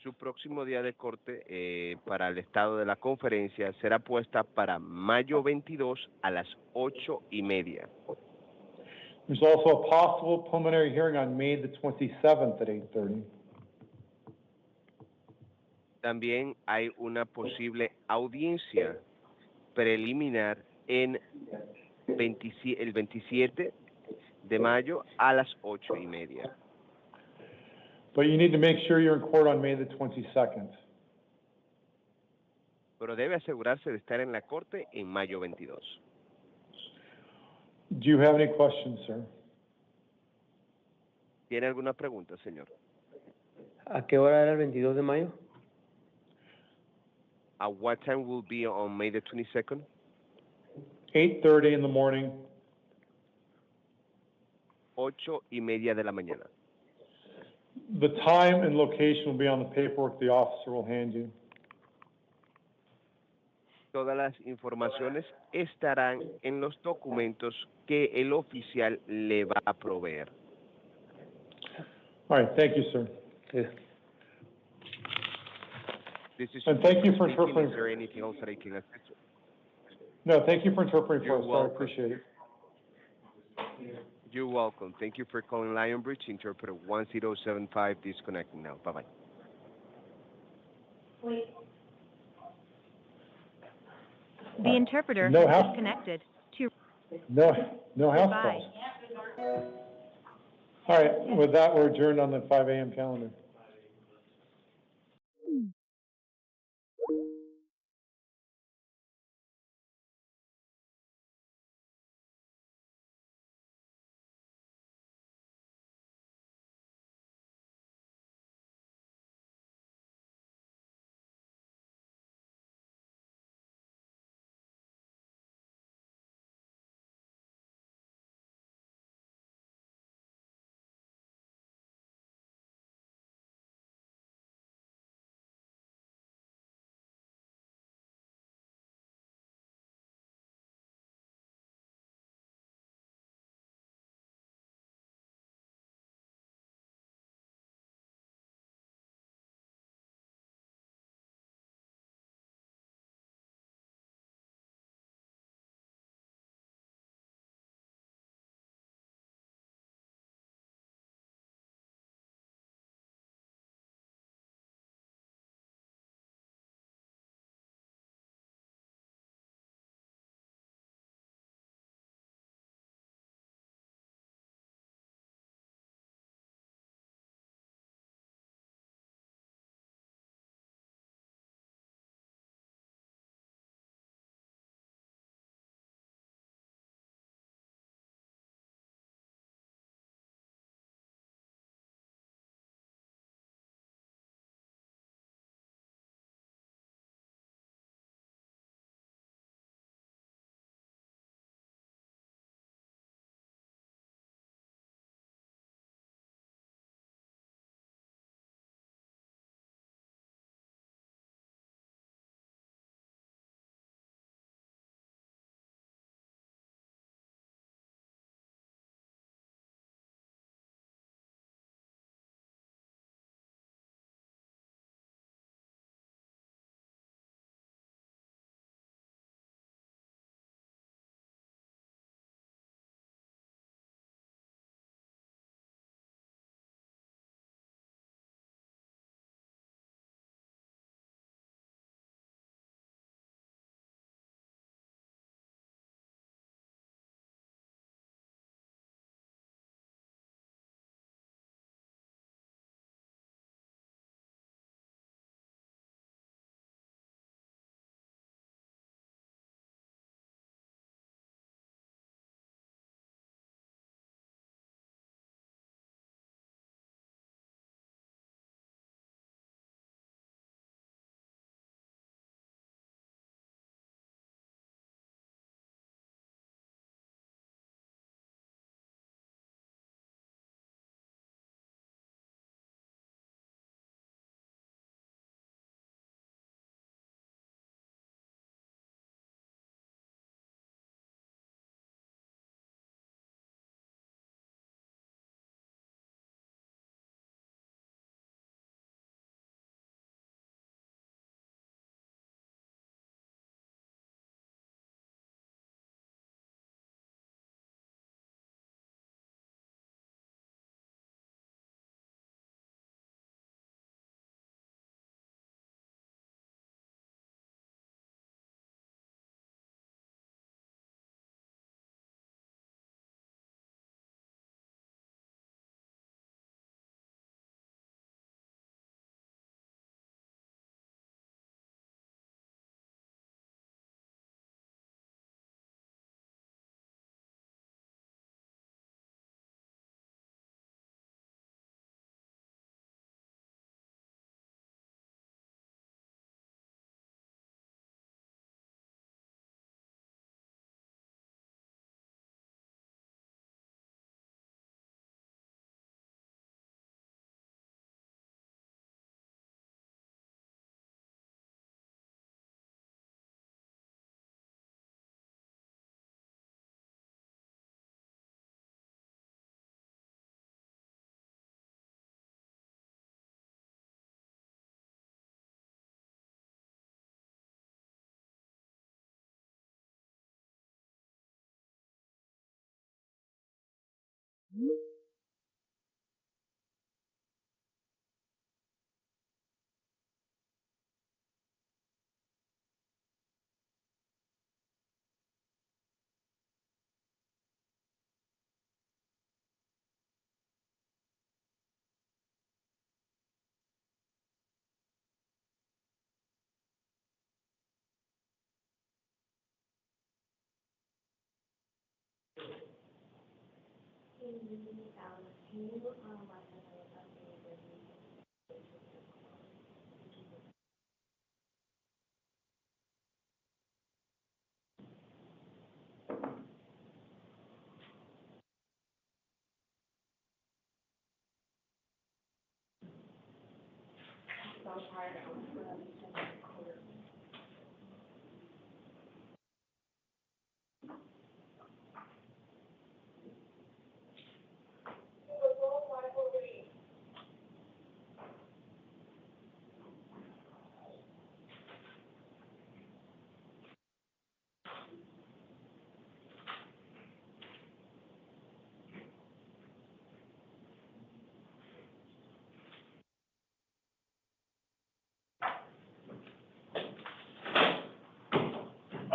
Su próximo día de corte para el estado de la conferencia será puesta para mayo 22 a las 8:30. There's also a possible preliminary hearing on May the 27th at 8:30. También hay una posible audiencia preliminar en el 27 de mayo a las 8:30. But you need to make sure you're in court on May the 22nd. Pero debe asegurarse de estar en la corte en mayo 22. Do you have any questions, sir? ¿Tiene alguna pregunta, señor? ¿A qué hora era el 22 de mayo? At what time will be on May the 22nd? 8:30 in the morning. 8:30 de la mañana. The time and location will be on the paperwork the officer will hand you. Todas las informaciones estarán en los documentos que el oficial le va a proveer. All right, thank you, sir. This is And thank you for speaking. interpreting. Is there anything else that I can assist with? No, thank you for interpreting for You're us, sir. I welcome. appreciate it. You're welcome. Thank you for calling Lionbridge. Interpreter 1075 disconnecting now. Bye-bye. The interpreter No has house- disconnected. To No house Goodbye. calls. All right, with that, we're adjourned on the 5 a.m. calendar.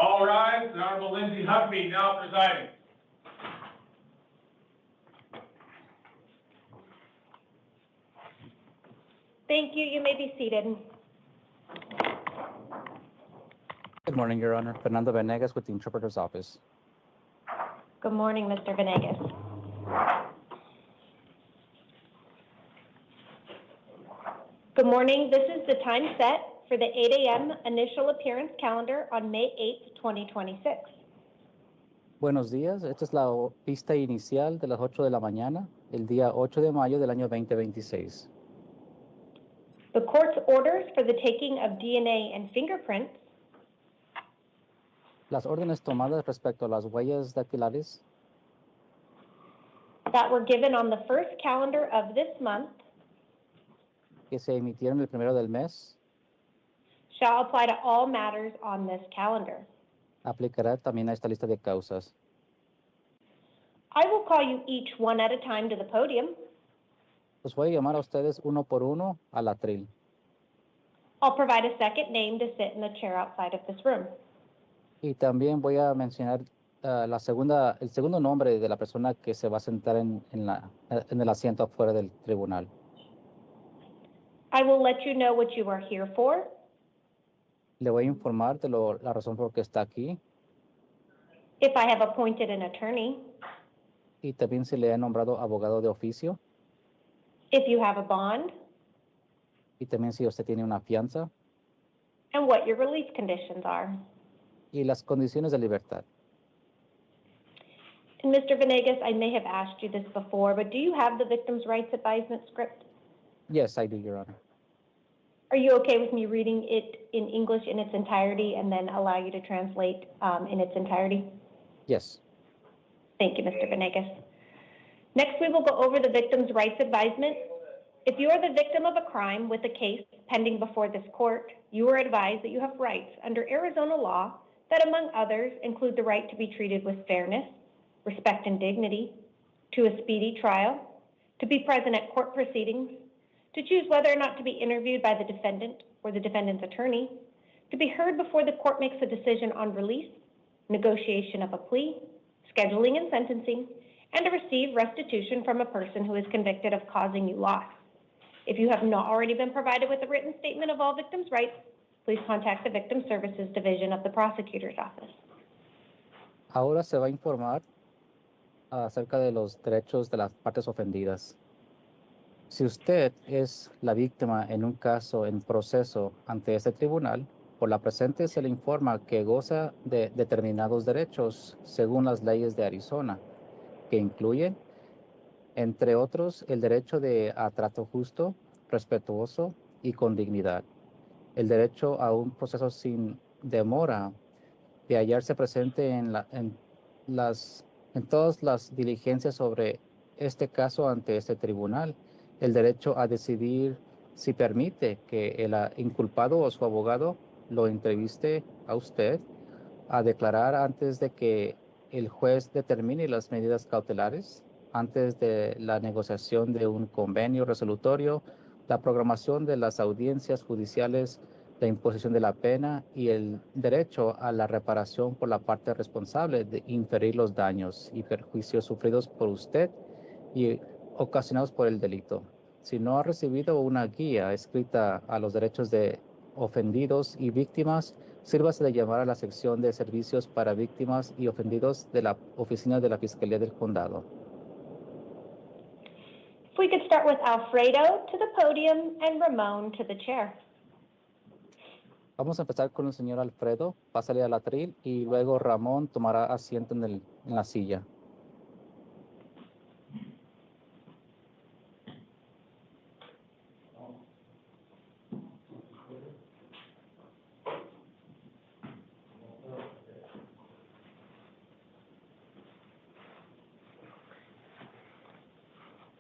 All rise, the Honorable Lindsay Huckabee now presiding. Thank you. You may be seated. Good morning, Your Honor. Fernando Venegas with the Interpreter's Office. Good morning, Mr. Venegas. Good morning. This is the time set for the 8 a.m. initial appearance calendar on May 8th, 2026. Buenos días. Esta es la pista inicial de las 8 de la mañana, el día 8 de mayo del año 2026. The court's orders for the taking of DNA and fingerprints Las órdenes tomadas respecto a las huellas dactilares that were given on the first calendar of this month que se emitieron el primero del mes shall apply to all matters on this calendar. aplicará también a esta lista de causas. I will call you each one at a time to the podium. Los voy a llamar a ustedes uno por uno al atril. I'll provide a second name to sit in the chair outside of this room. Y también voy a mencionar el segundo nombre de la persona que se va a sentar en el asiento afuera del tribunal. I will let you know what you are here for. Le voy a informar de la razón por qué está aquí If I have appointed an attorney, y también se le ha nombrado abogado de oficio if you have a bond, y también si usted tiene una fianza and what your release conditions are. y las condiciones de libertad. And Mr. Venegas, I may have asked you this before, but do you have the victim's rights advisement script? Yes, I do, Your Honor. Are you okay with me reading it in English in its entirety and then allow you to translate in its entirety? Yes. Thank you, Mr. Venegas. Next, we will go over the victim's rights advisement. If you are the victim of a crime with a case pending before this court, you are advised that you have rights under Arizona law that, among others, include the right to be treated with fairness, respect, and dignity, to a speedy trial, to be present at court proceedings, to choose whether or not to be interviewed by the defendant or the defendant's attorney, to be heard before the court makes a decision on release, negotiation of a plea, scheduling and sentencing, and to receive restitution from a person who is convicted of causing you loss. If you have not already been provided with a written statement of all victims' rights, please contact the Victim Services Division of the Prosecutor's Office. Ahora se va a informar acerca de los derechos de las partes ofendidas. Si usted es la víctima en un caso en proceso ante este tribunal, por la presente se le informa que goza de determinados derechos según las leyes de Arizona, que incluyen, entre otros, el derecho a trato justo, respetuoso y con dignidad, el derecho a un proceso sin demora, de hallarse presente en todas las diligencias sobre este caso ante este tribunal, el derecho a decidir si permite que el inculpado o su abogado lo entreviste a usted, a declarar antes de que el juez determine las medidas cautelares, antes de la negociación de un convenio resolutorio, la programación de las audiencias judiciales, la imposición de la pena y el derecho a la reparación por la parte responsable de inferir los daños y perjuicios sufridos por usted y ocasionados por el delito. Si no ha recibido una guía escrita a los derechos de ofendidos y víctimas, sírvase de llamar a la sección de servicios para víctimas y ofendidos de la oficina de la Fiscalía del Condado. If we could start with Alfredo to the podium and Ramon to the chair. Vamos a empezar con el señor Alfredo, pásale al atril y luego Ramón tomará asiento en la silla.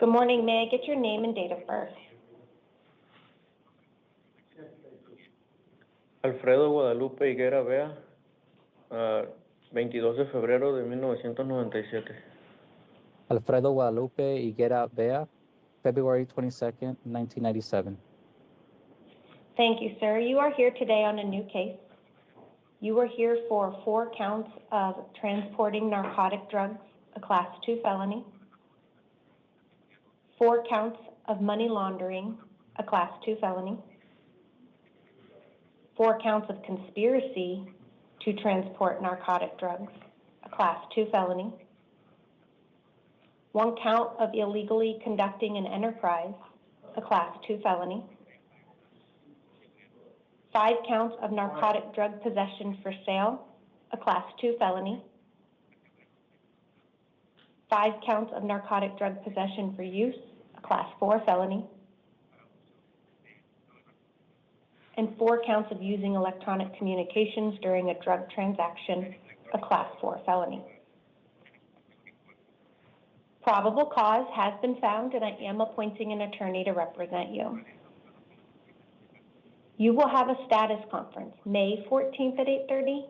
Good morning. May I get your name and date of birth? Alfredo Guadalupe Higuera Bea, 22 de febrero de 1997. Alfredo Guadalupe Higuera Bea, February 22nd, 1997. Thank you, sir. You are here today on a new case. You are here for 4 counts of transporting narcotic drugs, a Class 2 felony, 4 counts of money laundering, a Class 2 felony, 4 counts of conspiracy to transport narcotic drugs, a Class 2 felony, 1 count of illegally conducting an enterprise, a Class 2 felony, 5 counts of narcotic drug possession for sale, a Class 2 felony, 5 counts of narcotic drug possession for use, a Class 4 felony, and 4 counts of using electronic communications during a drug transaction, a Class 4 felony. Probable cause has been found, and I am appointing an attorney to represent you. You will have a status conference May 14th at 8:30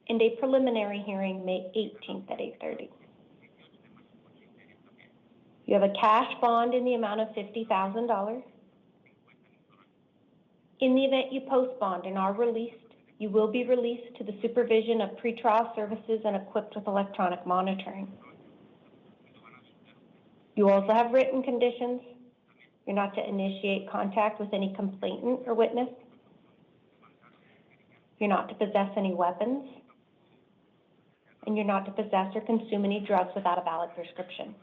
and a preliminary hearing May 18th at 8:30. You have a cash bond in the amount of $50,000. In the event you post bond and are released, you will be released to the supervision of pretrial services and equipped with electronic monitoring. You also have written conditions. You're not to initiate contact with any complainant or witness. You're not to possess any weapons. And you're not to possess or consume any drugs without a valid prescription.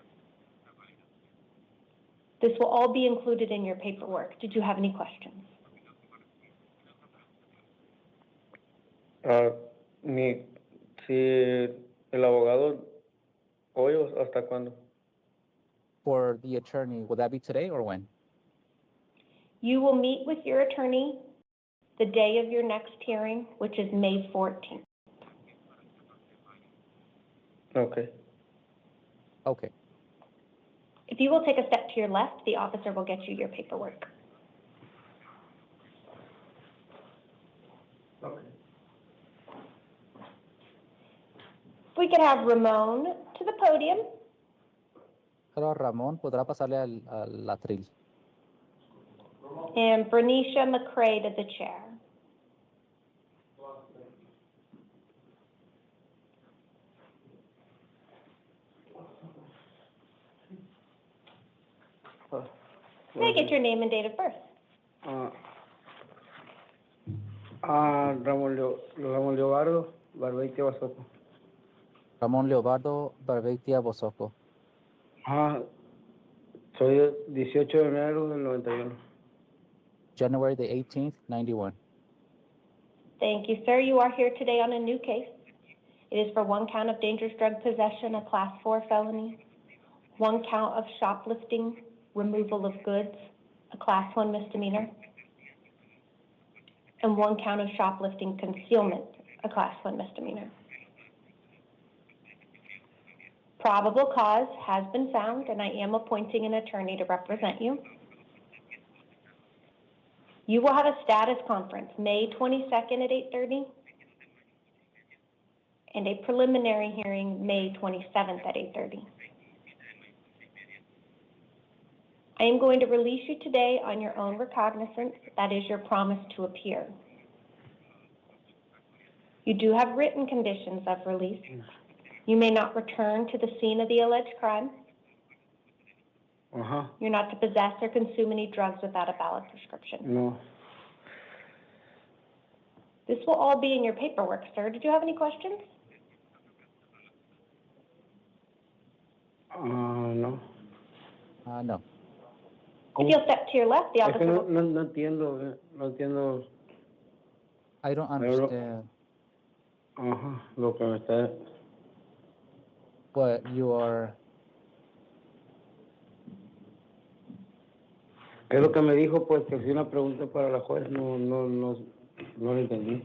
This will all be included in your paperwork. Did you have any questions? Si el abogado hoy o hasta cuándo? For the attorney, will that be today or when? You will meet with your attorney the day of your next hearing, which is May 14th. Okay. Okay. If you will take a step to your left, the officer will get you your paperwork. Okay. If we could have Ramon to the podium. Ahora Ramón podrá pasarle al atril. And Bernicia McCray to the chair. May I get your name and date of birth? Ramón Leobardo Barbeitia Basoco. Ramón Leobardo Barbeitia Bosoco. Soy 18 de enero del 91. January the 18th, 91. Thank you, sir. You are here today on a new case. It is for 1 count of dangerous drug possession, a Class 4 felony, 1 count of shoplifting, removal of goods, a Class 1 misdemeanor, and 1 count of shoplifting concealment, a Class 1 misdemeanor. Probable cause has been found, and I am appointing an attorney to represent you. You will have a status conference May 22nd at 8:30 and a preliminary hearing May 27th at 8:30. I am going to release you today on your own recognizance. That is your promise to appear. You do have written conditions of release. You may not return to the scene of the alleged crime. You're not to possess or consume any drugs without a valid prescription. No. This will all be in your paperwork, sir. Did you have any questions? No. No. If you'll step to your left, the Es que officer no, will... no entiendo, no entiendo. I don't understand Lo que me está... what you are... Es lo que me dijo, pues, que es una pregunta para la juez, no lo entendí.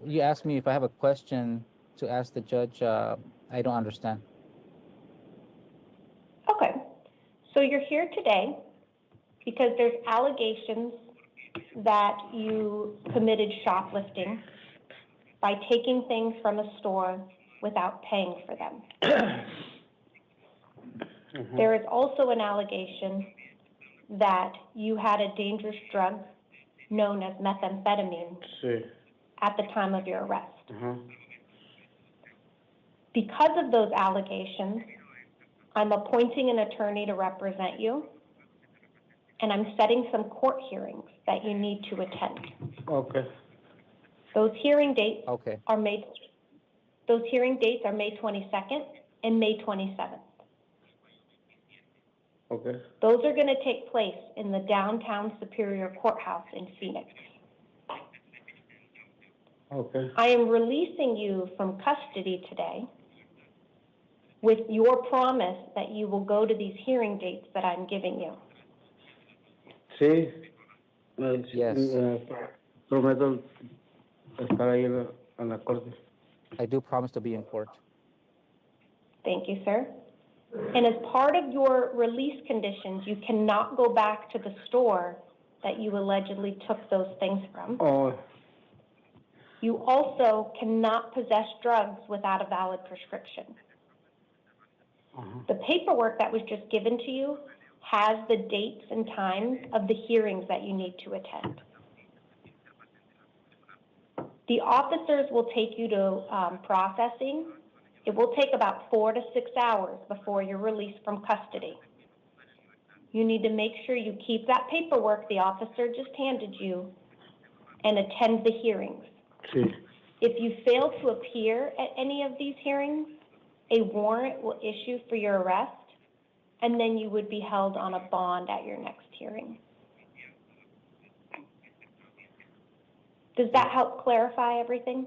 You asked me if I have a question to ask the judge. I don't understand. Okay. So you're here today because there's allegations that you committed shoplifting by taking things from a store without paying for them. There is also an allegation that you had a dangerous drug known as methamphetamine at the time of your arrest. Because of those allegations, I'm appointing an attorney to represent you, and I'm setting some court hearings that you need to attend. Okay. Those hearing dates are May 22nd and May 27th. Okay. Those are going to take place in the downtown Superior Courthouse in Phoenix. Okay. I am releasing you from custody today with your promise that you will go to these hearing dates that I'm giving you. Sí. Yes. Prometo estar ahí en la corte. I do promise to be in court. Thank you, sir. And as part of your release conditions, you cannot go back to the store that you allegedly took those things from. You also cannot possess drugs without a valid prescription. The paperwork that was just given to you has the dates and times of the hearings that you need to attend. The officers will take you to processing. It will take about 4 to 6 hours before you're released from custody. You need to make sure you keep that paperwork the officer just handed you and attend the hearings. If you fail to appear at any of these hearings, a warrant will issue for your arrest, and then you would be held on a bond at your next hearing. Does that help clarify everything?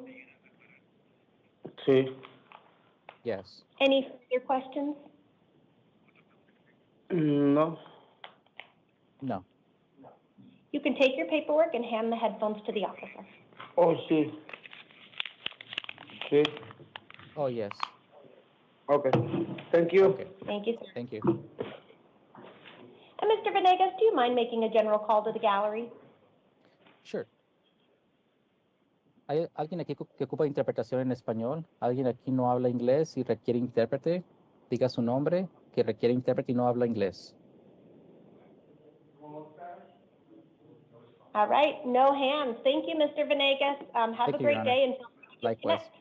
Sí. Yes. Any further questions? No. No. You can take your paperwork and hand the headphones to the officer. Oh, sí. Sí. Oh, yes. Okay. Thank you. Okay. Thank you, sir. Thank you. And Mr. Venegas, do you mind making a general call to the gallery? Sure. ¿Hay alguien aquí que ocupa interpretación en español? ¿Alguien aquí no habla inglés y requiere intérprete? Diga su nombre, que requiere intérprete y no habla inglés. All right, no hands. Thank you, Mr. Venegas. Have Thank a you, Your great day until we Likewise. connect.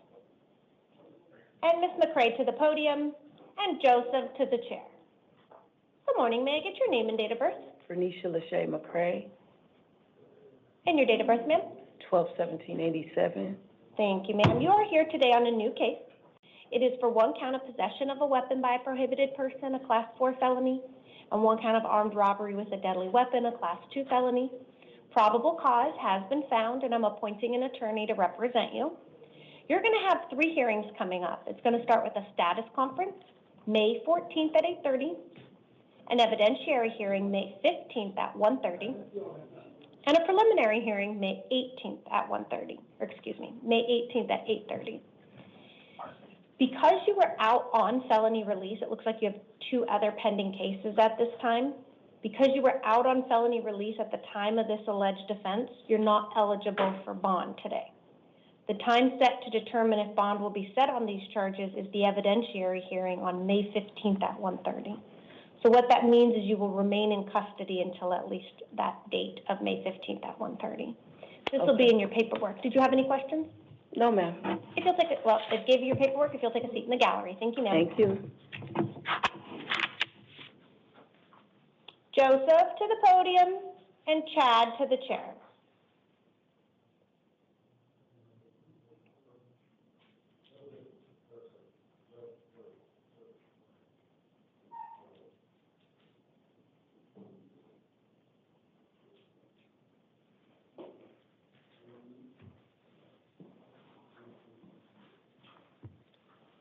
And Ms. McCrae to the podium, and Joseph to the chair. Good morning. May I get your name and date of birth? Bernicia Lachey McCrae, And your date of birth, ma'am? 12/17/87. Thank you, ma'am. You are here today on a new case. It is for one count of possession of a weapon by a prohibited person, a Class 4 felony, and one count of armed robbery with a deadly weapon, a Class 2 felony. Probable cause has been found, and I'm appointing an attorney to represent you. You're going to have 3 hearings coming up. It's going to start with a status conference, May 14th at 8:30, an evidentiary hearing, May 15th at 1:30, and a preliminary hearing, May 18th at 1:30, or excuse me, May 18th at 8:30. Because you were out on felony release, it looks like you have 2 other pending cases at this time. Because you were out on felony release at the time of this alleged offense, you're not eligible for bond today. The time set to determine if bond will be set on these charges is the evidentiary hearing on May 15th at 1:30. So what that means is you will remain in custody until at least that date of May 15th at 1:30. This will be in your paperwork. Did you have any questions? No, ma'am. If you'll take it, well, it gave you your paperwork. If you'll take a seat in the gallery. Thank you, ma'am. Thank you. Joseph to the podium and Chad to the chair.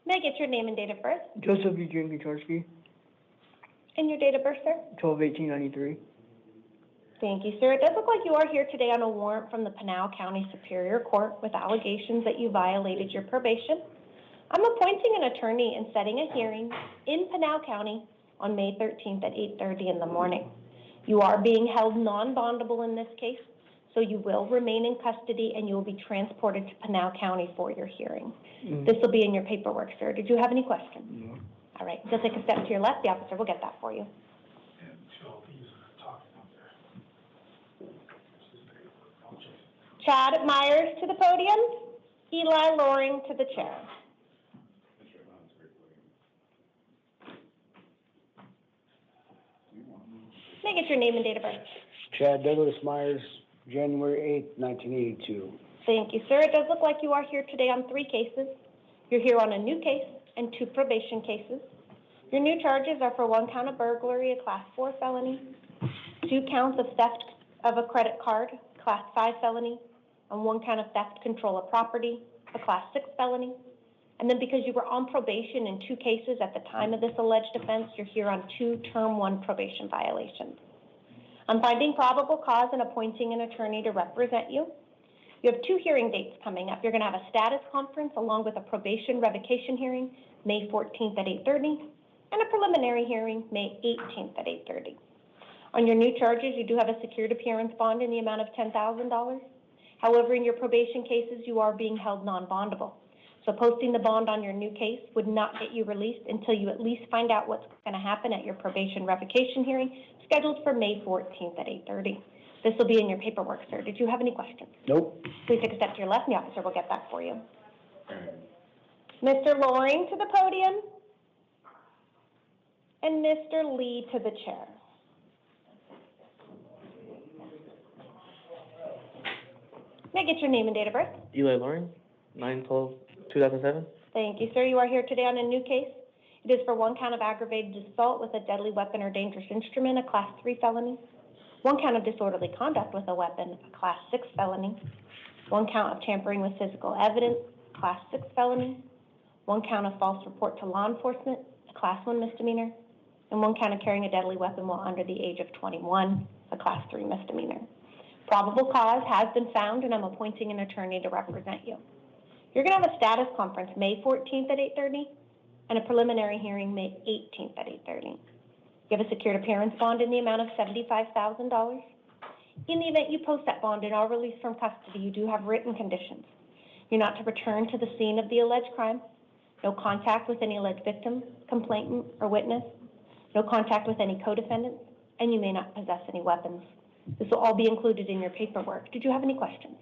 May I get your name and date of birth? Joseph Eugene Kucharski, And your date of birth, sir? 12/18/93. Thank you, sir. It does look like you are here today on a warrant from the Pinal County Superior Court with allegations that you violated your probation. I'm appointing an attorney and setting a hearing in Pinal County on May 13th at 8:30 in the morning. You are being held non-bondable in this case, so you will remain in custody and you will be transported to Pinal County for your hearing. This will be in your paperwork, sir. Did you have any questions? No. All right, just take a step to your left. The officer will get that for you. Chad Myers to the podium, Eli Loring to the chair. May I get your name and date of birth? Chad Douglas Myers, January 8th, 1982. Thank you, sir. It does look like you are here today on 3 cases. You're here on a new case and 2 probation cases. Your new charges are for 1 count of burglary, a Class 4 felony, 2 counts of theft of a credit card, Class 5 felony, and 1 count of theft control of property, a Class 6 felony. And then because you were on probation in 2 cases at the time of this alleged offense, you're here on 2 Term 1 probation violations. I'm finding probable cause and appointing an attorney to represent you. You have 2 hearing dates coming up. You're going to have a status conference along with a probation revocation hearing, May 14th at 8:30, and a preliminary hearing, May 18th at 8:30. On your new charges, you do have a secured appearance bond in the amount of $10,000. However, in your probation cases, you are being held non-bondable. So posting the bond on your new case would not get you released until you at least find out what's going to happen at your probation revocation hearing, scheduled for May 14th at 8:30. This will be in your paperwork, sir. Did you have any questions? Nope. Please take a step to your left, and the officer will get that for you. Mr. Loring to the podium, and Mr. Lee to the chair. May I get your name and date of birth? Eli Loring, 9/12/2007. Thank you, sir. You are here today on a new case. It is for 1 count of aggravated assault with a deadly weapon or dangerous instrument, a Class 3 felony. 1 count of disorderly conduct with a weapon, a Class 6 felony. 1 count of tampering with physical evidence, Class 6 felony. 1 count of false report to law enforcement, a Class 1 misdemeanor. And 1 count of carrying a deadly weapon while under the age of 21, a Class 3 misdemeanor. Probable cause has been found, and I'm appointing an attorney to represent you. You're going to have a status conference May 14th at 8:30 and a preliminary hearing May 18th at 8:30. You have a secured appearance bond in the amount of $75,000. In the event you post that bond and are released from custody, you do have written conditions. You're not to return to the scene of the alleged crime, no contact with any alleged victim, complainant, or witness, no contact with any co-defendants, and you may not possess any weapons. This will all be included in your paperwork. Did you have any questions?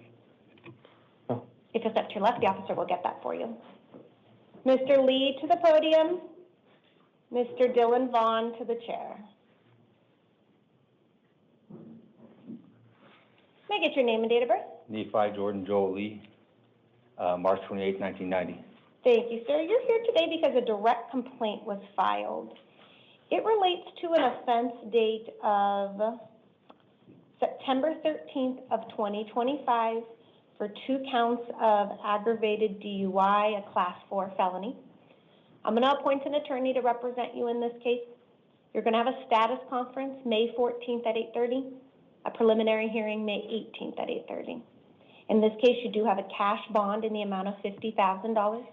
No. If you step to your left, the officer will get that for you. Mr. Lee to the podium. Mr. Dylan Vaughn to the chair. May I get your name and date of birth? Nephi Jordan Joel Lee, March 28, 1990. Thank you, sir. You're here today because a direct complaint was filed. It relates to an offense date of September 13th of 2025 for 2 counts of aggravated DUI, a Class 4 felony. I'm going to appoint an attorney to represent you in this case. You're going to have a status conference May 14th at 8:30, a preliminary hearing May 18th at 8:30. In this case, you do have a cash bond in the amount of $50,000.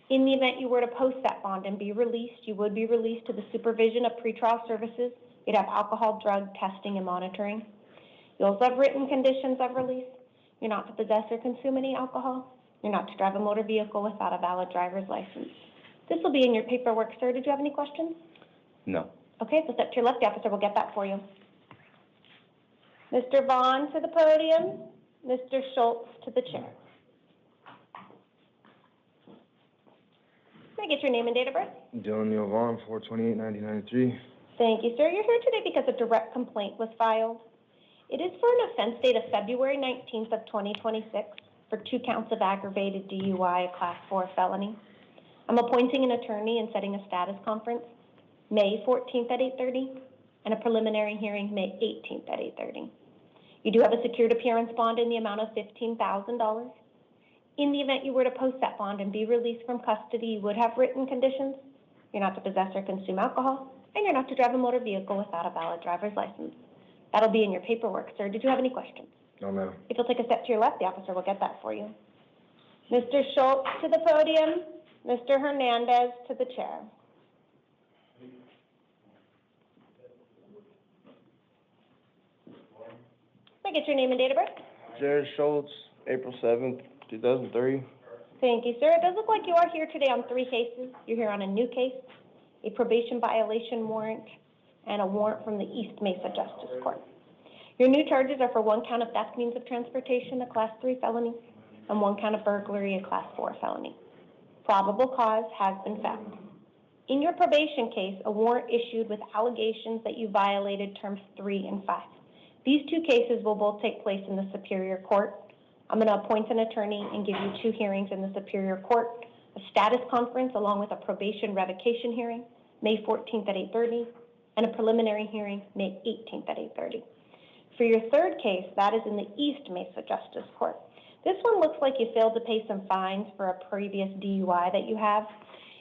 In the event you were to post that bond and be released, you would be released to the supervision of pretrial services. You'd have alcohol, drug testing, and monitoring. You also have written conditions of release. You're not to possess or consume any alcohol. You're not to drive a motor vehicle without a valid driver's license. This will be in your paperwork, sir. Did you have any questions? No. Okay, so step to your left, the officer will get that for you. Mr. Vaughn to the podium, Mr. Schultz to the chair. Can I get your name and date of birth? Dylan Neal Vaughn, 4/28/1993. Thank you, sir. You're here today because a direct complaint was filed. It is for an offense date of February 19th of 2026 for 2 counts of aggravated DUI, a Class 4 felony. I'm appointing an attorney and setting a status conference May 14th at 8:30 and a preliminary hearing May 18th at 8:30. You do have a secured appearance bond in the amount of $15,000. In the event you were to post that bond and be released from custody, you would have written conditions. You're not to possess or consume alcohol, and you're not to drive a motor vehicle without a valid driver's license. That'll be in your paperwork, sir. Did you have any questions? No, ma'am. If you'll take a step to your left, the officer will get that for you. Mr. Schultz to the podium, Mr. Hernandez to the chair. Can I get your name and date of birth? Jared Schultz, April 7th, 2003. Thank you, sir. It does look like you are here today on 3 cases. You're here on a new case, a probation violation warrant, and a warrant from the East Mesa Justice Court. Your new charges are for 1 count of theft means of transportation, a Class 3 felony, and 1 count of burglary, a Class 4 felony. Probable cause has been found. In your probation case, a warrant issued with allegations that you violated terms 3 and 5. These 2 cases will both take place in the Superior Court. I'm going to appoint an attorney and give you 2 hearings in the Superior Court, a status conference along with a probation revocation hearing, May 14th at 8:30, and a preliminary hearing, May 18th at 8:30. For your 3rd case, that is in the East Mesa Justice Court. This one looks like you failed to pay some fines for a previous DUI that you have.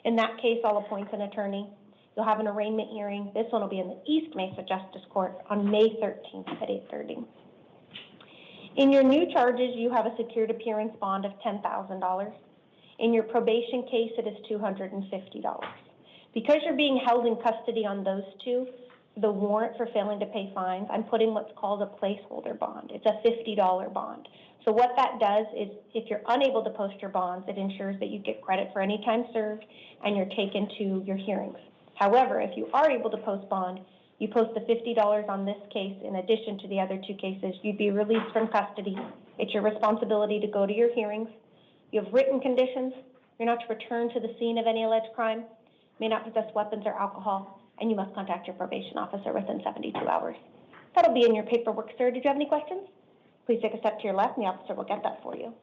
In that case, I'll appoint an attorney. You'll have an arraignment hearing. This one will be in the East Mesa Justice Court on May 13th at 8:30. In your new charges, you have a secured appearance bond of $10,000. In your probation case, it is $250. Because you're being held in custody on those 2, the warrant for failing to pay fines, I'm putting what's called a placeholder bond. It's a $50 bond. So what that does is if you're unable to post your bonds, it ensures that you get credit for any time served and you're taken to your hearings. However, if you are able to post bond, you post the $50 on this case in addition to the other 2 cases, you'd be released from custody. It's your responsibility to go to your hearings. You have written conditions. You're not to return to the scene of any alleged crime, may not possess weapons or alcohol, and you must contact your probation officer within 72 hours. That'll be in your paperwork, sir. Did you have any questions? Please take a step to your left and the officer will get that for you.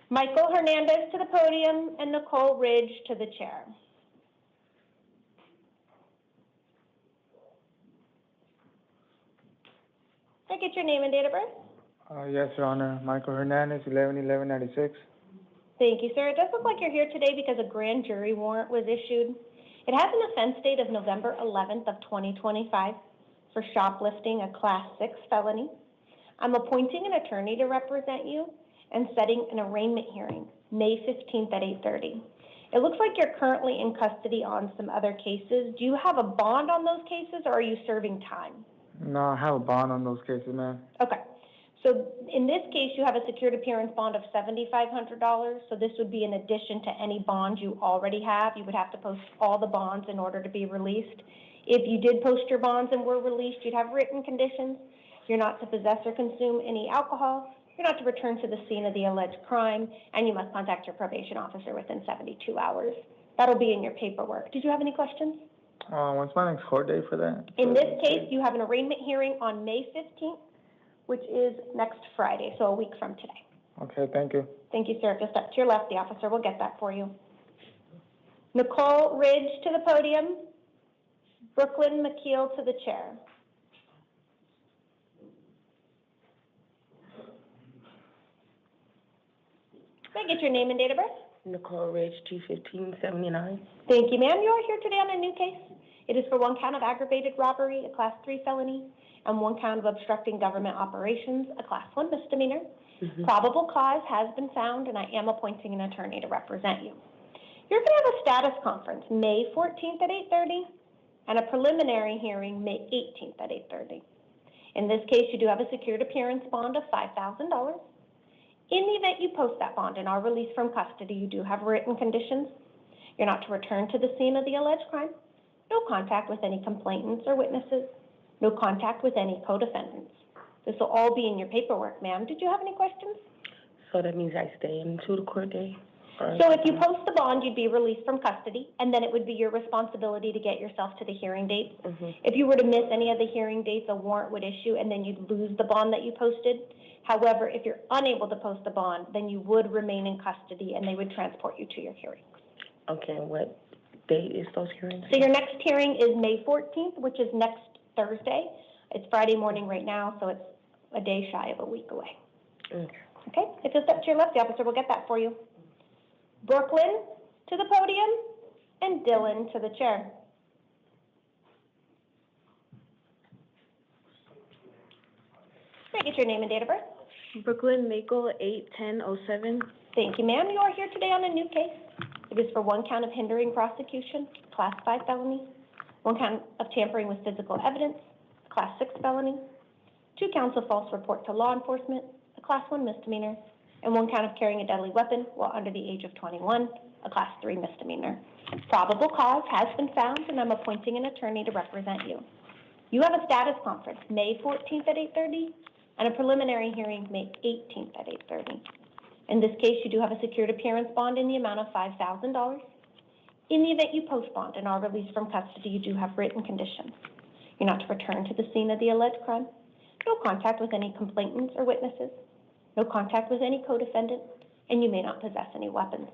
Michael Hernandez to the podium and Nicole Ridge to the chair. Can I get your name and date of birth? Yes, Your Honor. Michael Hernandez, 11/11/96. Thank you, sir. It does look like you're here today because a grand jury warrant was issued. It has an offense date of November 11th of 2025 for shoplifting, a Class 6 felony. I'm appointing an attorney to represent you and setting an arraignment hearing, May 15th at 8:30. It looks like you're currently in custody on some other cases. Do you have a bond on those cases or are you serving time? No, I have a bond on those cases, ma'am. Okay. So in this case, you have a secured appearance bond of $7,500. So this would be in addition to any bonds you already have. You would have to post all the bonds in order to be released. If you did post your bonds and were released, you'd have written conditions. You're not to possess or consume any alcohol. You're not to return to the scene of the alleged crime, and you must contact your probation officer within 72 hours. That'll be in your paperwork. Did you have any questions? When's my next court date for that? In this case, you have an arraignment hearing on May 15th, which is next Friday, so a week from today. Okay, thank you. Thank you, sir. If you'll step to your left, the officer will get that for you. Nicole Ridge to the podium. Brooklyn McKeel to the chair. May I get your name and date of birth? Nicole Ridge, 2/15/79. Thank you, ma'am. You are here today on a new case. It is for 1 count of aggravated robbery, a Class 3 felony, and 1 count of obstructing government operations, a Class 1 misdemeanor. Probable cause has been found, and I am appointing an attorney to represent you. You're going to have a status conference May 14th at 8:30 and a preliminary hearing May 18th at 8:30. In this case, you do have a secured appearance bond of $5,000. In the event you post that bond and are released from custody, you do have written conditions. You're not to return to the scene of the alleged crime. No contact with any complainants or witnesses. No contact with any co-defendants. This will all be in your paperwork, ma'am. Did you have any questions? So that means I stay until the court day? So if you post the bond, you'd be released from custody, and then it would be your responsibility to get yourself to the hearing dates. If you were to miss any of the hearing dates, a warrant would issue, and then you'd lose the bond that you posted. However, if you're unable to post the bond, then you would remain in custody, and they would transport you to your hearing. Okay, what date is those hearings? So your next hearing is May 14th, which is next Thursday. It's Friday morning right now, so it's a day shy of a week away. Okay, if you'll step to your left, the officer will get that for you. Brooklyn to the podium, and Dylan to the chair. May I get your name and date of birth? Brooklyn Makel, 8/10/07. Thank you, ma'am. You are here today on a new case. It is for 1 count of hindering prosecution, Class 5 felony, 1 count of tampering with physical evidence, Class 6 felony, 2 counts of false report to law enforcement, a Class 1 misdemeanor, and 1 count of carrying a deadly weapon while under the age of 21, a Class 3 misdemeanor. Probable cause has been found, and I'm appointing an attorney to represent you. You have a status conference May 14th at 8:30 and a preliminary hearing May 18th at 8:30. In this case, you do have a secured appearance bond in the amount of $5,000. In the event you post bond and are released from custody, you do have written conditions. You're not to return to the scene of the alleged crime. No contact with any complainants or witnesses. No contact with any co-defendant, and you may not possess any weapons.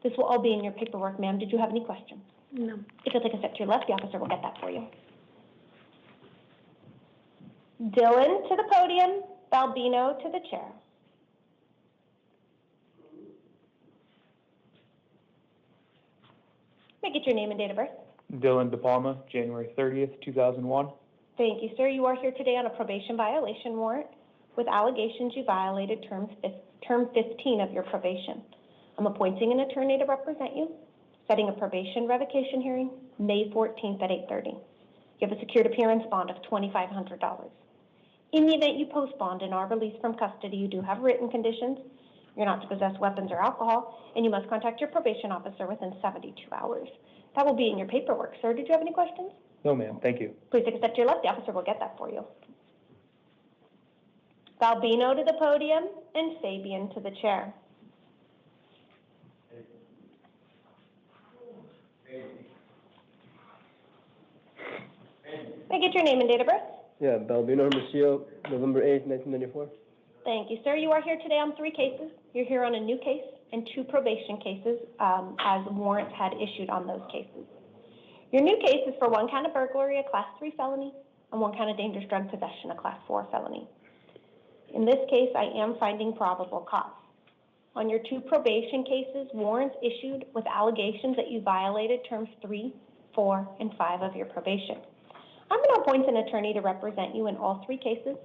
This will all be in your paperwork, ma'am. Did you have any questions? No. If you'll take a step to your left, the officer will get that for you. Dylan to the podium, Balbino to the chair. May I get your name and date of birth? Dylan De Palma, January 30th, 2001. Thank you, sir. You are here today on a probation violation warrant with allegations you violated term 15 of your probation. I'm appointing an attorney to represent you, setting a probation revocation hearing May 14th at 8:30. You have a secured appearance bond of $2,500. In the event you post bond and are released from custody, you do have written conditions. You're not to possess weapons or alcohol, and you must contact your probation officer within 72 hours. That will be in your paperwork, sir. Did you have any questions? No, ma'am. Thank you. Please take a step to your left. The officer will get that for you. Balbino to the podium and Fabian to the chair. May I get your name and date of birth? Yeah, Balbino Hermosillo, November 8th, 1994. Thank you, sir. You are here today on 3 cases. You're here on a new case and 2 probation cases, as warrants had issued on those cases. Your new case is for 1 count of burglary, a Class 3 felony, and 1 count of dangerous drug possession, a Class 4 felony. In this case, I am finding probable cause. On your 2 probation cases, warrants issued with allegations that you violated terms 3, 4, and 5 of your probation. I'm going to appoint an attorney to represent you in all 3 cases,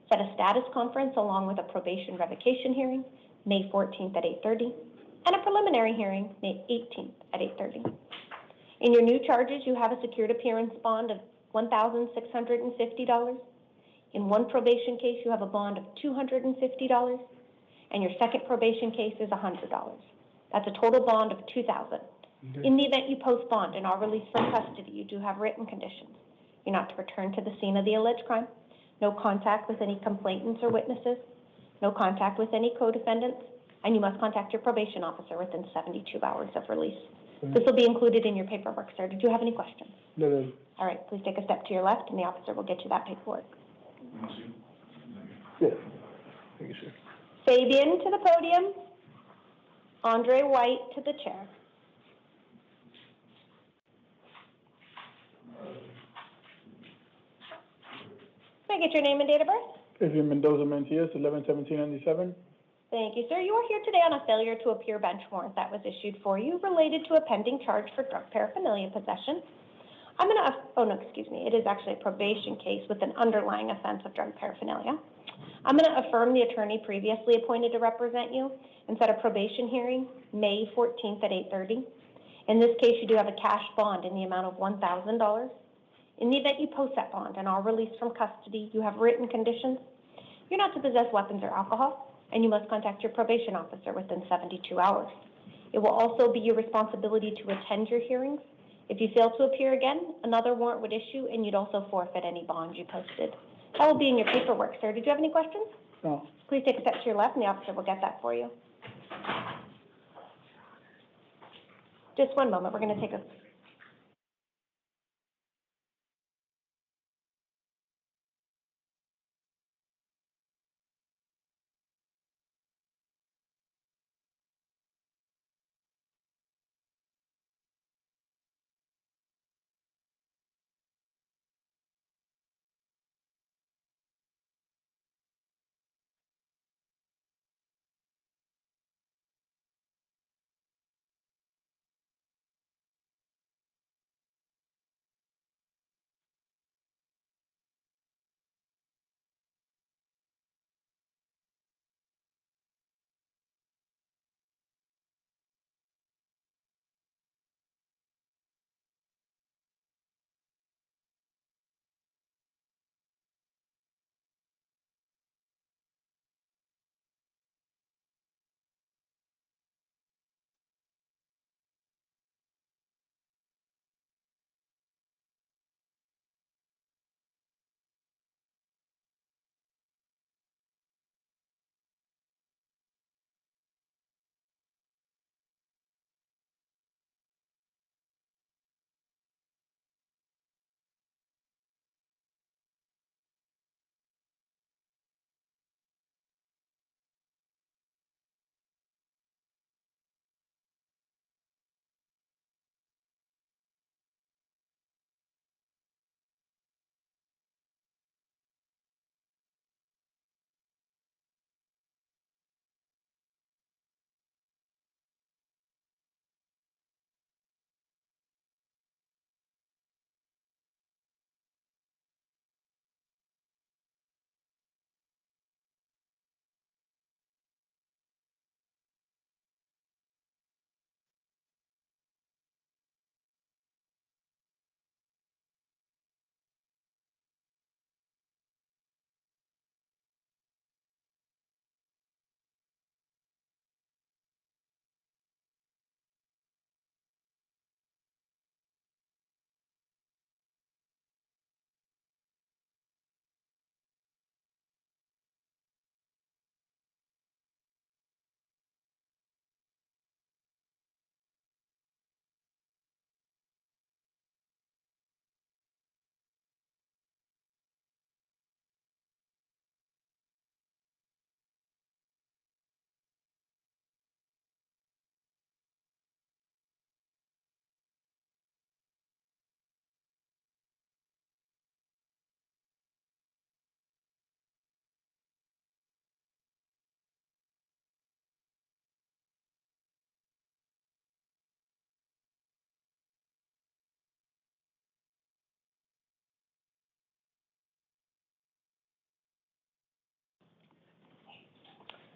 set a status conference along with a probation revocation hearing, May 14th at 8:30, and a preliminary hearing, May 18th at 8:30. In your new charges, you have a secured appearance bond of $1,650. In 1 probation case, you have a bond of $250, and your second probation case is $100. That's a total bond of $2,000. In the event you post bond and are released from custody, you do have written conditions. You're not to return to the scene of the alleged crime. No contact with any complainants or witnesses. No contact with any co-defendants. And you must contact your probation officer within 72 hours of release. This will be included in your paperwork, sir. Did you have any questions? No, ma'am. All right, please take a step to your left, and the officer will get you that paperwork. Yeah. Thank you, sir. Fabian to the podium. Andre White to the chair. May I get your name and date of birth? Adrian Mendoza Mentias, 11/17/97. Thank you, sir. You are here today on a failure to appear bench warrant that was issued for you related to a pending charge for drug paraphernalia possession. It is actually a probation case with an underlying offense of drug paraphernalia. I'm going to affirm the attorney previously appointed to represent you and set a probation hearing May 14th at 8:30. In this case, you do have a cash bond in the amount of $1,000. In the event you post that bond and are released from custody, you have written conditions. You're not to possess weapons or alcohol, and you must contact your probation officer within 72 hours. It will also be your responsibility to attend your hearings If you fail to appear again, another warrant would issue, and you'd also forfeit any bond you posted. That will be in your paperwork, sir. Did you have any questions? No. Please take a step to your left, and the officer will get that for you. Just one moment. We're going to take a...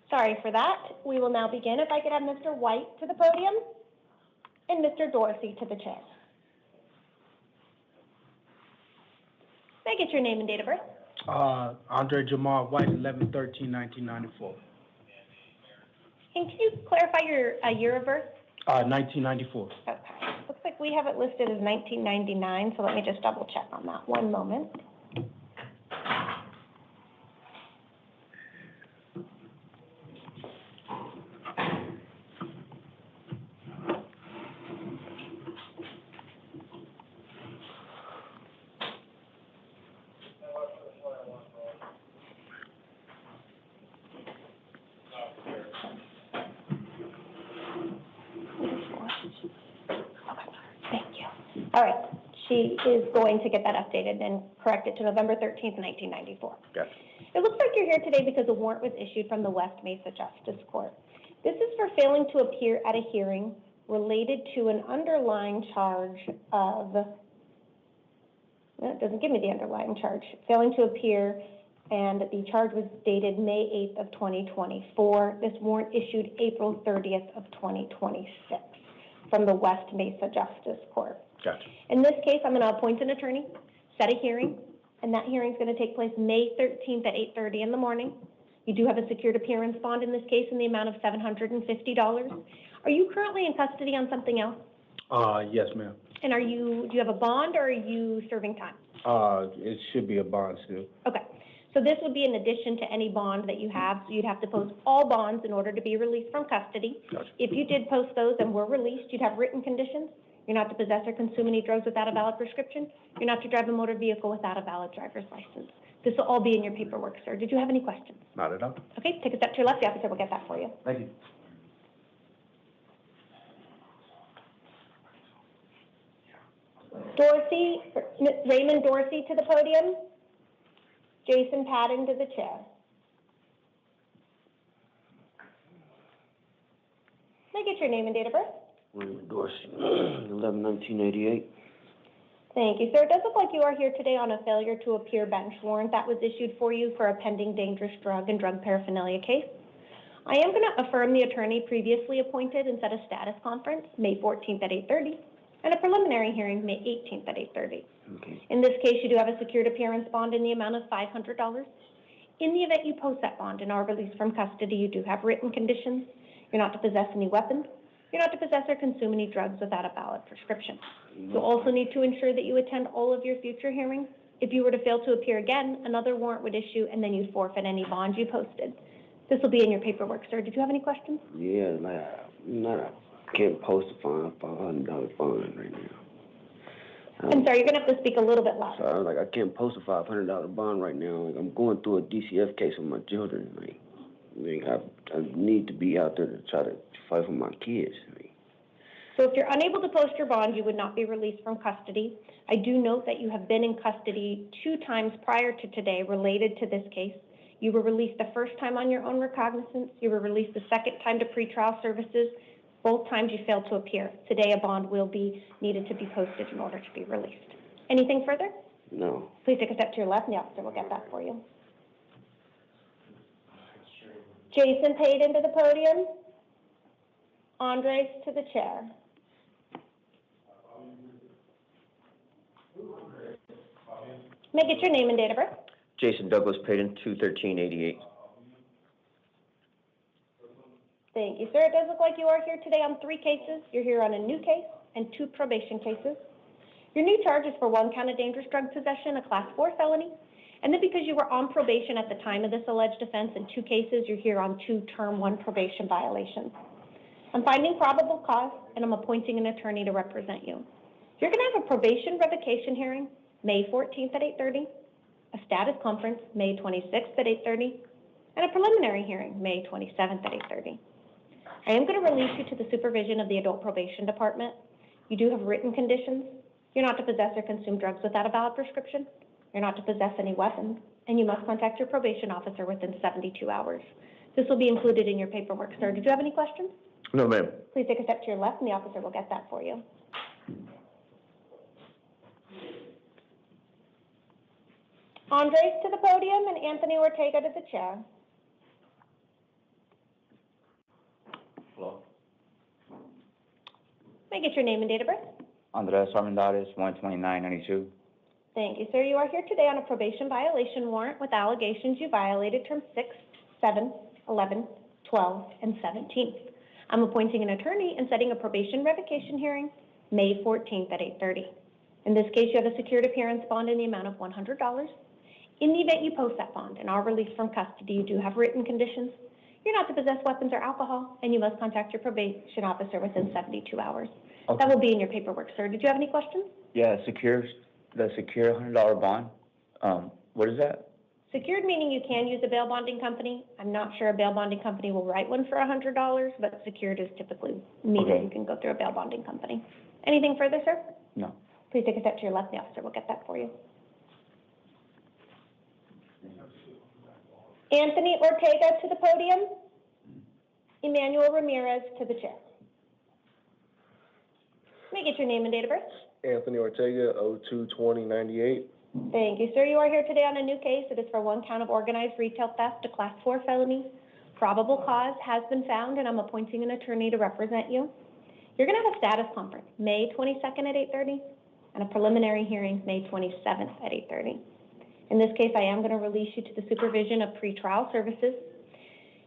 Sorry for that. We will now begin. If I could have Mr. White to the podium and Mr. Dorsey to the chair. May I get your name and date of birth? Andre Jamal White, 11/13/1994. And can you clarify your year of birth? 1994. Okay. Looks like we have it listed as 1999, so let me just double check on that. One moment. All right, she is going to get that updated and correct it to November 13th, 1994. Gotcha. It looks like you're here today because a warrant was issued from the West Mesa Justice Court. This is for failing to appear at a hearing related to an underlying charge of, no, it doesn't give me the underlying charge, failing to appear, and the charge was dated May 8th of 2024. This warrant issued April 30th of 2026 from the West Mesa Justice Court. Gotcha. In this case, I'm going to appoint an attorney, set a hearing, and that hearing is going to take place May 13th at 8:30 in the morning. You do have a secured appearance bond in this case in the amount of $750. Are you currently in custody on something else? Yes, ma'am. And do you have a bond or are you serving time? It should be a bond still. Okay. So this would be in addition to any bond that you have. So you'd have to post all bonds in order to be released from custody. Gotcha. If you did post those and were released, you'd have written conditions. You're not to possess or consume any drugs without a valid prescription. You're not to drive a motor vehicle without a valid driver's license. This will all be in your paperwork, sir. Did you have any questions? Not at all. Okay, take a step to your left. The officer will get that for you. Thank you. Raymond Dorsey to the podium. Jason Patton to the chair. May I get your name and date of birth? William Dorsey, 11/1988. Thank you, sir. It does look like you are here today on a failure to appear bench warrant that was issued for you for a pending dangerous drug and drug paraphernalia case. I am going to affirm the attorney previously appointed and set a status conference May 14th at 8:30 and a preliminary hearing May 18th at 8:30. Okay. In this case, you do have a secured appearance bond in the amount of $500. In the event you post that bond and are released from custody, you do have written conditions. You're not to possess any weapons. You're not to possess or consume any drugs without a valid prescription. You'll also need to ensure that you attend all of your future hearings. If you were to fail to appear again, another warrant would issue and then you'd forfeit any bond you posted. This will be in your paperwork, sir. Did you have any questions? Yeah, I can't post a $500 fine right now. I'm sorry, you're going to have to speak a little bit louder. So I can't post a $500 bond right now. I'm going through a DCF case with my children. I need to be out there to try to fight for my kids. So if you're unable to post your bond, you would not be released from custody. I do note that you have been in custody 2 times prior to today related to this case. You were released the first time on your own recognizance. You were released the second time to pretrial services. Both times you failed to appear. Today, a bond will be needed to be posted in order to be released. Anything further? No. Please take a step to your left, and the officer will get that for you. Jason Payton to the podium. Andres to the chair. May I get your name and date of birth? Jason Douglas Payton, 2/13/88. Thank you, sir. It does look like you are here today on 3 cases. You're here on a new case and 2 probation cases. Your new charge is for 1 count of dangerous drug possession, a class 4 felony. And then because you were on probation at the time of this alleged offense in 2 cases, you're here on 2 term 1 probation violations. I'm finding probable cause, and I'm appointing an attorney to represent you. You're going to have a probation revocation hearing May 14th at 8:30, a status conference May 26th at 8:30, and a preliminary hearing May 27th at 8:30. I am going to release you to the supervision of the Adult Probation Department. You do have written conditions. You're not to possess or consume drugs without a valid prescription. You're not to possess any weapons, and you must contact your probation officer within 72 hours. This will be included in your paperwork, sir. Did you have any questions? No, ma'am. Please take a step to your left, and the officer will get that for you. Andres to the podium and Anthony Ortega to the chair. Hello. May I get your name and date of birth? Andres Armendariz, 12992. Thank you, sir. You are here today on a probation violation warrant with allegations you violated terms 6, 7, 11, 12, and 17. I'm appointing an attorney and setting a probation revocation hearing May 14th at 8:30. In this case, you have a secured appearance bond in the amount of $100. In the event you post that bond and are released from custody, you do have written conditions. You're not to possess weapons or alcohol, and you must contact your probation officer within 72 hours. Okay. That will be in your paperwork, sir. Did you have any questions? Yeah, the secure $100 bond. What is that? Secured meaning you can use a bail bonding company. I'm not sure a bail bonding company will write one for $100, but secured is typically meaning Okay. you can go through a bail bonding company. Anything further, sir? No. Please take a step to your left. The officer will get that for you. Anthony Ortega to the podium. Emmanuel Ramirez to the chair. May I get your name and date of birth? Anthony Ortega, 02/20/98. Thank you, sir. You are here today on a new case. It is for 1 count of organized retail theft, a class 4 felony. Probable cause has been found, and I'm appointing an attorney to represent you. You're going to have a status conference May 22nd at 8:30 and a preliminary hearing May 27th at 8:30. In this case, I am going to release you to the supervision of pretrial services.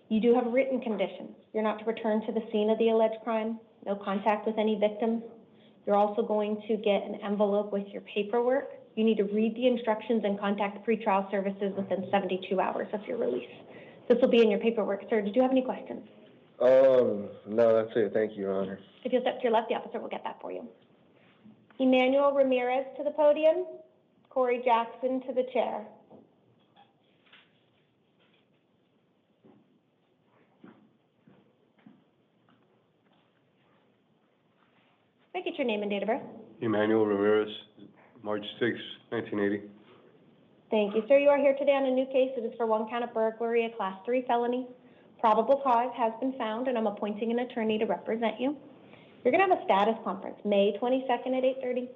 You do have written conditions. You're not to return to the scene of the alleged crime, no contact with any victims. You're also going to get an envelope with your paperwork. You need to read the instructions and contact pretrial services within 72 hours of your release. This will be in your paperwork. Sir, did you have any questions? No, that's it. Thank you, Your Honor. If you'll step to your left, the officer will get that for you. Emmanuel Ramirez to the podium. Corey Jackson to the chair. May I get your name and date of birth? Emmanuel Ramirez, March 6, 1980. Thank you, sir. You are here today on a new case. It is for one count of burglary, a Class 3 felony. Probable cause has been found, and I'm appointing an attorney to represent you. You're going to have a status conference May 22nd at 8:30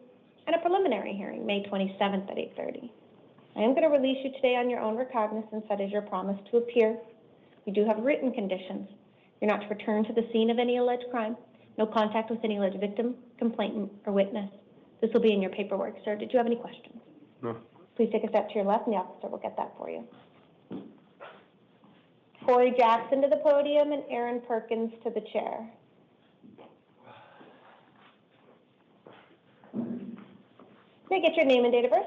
and a preliminary hearing May 27th at 8:30. I am going to release you today on your own recognizance. That is your promise to appear. You do have written conditions. You're not to return to the scene of any alleged crime. No contact with any alleged victim, complainant, or witness. This will be in your paperwork, sir. Did you have any questions? No. Please take a step to your left, and the officer will get that for you. Corey Jackson to the podium and Aaron Perkins to the chair. May I get your name and date of birth?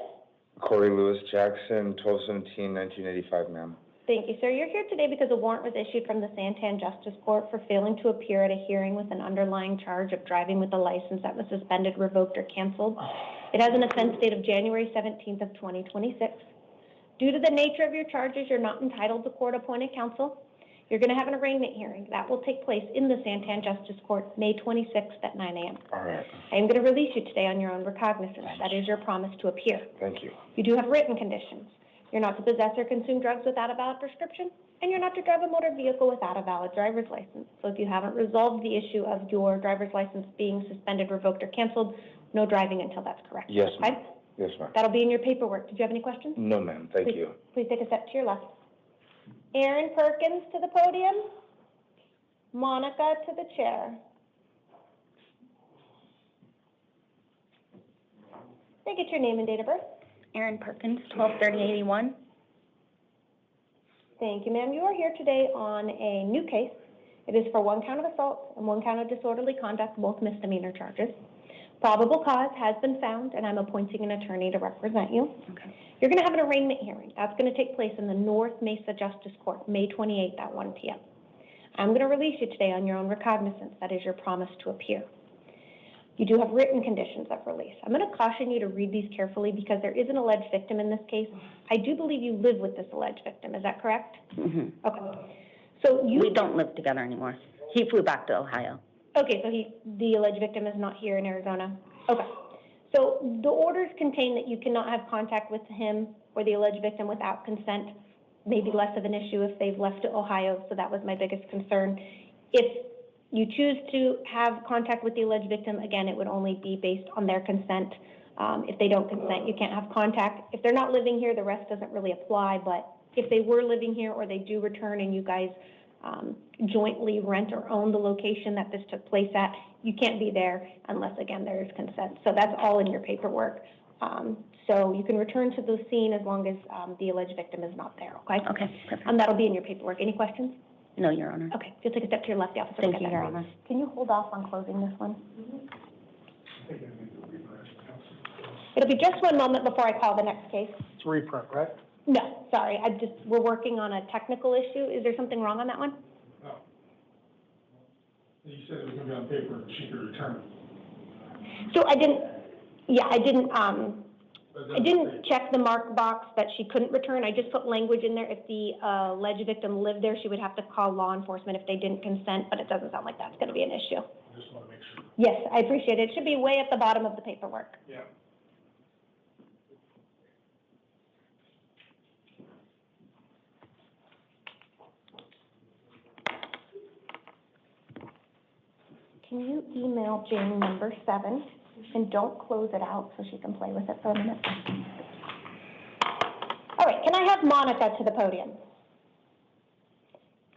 Corey Lewis Jackson, 12/17/1985, ma'am. Thank you, sir. You're here today because a warrant was issued from the Santan Justice Court for failing to appear at a hearing with an underlying charge of driving with a license that was suspended, revoked, or canceled. It has an offense date of January 17th of 2026. Due to the nature of your charges, you're not entitled to court-appointed counsel. You're going to have an arraignment hearing. That will take place in the Santan Justice Court, May 26th at 9 a.m. All right. I am going to release you today on your own recognizance. That is your promise to appear. Thank you. You do have written conditions. You're not to possess or consume drugs without a valid prescription, and you're not to drive a motor vehicle without a valid driver's license. So if you haven't resolved the issue of your driver's license being suspended, revoked, or canceled, no driving until that's correct. Yes, ma'am. Okay? Yes, ma'am. That'll be in your paperwork. Did you have any questions? No, ma'am. Thank you. Please take a step to your left. Aaron Perkins to the podium. Monica to the chair. May I get your name and date of birth? Erin Perkins, 12/30/81. Thank you, ma'am. You are here today on a new case. It is for one count of assault and one count of disorderly conduct, both misdemeanor charges. Probable cause has been found, and I'm appointing an attorney to represent you. Okay. You're going to have an arraignment hearing. That's going to take place in the North Mesa Justice Court, May 28th at 1 p.m. I'm going to release you today on your own recognizance. That is your promise to appear. You do have written conditions of release. I'm going to caution you to read these carefully because there is an alleged victim in this case. I do believe you live with this alleged victim. Is that correct? Mm-hmm. Okay. So We don't live together anymore. He flew back to Ohio. Okay, so the alleged victim is not here in Arizona? Okay. So the orders contain that you cannot have contact with him or the alleged victim without consent. Maybe less of an issue if they've left to Ohio, so that was my biggest concern. If you choose to have contact with the alleged victim, again, it would only be based on their consent. If they don't consent, you can't have contact. If they're not living here, the rest doesn't really apply, but if they were living here or they do return and you guys jointly rent or own the location that this took place at, you can't be there unless, again, there is consent. So that's all in your paperwork. So you can return to the scene as long as the alleged victim is not there, okay? Okay, perfect. That'll be in your paperwork. Any questions? No, Your Honor. Okay, just take a step to your left, the officer. Thank you, Your Honor. Can you hold off on closing this one? It'll be just one moment before I call the next case. It's reprint, right? No, sorry, we're working on a technical issue. Is there something wrong on that one? No. You said it was gonna be on paper and she could return. So I didn't check the mark box that she couldn't return. I just put language in there. If the alleged victim lived there, she would have to call law enforcement if they didn't consent, but it doesn't sound like that's gonna be an issue. Just wanna make sure. Yes, I appreciate it. It should be way at the bottom of the paperwork. Yeah. Can you email Jane number 7 and don't close it out so she can play with it for a minute? All right, can I have Monica to the podium?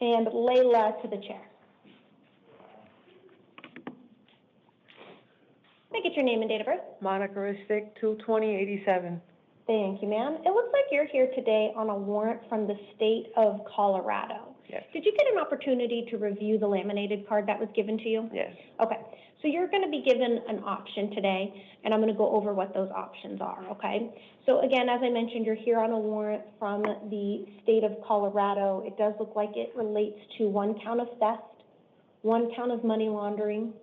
And Layla to the chair. May I get your name and date of birth? Monica Ristic, 2/20/87. Thank you, ma'am. It looks like you're here today on a warrant from the state of Colorado. Yes. Did you get an opportunity to review the laminated card that was given to you? Yes. Okay, so you're going to be given an option today, and I'm going to go over what those options are, okay? So again, as I mentioned, you're here on a warrant from the state of Colorado. It does look like it relates to 1 count of theft, 1 count of money laundering,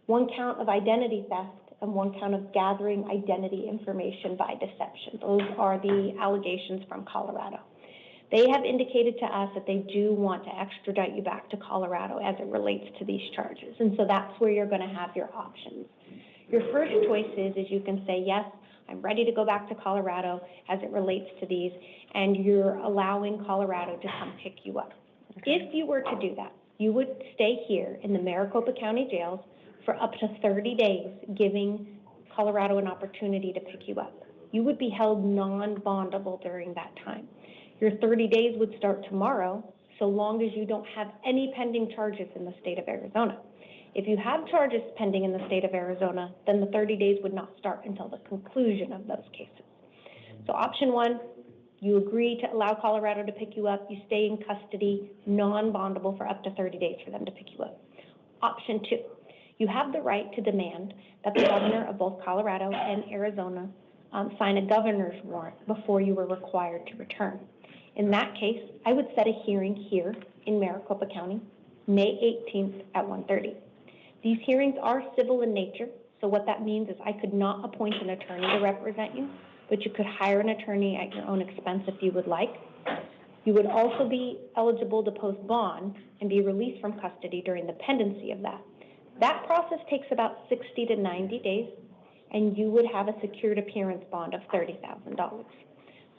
1 count of identity theft, and 1 count of gathering identity information by deception. Those are the allegations from Colorado. They have indicated to us that they do want to extradite you back to Colorado as it relates to these charges. And so that's where you're going to have your options. Your first choice is you can say, yes, I'm ready to go back to Colorado as it relates to these, and you're allowing Colorado to come pick you up. If you were to do that, you would stay here in the Maricopa County jails for up to 30 days, giving Colorado an opportunity to pick you up. You would be held non-bondable during that time. Your 30 days would start tomorrow, so long as you don't have any pending charges in the state of Arizona. If you have charges pending in the state of Arizona, then the 30 days would not start until the conclusion of those cases. So option 1, you agree to allow Colorado to pick you up, you stay in custody, non-bondable for up to 30 days for them to pick you up. Option 2, you have the right to demand that the governor of both Colorado and Arizona sign a governor's warrant before you were required to return. In that case, I would set a hearing here in Maricopa County, May 18th at 1:30. These hearings are civil in nature, so what that means is I could not appoint an attorney to represent you, but you could hire an attorney at your own expense if you would like. You would also be eligible to post bond and be released from custody during the pendency of that. That process takes about 60 to 90 days, and you would have a secured appearance bond of $30,000.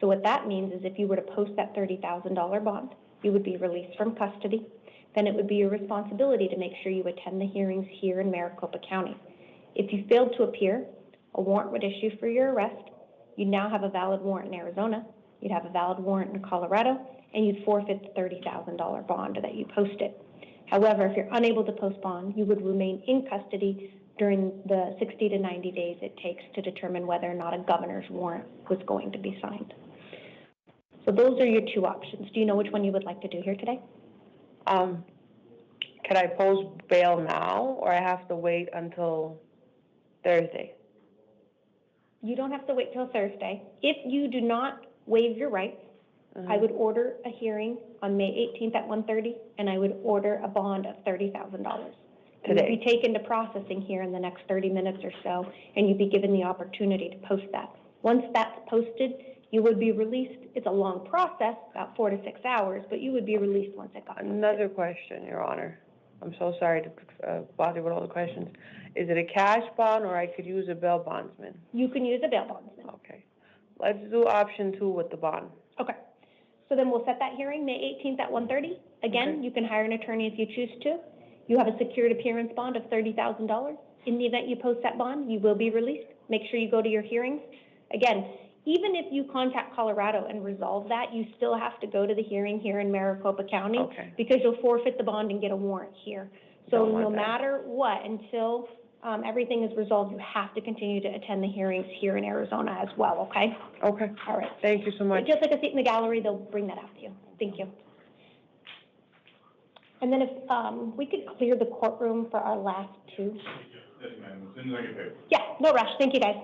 So what that means is if you were to post that $30,000 bond, you would be released from custody. Then it would be your responsibility to make sure you attend the hearings here in Maricopa County. If you failed to appear, a warrant would issue for your arrest. You'd now have a valid warrant in Arizona. You'd have a valid warrant in Colorado, and you'd forfeit the $30,000 bond that you posted. However, if you're unable to post bond, you would remain in custody during the 60 to 90 days it takes to determine whether or not a governor's warrant was going to be signed. So those are your 2 options. Do you know which one you would like to do here today? Can I post bail now, or I have to wait until Thursday? You don't have to wait till Thursday. If you do not waive your rights, I would order a hearing on May 18th at 1:30, and I would order a bond of $30,000. It would be taken to processing here in the next 30 minutes or so, and you'd be given the opportunity to post that. Once that's posted, you would be released. It's a long process, about 4 to 6 hours, but you would be released once it got posted. Another question, Your Honor. I'm so sorry to bother you with all the questions. Is it a cash bond, or I could use a bail bondsman? You can use a bail bondsman. Okay. Let's do option 2 with the bond. Okay. So then we'll set that hearing May 18th at 1:30. Again, Okay. you can hire an attorney if you choose to. You have a secured appearance bond of $30,000. In the event you post that bond, you will be released. Make sure you go to your hearings. Again, even if you contact Colorado and resolve that, you still have to go to the hearing here in Maricopa County. Okay. Because you'll forfeit the bond and get a warrant here. So Don't want no that. matter what, until everything is resolved, you have to continue to attend the hearings here in Arizona as well, okay? Okay. All right. Thank you so much. Just like a seat in the gallery, they'll bring that out to you. Thank you. And then if we could clear the courtroom for our last 2. Yes, ma'am, as soon as I get paid. Yeah, no rush. Thank you, guys.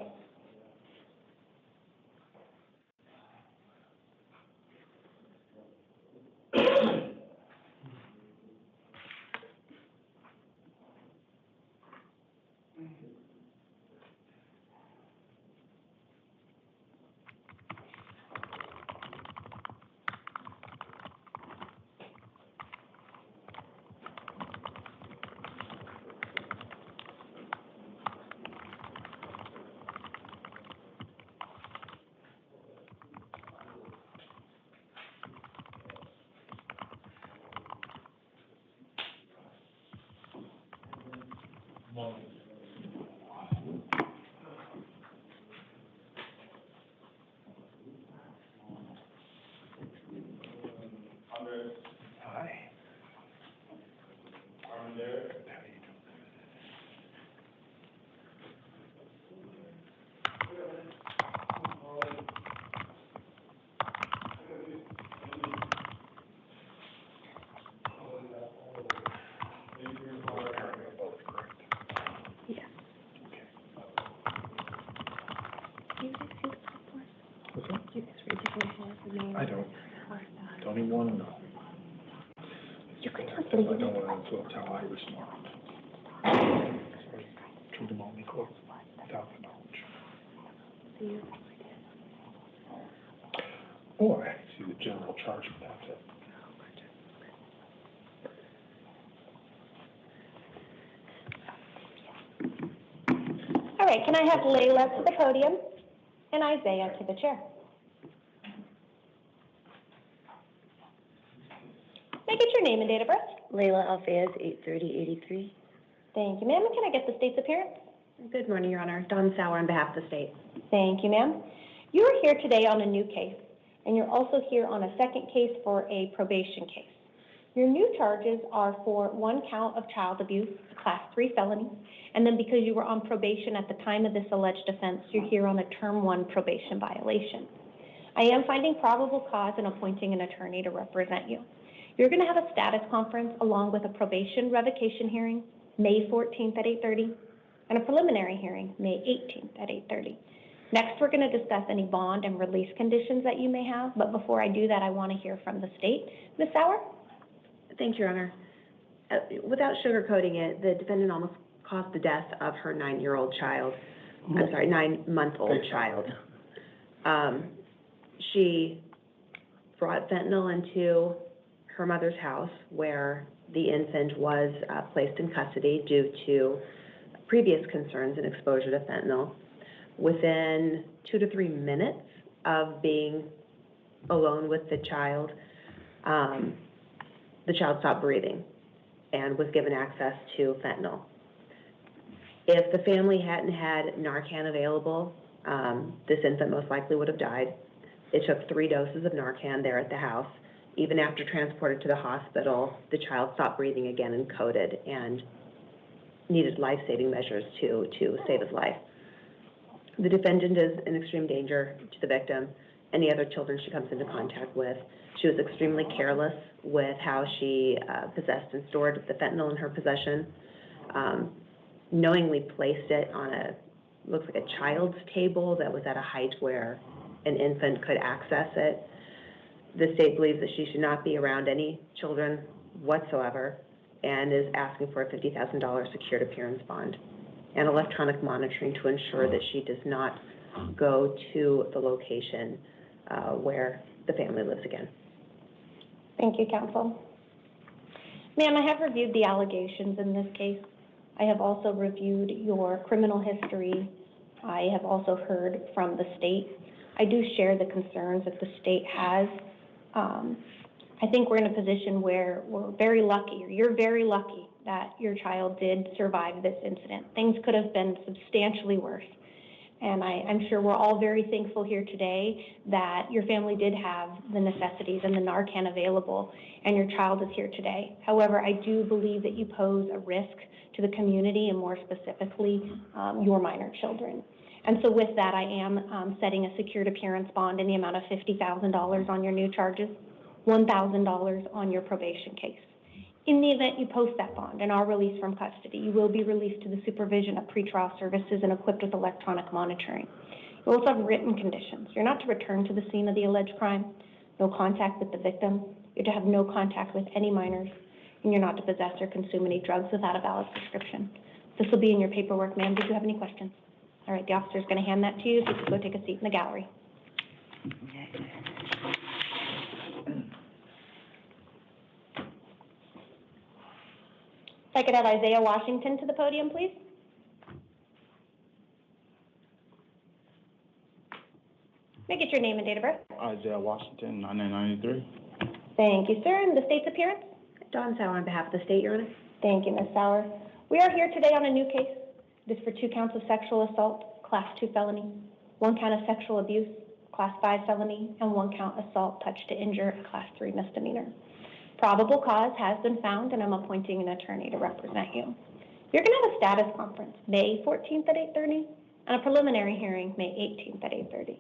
Hi. one? No. You could not I leave don't it. want to influence how I respond. Treat them all equal, without the knowledge. Or I see the general charge, but that's it. All right, can I have Layla to the podium and Isaiah to the chair? May I get your name and date of birth? Layla Alfayez, 8/30/83. Thank you, ma'am. And can I get the state's appearance? Good morning, Your Honor. Dawn Sauer on behalf of the state. Thank you, ma'am. You are here today on a new case, and you're also here on a second case for a probation case. Your new charges are for 1 count of child abuse, a Class 3 felony, and then because you were on probation at the time of this alleged offense, you're here on a Term 1 probation violation. I am finding probable cause and appointing an attorney to represent you. You're going to have a status conference along with a probation revocation hearing, May 14th at 8:30, and a preliminary hearing, May 18th at 8:30. Next, we're going to discuss any bond and release conditions that you may have, but before I do that, I want to hear from the state. Ms. Sauer? Thank you, Your Honor. Without sugarcoating it, the defendant almost caused the death of her 9-year-old child. I'm sorry, 9-month-old child. She brought fentanyl into her mother's house where the infant was placed in custody due to previous concerns and exposure to fentanyl. Within 2 to 3 minutes of being alone with the child stopped breathing and was given access to fentanyl. If the family hadn't had Narcan available, this infant most likely would have died. It took 3 doses of Narcan there at the house. Even after transported to the hospital, the child stopped breathing again and coded and needed life-saving measures to save his life. The defendant is in extreme danger to the victim, any other children she comes into contact with. She was extremely careless with how she possessed and stored the fentanyl in her possession, knowingly placed it on looks like a child's table that was at a height where an infant could access it. The state believes that she should not be around any children whatsoever and is asking for a $50,000 secured appearance bond and electronic monitoring to ensure that she does not go to the location where the family lives again. Thank you, counsel. Ma'am, I have reviewed the allegations in this case. I have also reviewed your criminal history. I have also heard from the state. I do share the concerns that the state has. I think we're in a position where we're very lucky, or you're very lucky, that your child did survive this incident. Things could have been substantially worse. And I'm sure we're all very thankful here today that your family did have the necessities and the Narcan available, and your child is here today. However, I do believe that you pose a risk to the community, and more specifically, your minor children. And so with that, I am setting a secured appearance bond in the amount of $50,000 on your new charges, $1,000 on your probation case. In the event you post that bond and are released from custody, you will be released to the supervision of pretrial services and equipped with electronic monitoring. You also have written conditions. You're not to return to the scene of the alleged crime, no contact with the victim, you're to have no contact with any minors, and you're not to possess or consume any drugs without a valid prescription. This will be in your paperwork, ma'am. Did you have any questions? All right, the officer's going to hand that to you, so you can go take a seat in the gallery. If I could have Isaiah Washington to the podium, please. May I get your name and date of birth? Isaiah Washington, 1993. Thank you, sir. And the state's appearance? Dawn Sauer on behalf of the state, Your Honor. Thank you, Ms. Sauer. We are here today on a new case. This is for 2 counts of sexual assault, Class 2 felony, 1 count of sexual abuse, Class 5 felony, and 1 count assault, touch to injure, Class 3 misdemeanor. Probable cause has been found, and I'm appointing an attorney to represent you. You're going to have a status conference May 14th at 8:30 and a preliminary hearing May 18th at 8:30.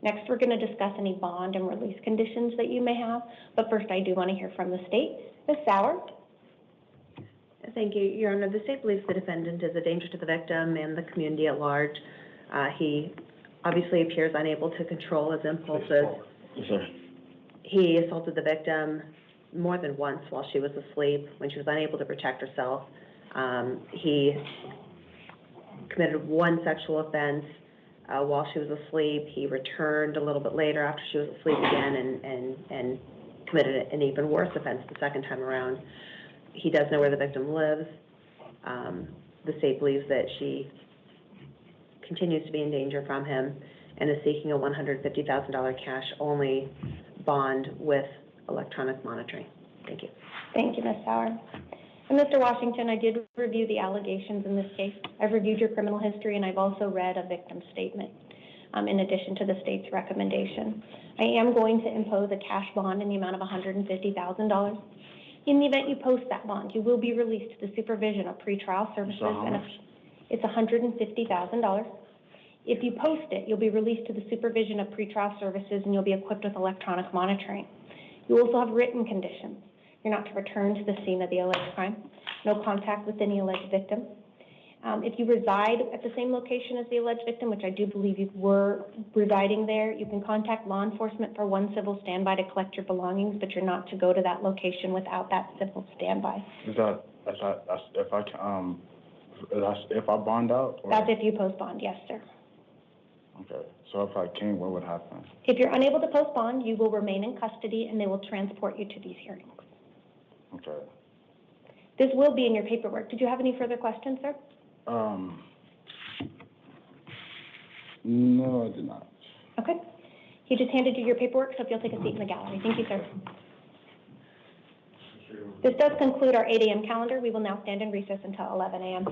Next, we're going to discuss any bond and release conditions that you may have, but first I do want to hear from the state. Ms. Sauer? Thank you, Your Honor. The state believes the defendant is a danger to the victim and the community at large. He obviously appears unable to control his impulses. He assaulted the victim more than once while she was asleep, when she was unable to protect herself. He committed one sexual offense while she was asleep. He returned a little bit later after she was asleep again and committed an even worse offense the second time around. He does know where the victim lives. The state believes that she continues to be in danger from him and is seeking a $150,000 cash-only bond with electronic monitoring. Thank you. Thank you, Ms. Sauer. And Mr. Washington, I did review the allegations in this case. I've reviewed your criminal history, and I've also read a victim statement, in addition to the state's recommendation. I am going to impose a cash bond in the amount of $150,000. In the event you post that bond, you will be released to the supervision of pretrial services. So how much? It's $150,000. If you post it, you'll be released to the supervision of pretrial services, and you'll be equipped with electronic monitoring. You also have written conditions. You're not to return to the scene of the alleged crime, no contact with any alleged victim. If you reside at the same location as the alleged victim, which I do believe you were residing there, you can contact law enforcement for one civil standby to collect your belongings, but you're not to go to that location without that civil standby. Is that if I bond out? Or? That's if you post bond, yes, sir. Okay, so if I can't, what would happen? If you're unable to post bond, you will remain in custody and they will transport you to these hearings. Okay. This will be in your paperwork. Did you have any further questions, sir? No, I did not. Okay. He just handed you your paperwork, so if you'll take a seat in the gallery. Thank you, sir. This does conclude our 8 a.m. calendar. We will now stand in recess until 11 a.m.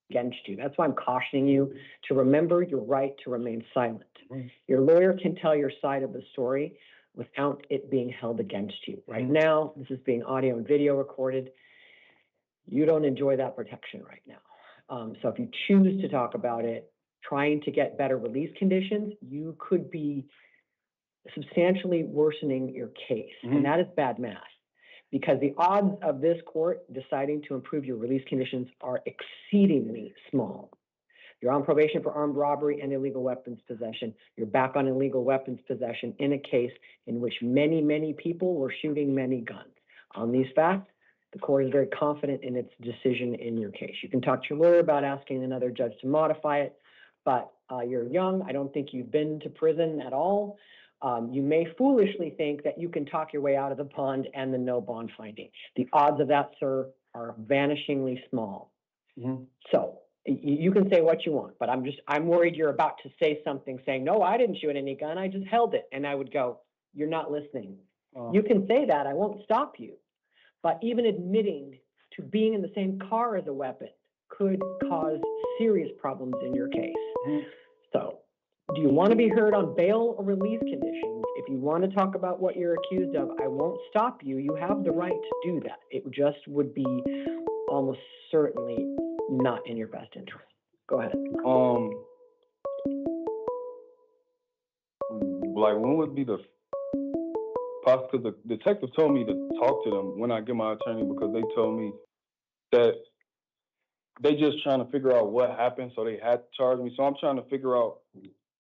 against you. That's why I'm cautioning you to remember your right to remain silent. Your lawyer can tell your side of the story without it being held against you. Right now, this is being audio and video recorded. You don't enjoy that protection right now. So if you choose to talk about it, trying to get better release conditions, you could be substantially worsening your case. And that is bad math, because the odds of this court deciding to improve your release conditions are exceedingly small. You're on probation for armed robbery and illegal weapons possession. You're back on illegal weapons possession in a case in which many, many people were shooting many guns. On these facts, the court is very confident in its decision in your case. You can talk to your lawyer about asking another judge to modify it, but you're young. I don't think you've been to prison at all. You may foolishly think that you can talk your way out of the bond and the no bond finding. The odds of that, sir, are vanishingly small. So you can say what you want, but I'm worried you're about to say something saying, no, I didn't shoot any gun, I just held it. And I would go, you're not listening. You can say that, I won't stop you. But even admitting to being in the same car as a weapon could cause serious problems in your case. So, do you want to be heard on bail or release conditions? If you want to talk about what you're accused of, I won't stop you. You have the right to do that. It just would be almost certainly not in your best interest. Go ahead. Like, when would be the because the detective told me to talk to them when I get my attorney, because they told me that they just trying to figure out what happened, so they had to charge me. So I'm trying to figure out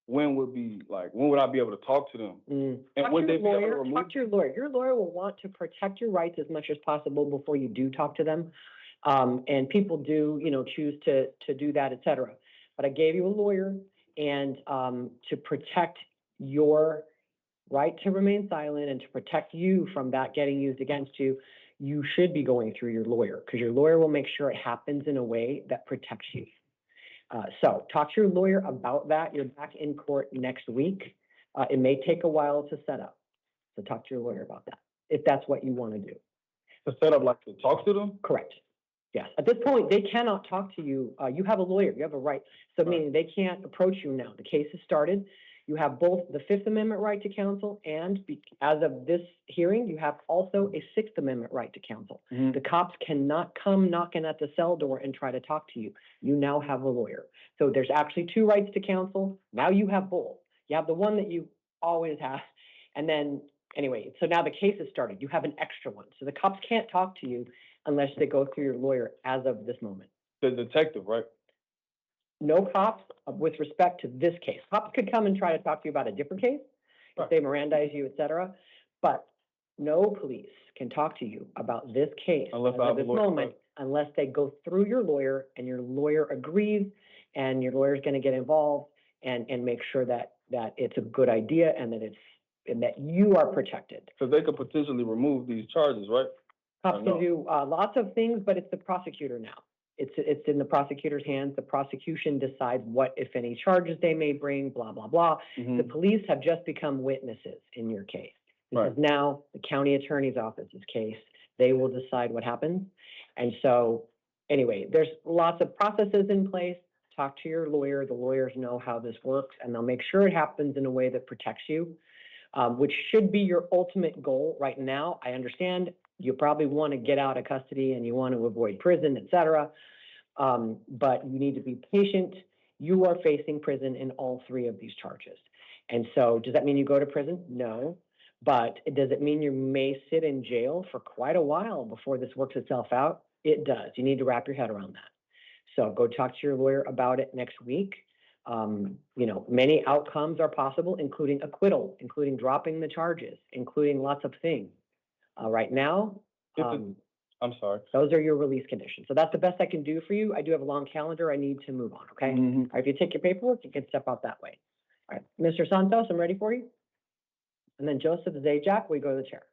when would I be able to talk to them? And would they be able to remove? Talk to your lawyer. Your lawyer will want to protect your rights as much as possible before you do talk to them. And people do, choose to do that, et cetera. But I gave you a lawyer, and to protect your right to remain silent and to protect you from that getting used against you, you should be going through your lawyer, because your lawyer will make sure it happens in a way that protects you. So talk to your lawyer about that. You're back in court next week. It may take a while to set up. So talk to your lawyer about that, if that's what you want to do. To set up, like, to talk to them? Correct. Yes. At this point, they cannot talk to you. You have a lawyer. You have a right. So meaning they can't approach you now. The case has started. You have both the Fifth Amendment right to counsel, and as of this hearing, you have also a Sixth Amendment right to counsel. The cops cannot come knocking at the cell door and try to talk to you. You now have a lawyer. So there's actually two rights to counsel. Now you have both. You have the one that you always have. And then, anyway, so now the case has started. You have an extra one. So the cops can't talk to you unless they go through your lawyer as of this moment. The detective, right? No cops with respect to this case. Cops could come and try to talk to you about a different case, if they Mirandize you, et cetera. But no police can talk to you about this case at this moment unless they go through your lawyer and your lawyer agrees, and your lawyer's going to get involved and make sure that it's a good idea and that you are protected. Because they could potentially remove these charges, right? Cops can do lots of things, but it's the prosecutor now. It's in the prosecutor's hands. The prosecution decides what, if any, charges they may bring, blah, blah, blah. The police have just become witnesses in your case. This is now the county attorney's office's case. They will decide what happens. And so, anyway, there's lots of processes in place. Talk to your lawyer. The lawyers know how this works, and they'll make sure it happens in a way that protects you, which should be your ultimate goal right now. I understand you probably want to get out of custody and you want to avoid prison, et cetera. But you need to be patient. You are facing prison in all three of these charges. And so does that mean you go to prison? No. But does it mean you may sit in jail for quite a while before this works itself out? It does. You need to wrap your head around that. So go talk to your lawyer about it next week. Many outcomes are possible, including acquittal, including dropping the charges, including lots of things. Right now, I'm sorry. Those are your release conditions. So that's the best I can do for you. I do have a long calendar. I need to move on, okay? All right, if you take your paperwork, you can step out that way. All right, Mr. Santos, I'm ready for you. And then Joseph Zajac, we go to the chair.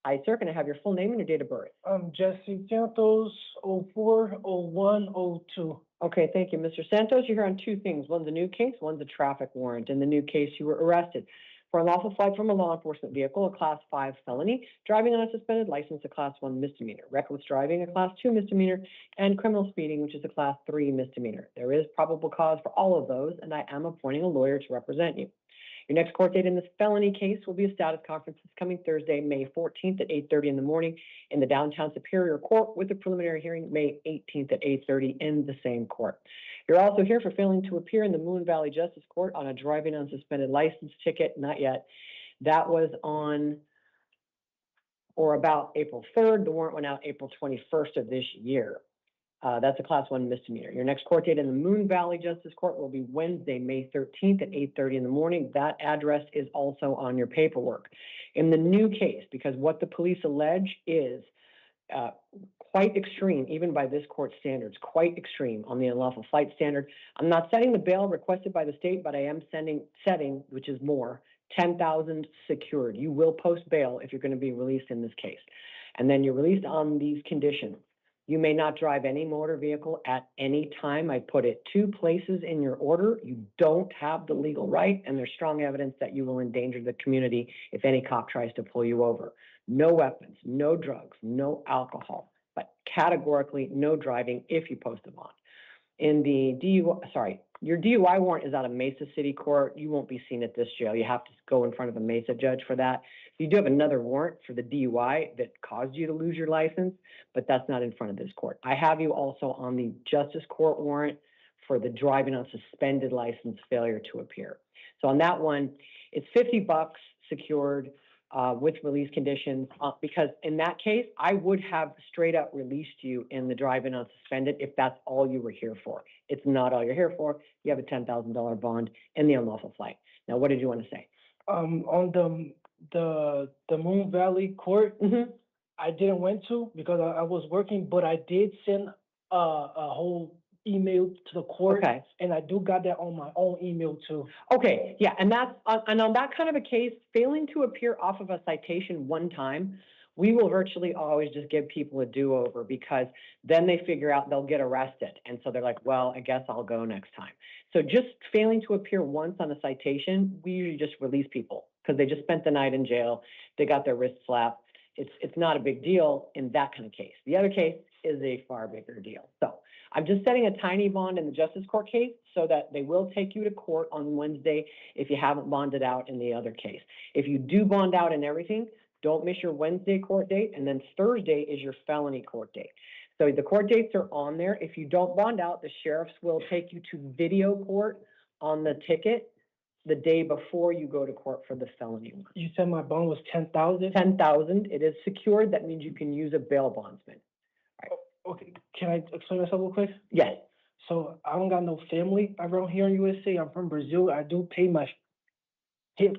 Hi, sir. Can I have your full name and your date of birth? Jesse Santos, 04/01/02. Okay, thank you, Mr. Santos. You're here on two things. One's a new case, one's a traffic warrant. In the new case, you were arrested For unlawful flight from a law enforcement vehicle, a Class 5 felony, driving on a suspended license, a Class 1 misdemeanor, reckless driving, a Class 2 misdemeanor, and criminal speeding, which is a Class 3 misdemeanor. There is probable cause for all of those, and I am appointing a lawyer to represent you. Your next court date in this felony case will be a status conference this coming Thursday, May 14th at 8:30 in the morning in the downtown Superior Court, with a preliminary hearing May 18th at 8:30 in the same court. You're also here for failing to appear in the Moon Valley Justice Court on a driving on suspended license ticket. Not yet. That was on or about April 3rd. The warrant went out April 21st of this year. That's a Class 1 misdemeanor. Your next court date in the Moon Valley Justice Court will be Wednesday, May 13th at 8:30 in the morning. That address is also on your paperwork. In the new case, because what the police allege is quite extreme, even by this court standards, quite extreme on the unlawful flight standard. I'm not setting the bail requested by the state, but I am setting, which is more, 10,000 secured. You will post bail if you're going to be released in this case. And then you're released on these conditions. You may not drive any motor vehicle at any time. I put it 2 places in your order. You don't have the legal right, and there's strong evidence that you will endanger the community if any cop tries to pull you over. No weapons, no drugs, no alcohol, but categorically no driving if you post a bond. In the your DUI warrant is out of Mesa City Court. You won't be seen at this jail. You have to go in front of a Mesa judge for that. You do have another warrant for the DUI that caused you to lose your license, but that's not in front of this court. I have you also on the Justice Court warrant for the driving on suspended license failure to appear. So on that one, it's $50 secured with release conditions, because in that case, I would have straight up released you in the driving on suspended if that's all you were here for. It's not all you're here for. You have a $10,000 bond in the unlawful flight. Now, what did you want to say? On the Moon Valley Court, I didn't went to because I was working, but I did send a whole email to the court. Okay. And I do got that on my own email too. Okay, yeah, and that's and on that kind of a case, failing to appear off of a citation one time, we will virtually always just give people a do-over, because then they figure out they'll get arrested. And so they're like, well, I guess I'll go next time. So just failing to appear once on a citation, we usually just release people because they just spent the night in jail. They got their wrist slapped. It's not a big deal in that kind of case. The other case is a far bigger deal. So I'm just setting a tiny bond in the Justice Court case so that they will take you to court on Wednesday if you haven't bonded out in the other case. If you do bond out and everything, don't miss your Wednesday court date, and then Thursday is your felony court date. So the court dates are on there. If you don't bond out, the sheriffs will take you to video court on the ticket the day before you go to court for the felony one. You said my bond was 10,000? 10,000. It is secured. That means you can use a bail bondsman. Okay, can I explain myself real quick? Yes. So I don't got no family around here in USA. I'm from Brazil. I do pay my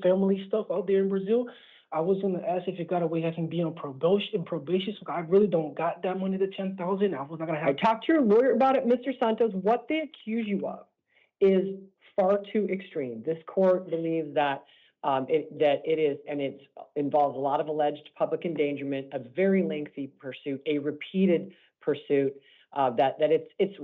family stuff out there in Brazil. I was gonna ask if you got a way I can be on probation. So I really don't got that money, the 10,000. I was not gonna have. I talked to your lawyer about it, Mr. Santos. What they accuse you of is far too extreme. This court believes that it involves a lot of alleged public endangerment, a very lengthy pursuit, a repeated pursuit, that it's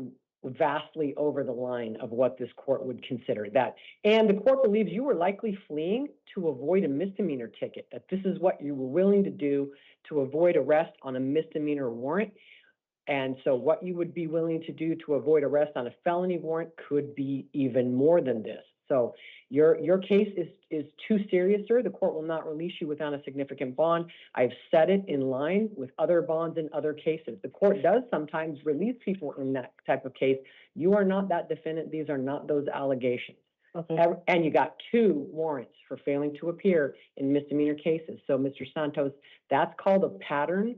vastly over the line of what this court would consider that. And the court believes you were likely fleeing to avoid a misdemeanor ticket, that this is what you were willing to do to avoid arrest on a misdemeanor warrant. And so what you would be willing to do to avoid arrest on a felony warrant could be even more than this. So your case is too serious, sir. The court will not release you without a significant bond. I've set it in line with other bonds in other cases. The court does sometimes release people in that type of case. You are not that defendant. These are not those allegations. Okay. And you got 2 warrants for failing to appear in misdemeanor cases. So, Mr. Santos, that's called a pattern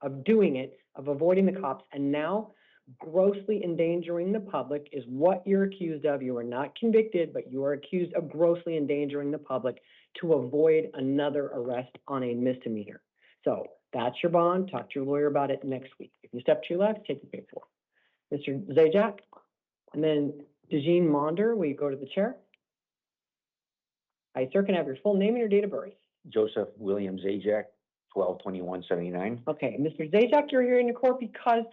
of doing it, of avoiding the cops, and now grossly endangering the public is what you're accused of. You are not convicted, but you are accused of grossly endangering the public to avoid another arrest on a misdemeanor. So that's your bond. Talk to your lawyer about it next week. If you step to your left, take the paperwork. Mr. Zajac, and then Dejeen Monder, will you go to the chair? I, sir, can I have your full name and your date of birth? Joseph William Zajac, 12/21/79. Okay, Mr. Zajac, you're here in your court because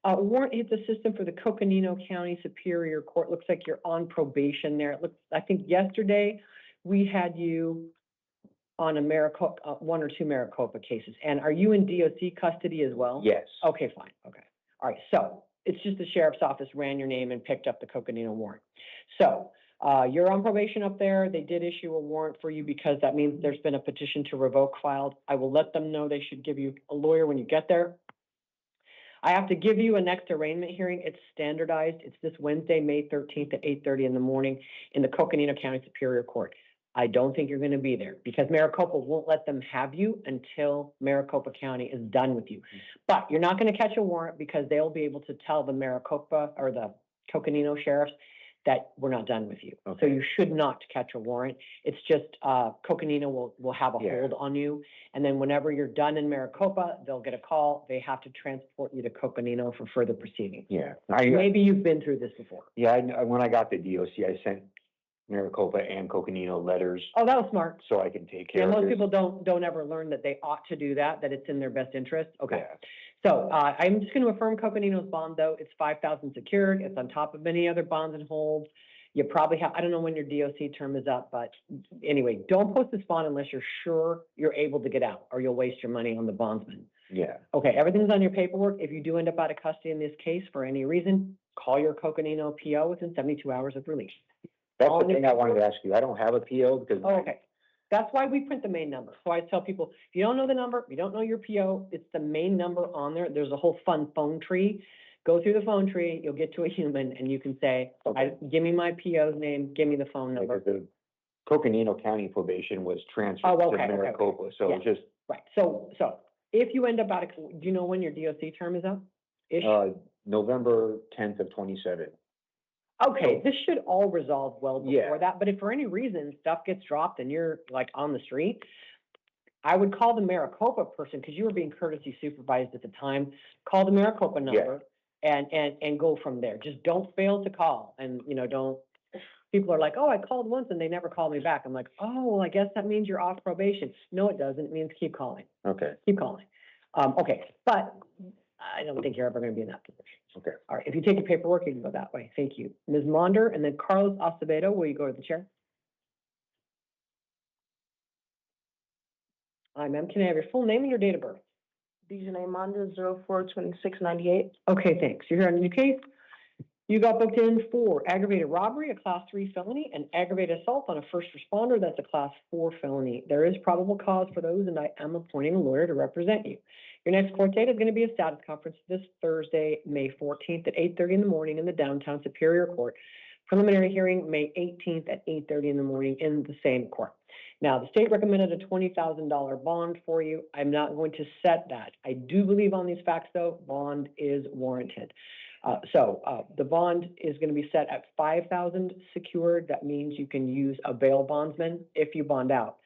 warrant hit the system for the Coconino County Superior Court. Looks like you're on probation there. It looks, I think yesterday we had you on a Maricopa, one or two Maricopa cases. And are you in DOC custody as well? Yes. Okay, fine, okay. All right, so it's just the sheriff's office ran your name and picked up the Coconino warrant. So, you're on probation up there. They did issue a warrant for you because that means there's been a petition to revoke filed. I will let them know they should give you a lawyer when you get there. I have to give you a next arraignment hearing. It's standardized. It's this Wednesday, May 13th at 8:30 in the morning in the Coconino County Superior Court. I don't think you're going to be there because Maricopa won't let them have you until Maricopa County is done with you. But you're not going to catch a warrant because they'll be able to tell the Maricopa or the Coconino sheriffs that we're not done with you. So you should not catch a warrant. It's just, Coconino will have a hold on you. And then whenever you're done in Maricopa, they'll get a call. They have to transport you to Coconino for further proceedings. Yeah. Maybe you've been through this before. Yeah, when I got the DOC, I sent Maricopa and Coconino letters Oh, that was smart. so I can take care Yeah, of most this. people don't ever learn that they ought to do that, that it's in their best interest. Okay. Yeah. So, I'm just gonna affirm Coconino's bond, though. It's 5,000 secured. It's on top of any other bonds and holds. You probably have, I don't know when your DOC term is up, but anyway, don't post this bond unless you're sure you're able to get out, or you'll waste your money on the bondsman. Yeah. Okay, everything's on your paperwork. If you do end up out of custody in this case for any reason, call your Coconino PO within 72 hours of release. That's All the in your thing I wanted to ask you. I don't have a PO because. Oh, okay. That's why we print the main number. So I tell people, if you don't know the number, if you don't know your PO, it's the main number on there. There's a whole fun phone tree. Go through the phone tree, you'll get to a human and you can say, give me my PO's name, give me the phone number. Because the Coconino County probation was transferred Oh, to okay, okay, Maricopa, so Yeah. it's just, Right. So if you end up out of, do you know when your DOC term is up? Ish? November 10th of 27. Okay, this should all resolve well before Yeah. that, but if for any reason stuff gets dropped and you're like on the street, I would call the Maricopa person, because you were being courtesy supervised at the time, call the Maricopa number and go from there. Just don't fail to call and, don't, people are like, oh, I called once and they never called me back. I'm like, oh, well, I guess that means you're off probation. No, it doesn't. It means keep calling. Okay. Keep calling. Okay, but I don't think you're ever going to be in that position. Okay. All right, if you take your paperwork, you can go that way. Thank you. Ms. Monder, and then Carlos Acevedo, will you go to the chair? Hi, ma'am. Can I have your full name and your date of birth? Dejanay Manda, 04-2698. Okay, thanks. You're here on your case. You got booked in for aggravated robbery, a class 3 felony, and aggravated assault on a first responder. That's a class 4 felony. There is probable cause for those, and I am appointing a lawyer to represent you. Your next court date is going to be a status conference this Thursday, May 14th at 8:30 in the morning in the downtown Superior Court. Preliminary hearing, May 18th at 8:30 in the morning in the same court. Now, the state recommended a $20,000 bond for you. I'm not going to set that. I do believe on these facts, though, bond is warranted. The bond is going to be set at $5,000 secured. That means you can use a bail bondsman if you bond out.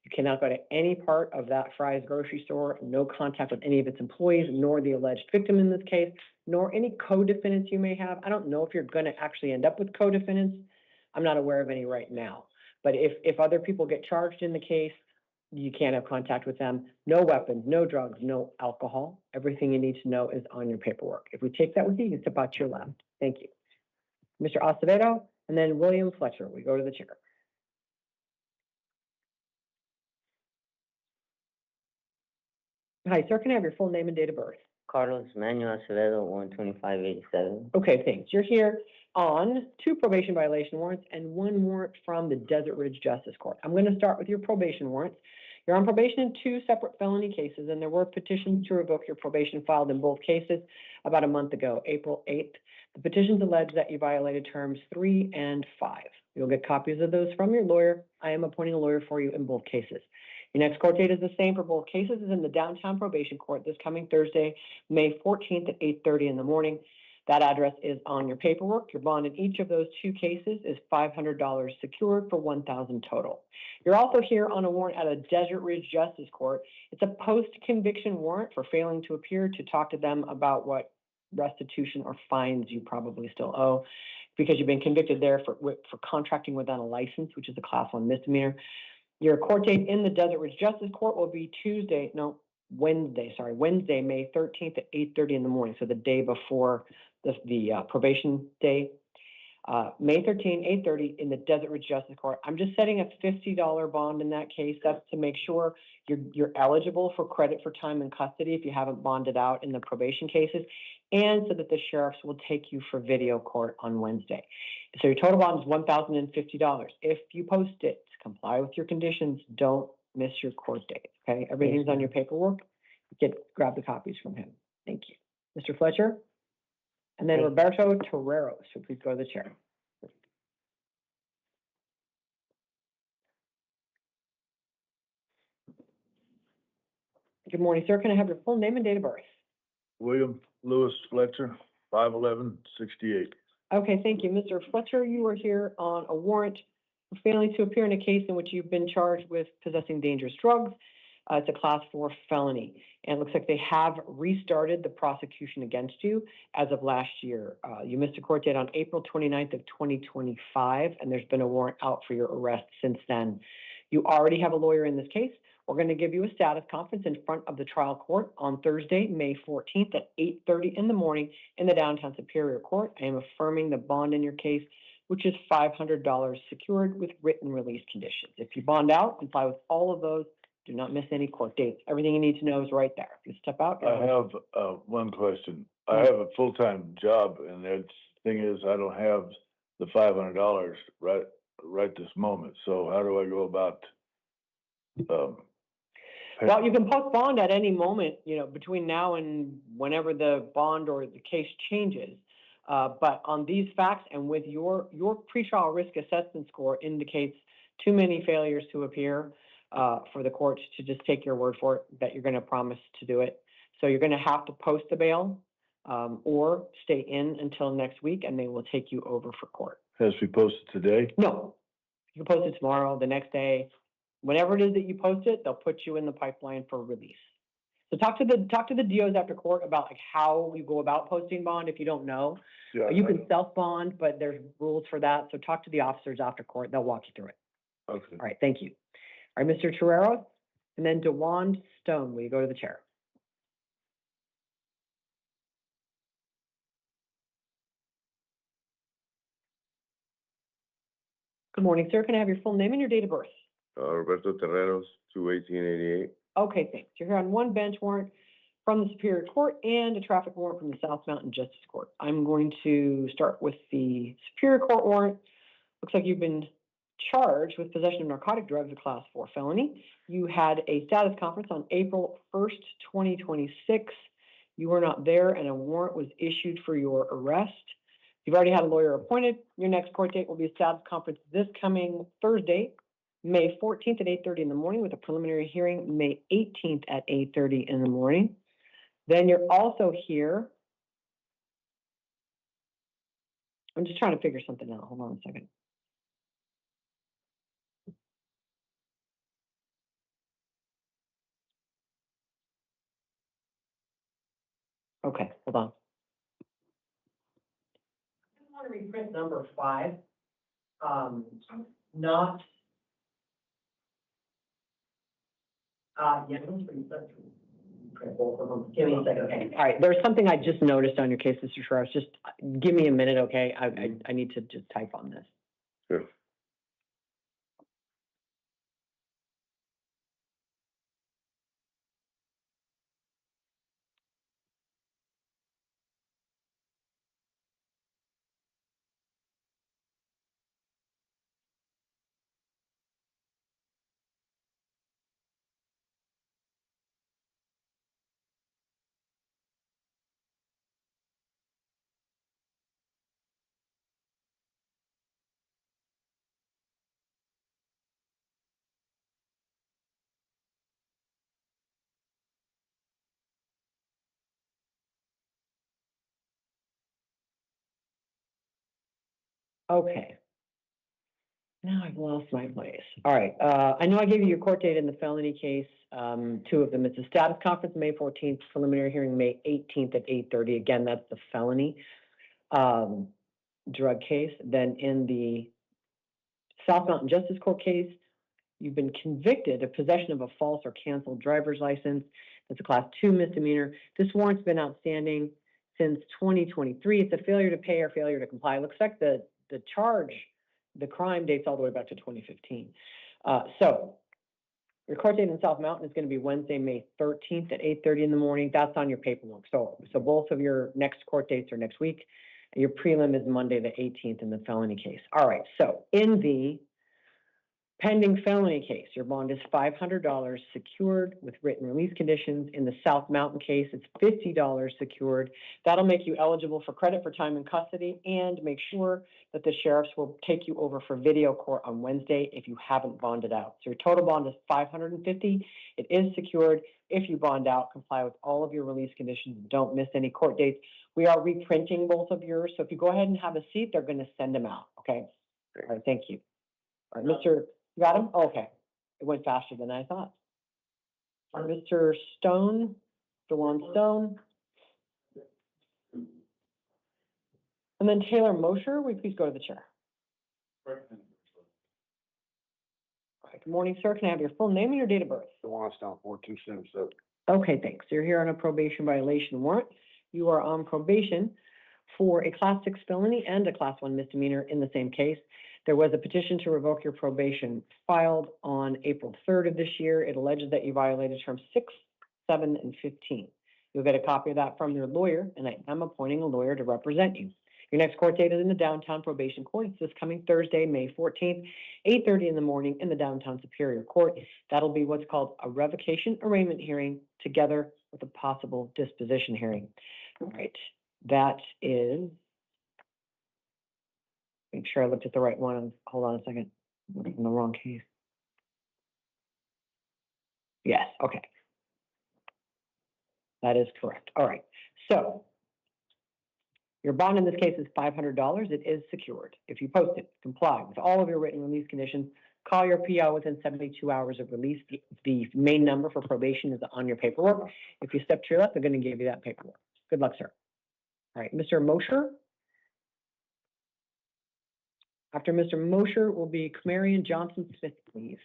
You cannot go to any part of that Fry's grocery store, no contact with any of its employees, nor the alleged victim in this case, nor any co-defendants you may have. I don't know if you're going to actually end up with co-defendants. I'm not aware of any right now. But if other people get charged in the case, you can't have contact with them. No weapons, no drugs, no alcohol. Everything you need to know is on your paperwork. If we take that with you, you can step out to your left. Thank you. Mr. Acevedo, and then William Fletcher. We go to the chair. Hi, sir. Can I have your full name and date of birth? Carlos Manuel Acevedo, 12587. Okay, thanks. You're here on 2 probation violation warrants and 1 warrant from the Desert Ridge Justice Court. I'm going to start with your probation warrants. You're on probation in 2 separate felony cases, and there were petitions to revoke your probation filed in both cases about a month ago, April 8th. The petitions allege that you violated terms 3 and 5. You'll get copies of those from your lawyer. I am appointing a lawyer for you in both cases. Your next court date is the same for both cases, is in the downtown probation court this coming Thursday, May 14th at 8:30 in the morning. That address is on your paperwork. Your bond in each of those 2 cases is $500 secured for $1,000 total. You're also here on a warrant at a Desert Ridge Justice Court. It's a post-conviction warrant for failing to appear to talk to them about what restitution or fines you probably still owe, because you've been convicted there for contracting without a license, which is a class 1 misdemeanor. Your court date in the Desert Ridge Justice Court will be Wednesday, May 13th at 8:30 in the morning, so the day before the probation day. May 13, 8:30 in the Desert Ridge Justice Court. I'm just setting a $50 bond in that case. That's to make sure you're eligible for credit for time in custody if you haven't bonded out in the probation cases, and so that the sheriffs will take you for video court on Wednesday. So your total bond is $1,050. If you post it, comply with your conditions, don't miss your court date, okay? Everything's on your paperwork. Grab the copies from him. Thank you. Mr. Fletcher? And then Roberto Torrero, so please go to the chair. Good morning, sir. Can I have your full name and date of birth? William Lewis Fletcher, 51168. Okay, thank you. Mr. Fletcher, you are here on a warrant for failing to appear in a case in which you've been charged with possessing dangerous drugs. It's a Class 4 felony, and it looks like they have restarted the prosecution against you as of last year. You missed a court date on April 29th of 2025, and there's been a warrant out for your arrest since then. You already have a lawyer in this case. We're going to give you a status conference in front of the trial court on Thursday, May 14th at 8:30 in the morning in the downtown Superior Court. I am affirming the bond in your case, which is $500 secured with written release conditions. If you bond out, comply with all of those. Do not miss any court dates. Everything you need to know is right there. If you step out. I have one question. I have a full-time job, and the thing is, I don't have the $500 right this moment. So how do I go about? Well, you can post bond at any moment, between now and whenever the bond or the case changes. But on these facts and with your pretrial risk assessment score indicates too many failures to appear for the court to just take your word for it that you're going to promise to do it. So you're going to have to post the bail or stay in until next week, and they will take you over for court. Has to be posted today? No, you can post it tomorrow, the next day. Whenever it is that you post it, they'll put you in the pipeline for release. So talk to the DOs after court about how you go about posting bond if you don't know. Yeah, you can self-bond, but there's rules for that. So talk to the officers after court. They'll walk you through it. Okay. All right, thank you. All right, Mr. Torrero, and then DeWand Stone, will you go to the chair? Good morning, sir. Can I have your full name and your date of birth? Roberto Terreros, 21888. Okay, thanks. You're here on one bench warrant from the Superior Court and a traffic warrant from the South Mountain Justice Court. I'm going to start with the Superior Court warrant. Looks like you've been charged with possession of narcotic drugs, a Class 4 felony. You had a status conference on April 1st, 2026. You were not there, and a warrant was issued for your arrest. You've already had a lawyer appointed. Your next court date will be a status conference this coming Thursday, May 14th at 8:30 in the morning, with a preliminary hearing May 18th at 8:30 in the morning. Then you're also here. I'm just trying to figure something out. Hold on a second. Okay, hold on. I want to reprint number 5. Not. Yeah, print both of them. Give me a second. Okay. All right. There's something I just noticed on your case, Mr. Schwartz. Just give me a minute, okay? I need to just type on this. Sure. Okay. Now I've lost my place. All right. I know I gave you your court date in the felony case, 2 of them. It's a status conference, May 14th, preliminary hearing, May 18th at 8:30. Again, that's the felony drug case. Then in the South Mountain Justice Court case, you've been convicted of possession of a false or canceled driver's license. That's a Class 2 misdemeanor. This warrant's been outstanding since 2023. It's a failure to pay or failure to comply. It looks like the the charge, the crime dates all the way back to 2015. So your court date in South Mountain is going to be Wednesday, May 13th at 8:30 in the morning. That's on your paperwork. So both of your next court dates are next week. And your prelim is Monday, the 18th in the felony case. All right. So in the pending felony case, your bond is $500 secured with written release conditions. In the South Mountain case, it's $50 secured. That'll make you eligible for credit for time in custody and make sure that the sheriffs will take you over for video court on Wednesday if you haven't bonded out. So your total bond is $550. It is secured. If you bond out, comply with all of your release conditions. Don't miss any court dates. We are reprinting both of yours. So if you go ahead and have a seat, they're going to send them out. Okay. All right. Thank you. All right, Mr. You got him? Okay. It went faster than I thought. Mr. Stone, DeJuan Stone. And then Taylor Mosher, will you please go to the chair? All right, good morning, sir. Can I have your full name and your date of birth? DeJuan Stone, 4277. Okay, thanks. You're here on a probation violation warrant. You are on probation for a Class 6 felony and a Class 1 misdemeanor in the same case. There was a petition to revoke your probation filed on April 3rd of this year. It alleges that you violated terms 6, 7, and 15. You'll get a copy of that from your lawyer, and I am appointing a lawyer to represent you. Your next court date is in the downtown probation court. It's this coming Thursday, May 14th, 8:30 in the morning in the downtown Superior Court. That'll be what's called a revocation arraignment hearing together with a possible disposition hearing. All right, that is, make sure I looked at the right one. Hold on a second. I'm in the wrong case. Yes, okay. That is correct. All right. So your bond in this case is $500. It is secured. If you post it, comply with all of your written release conditions, call your PO within 72 hours of release. The main number for probation is on your paperwork. If you step to your left, they're going to give you that paperwork. Good luck, sir. All right, Mr. Mosher. After Mr. Mosher will be Camarian Johnson Smith, please.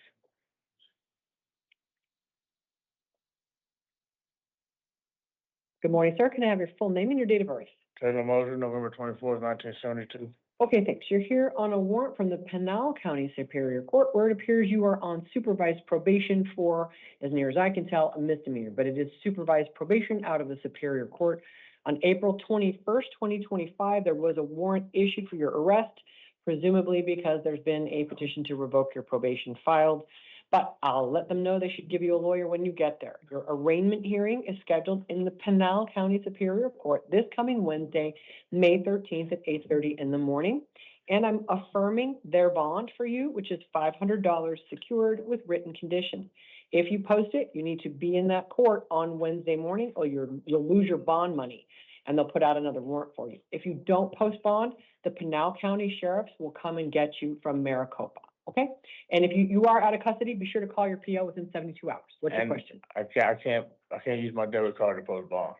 Good morning, sir. Can I have your full name and your date of birth? Taylor Moser, November 24th, 1972. Okay, thanks. You're here on a warrant from the Pinal County Superior Court where it appears you are on supervised probation for, as near as I can tell, a misdemeanor, but it is supervised probation out of the Superior Court. On April 21st, 2025, there was a warrant issued for your arrest, presumably because there's been a petition to revoke your probation filed. But I'll let them know they should give you a lawyer when you get there. Your arraignment hearing is scheduled in the Pinal County Superior Court this coming Wednesday, May 13th at 8:30 in the morning. And I'm affirming their bond for you, which is $500 secured with written conditions. If you post it, you need to be in that court on Wednesday morning or you'll lose your bond money and they'll put out another warrant for you. If you don't post bond, the Pinal County sheriffs will come and get you from Maricopa. Okay, and if you are out of custody, be sure to call your PO within 72 hours. What's your question? I can't use my debit card to post bond.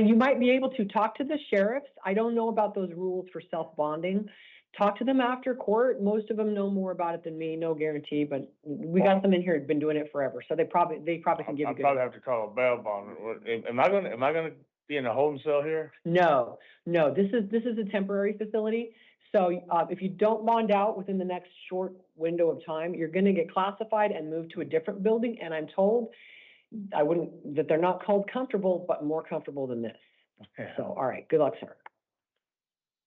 You might be able to talk to the sheriffs. I don't know about those rules for self-bonding. Talk to them after court. Most of them know more about it than me. No guarantee, but we got them in here who've been doing it forever, so they probably can give you good. I probably have to call a bail bond. Am I gonna be in a holding cell here? No. This is a temporary facility. So if you don't bond out within the next short window of time, you're going to get classified and moved to a different building. And I'm told that they're not called comfortable, but more comfortable than this. Okay. So, all right. Good luck, sir.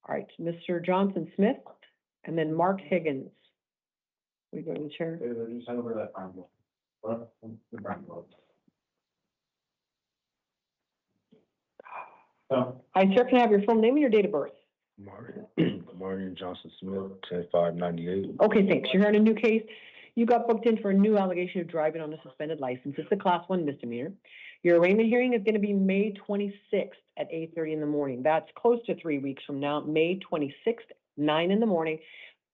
All right. Mr. Johnson Smith and then Mark Higgins. We go to the chair. Just send over that Hi, sir. Can I have your full name and your date of birth? Marion Johnson Smith, 10-5-98. Okay, thanks. You're hearing a new case. You got booked in for a new allegation of driving on a suspended license. It's a Class 1 misdemeanor. Your arraignment hearing is going to be May 26th at 8:30 in the morning. That's close to 3 weeks from now, May 26th, 9 in the morning,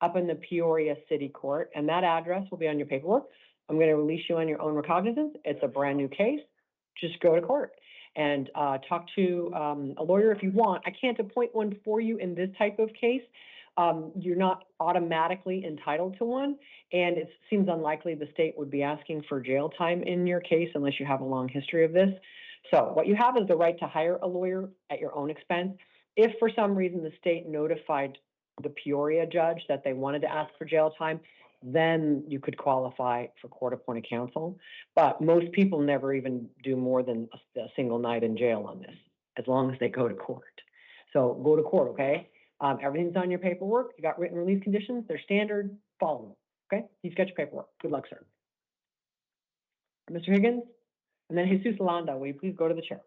up in the Peoria City Court. And that address will be on your paperwork. I'm going to release you on your own recognizance. It's a brand new case. Just go to court and talk to a lawyer if you want. I can't appoint one for you in this type of case. You're not automatically entitled to one, and it seems unlikely the state would be asking for jail time in your case unless you have a long history of this. So what you have is the right to hire a lawyer at your own expense. If for some reason the state notified the Peoria judge that they wanted to ask for jail time, then you could qualify for court-appointed counsel. But most people never even do more than a single night in jail on this, as long as they go to court. So go to court, okay? Everything's on your paperwork. You got written release conditions. They're standard. Follow them, okay? You've got your paperwork. Good luck, sir. Mr. Higgins? And then Jesus Alanda, will you please go to the chair?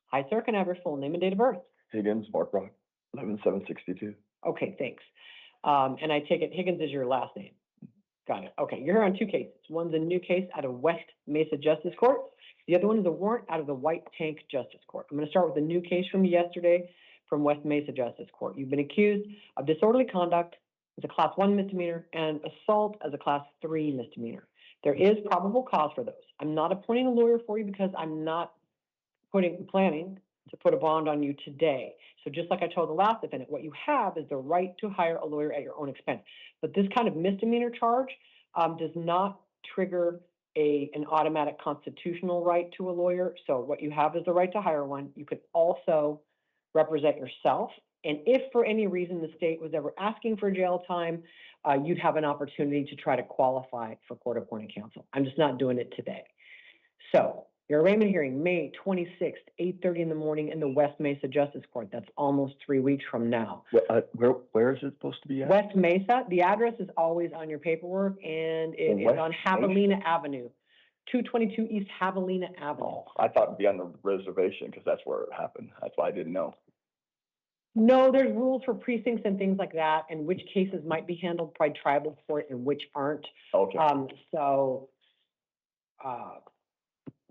Hi, sir. Can I have your full name and date of birth? Higgins, Mark Rock, 11762. Okay, thanks. And I take it Higgins is your last name. Got it. Okay, you're here on two cases. One's a new case out of West Mesa Justice Court. The other one is a warrant out of the White Tank Justice Court. I'm going to start with the new case from yesterday from West Mesa Justice Court. You've been accused of disorderly conduct as a Class 1 misdemeanor and assault as a Class 3 misdemeanor. There is probable cause for those. I'm not appointing a lawyer for you because I'm not planning to put a bond on you today. So just like I told the last defendant, what you have is the right to hire a lawyer at your own expense. But this kind of misdemeanor charge does not trigger an automatic constitutional right to a lawyer. So what you have is the right to hire one. You could also represent yourself. And if for any reason the state was ever asking for jail time, you'd have an opportunity to try to qualify for court-appointed counsel. I'm just not doing it today. So your arraignment hearing, May 26th, 8:30 in the morning in the West Mesa Justice Court. That's almost 3 weeks from now. Where is it supposed to be at? West Mesa. The address is always on your paperwork, and it is on Javelina Avenue, 222 East Javelina Avenue. Oh, I thought it'd be on the reservation because that's where it happened. That's why I didn't know. No, there's rules for precincts and things like that, and which cases might be handled by tribal court and which aren't. Okay.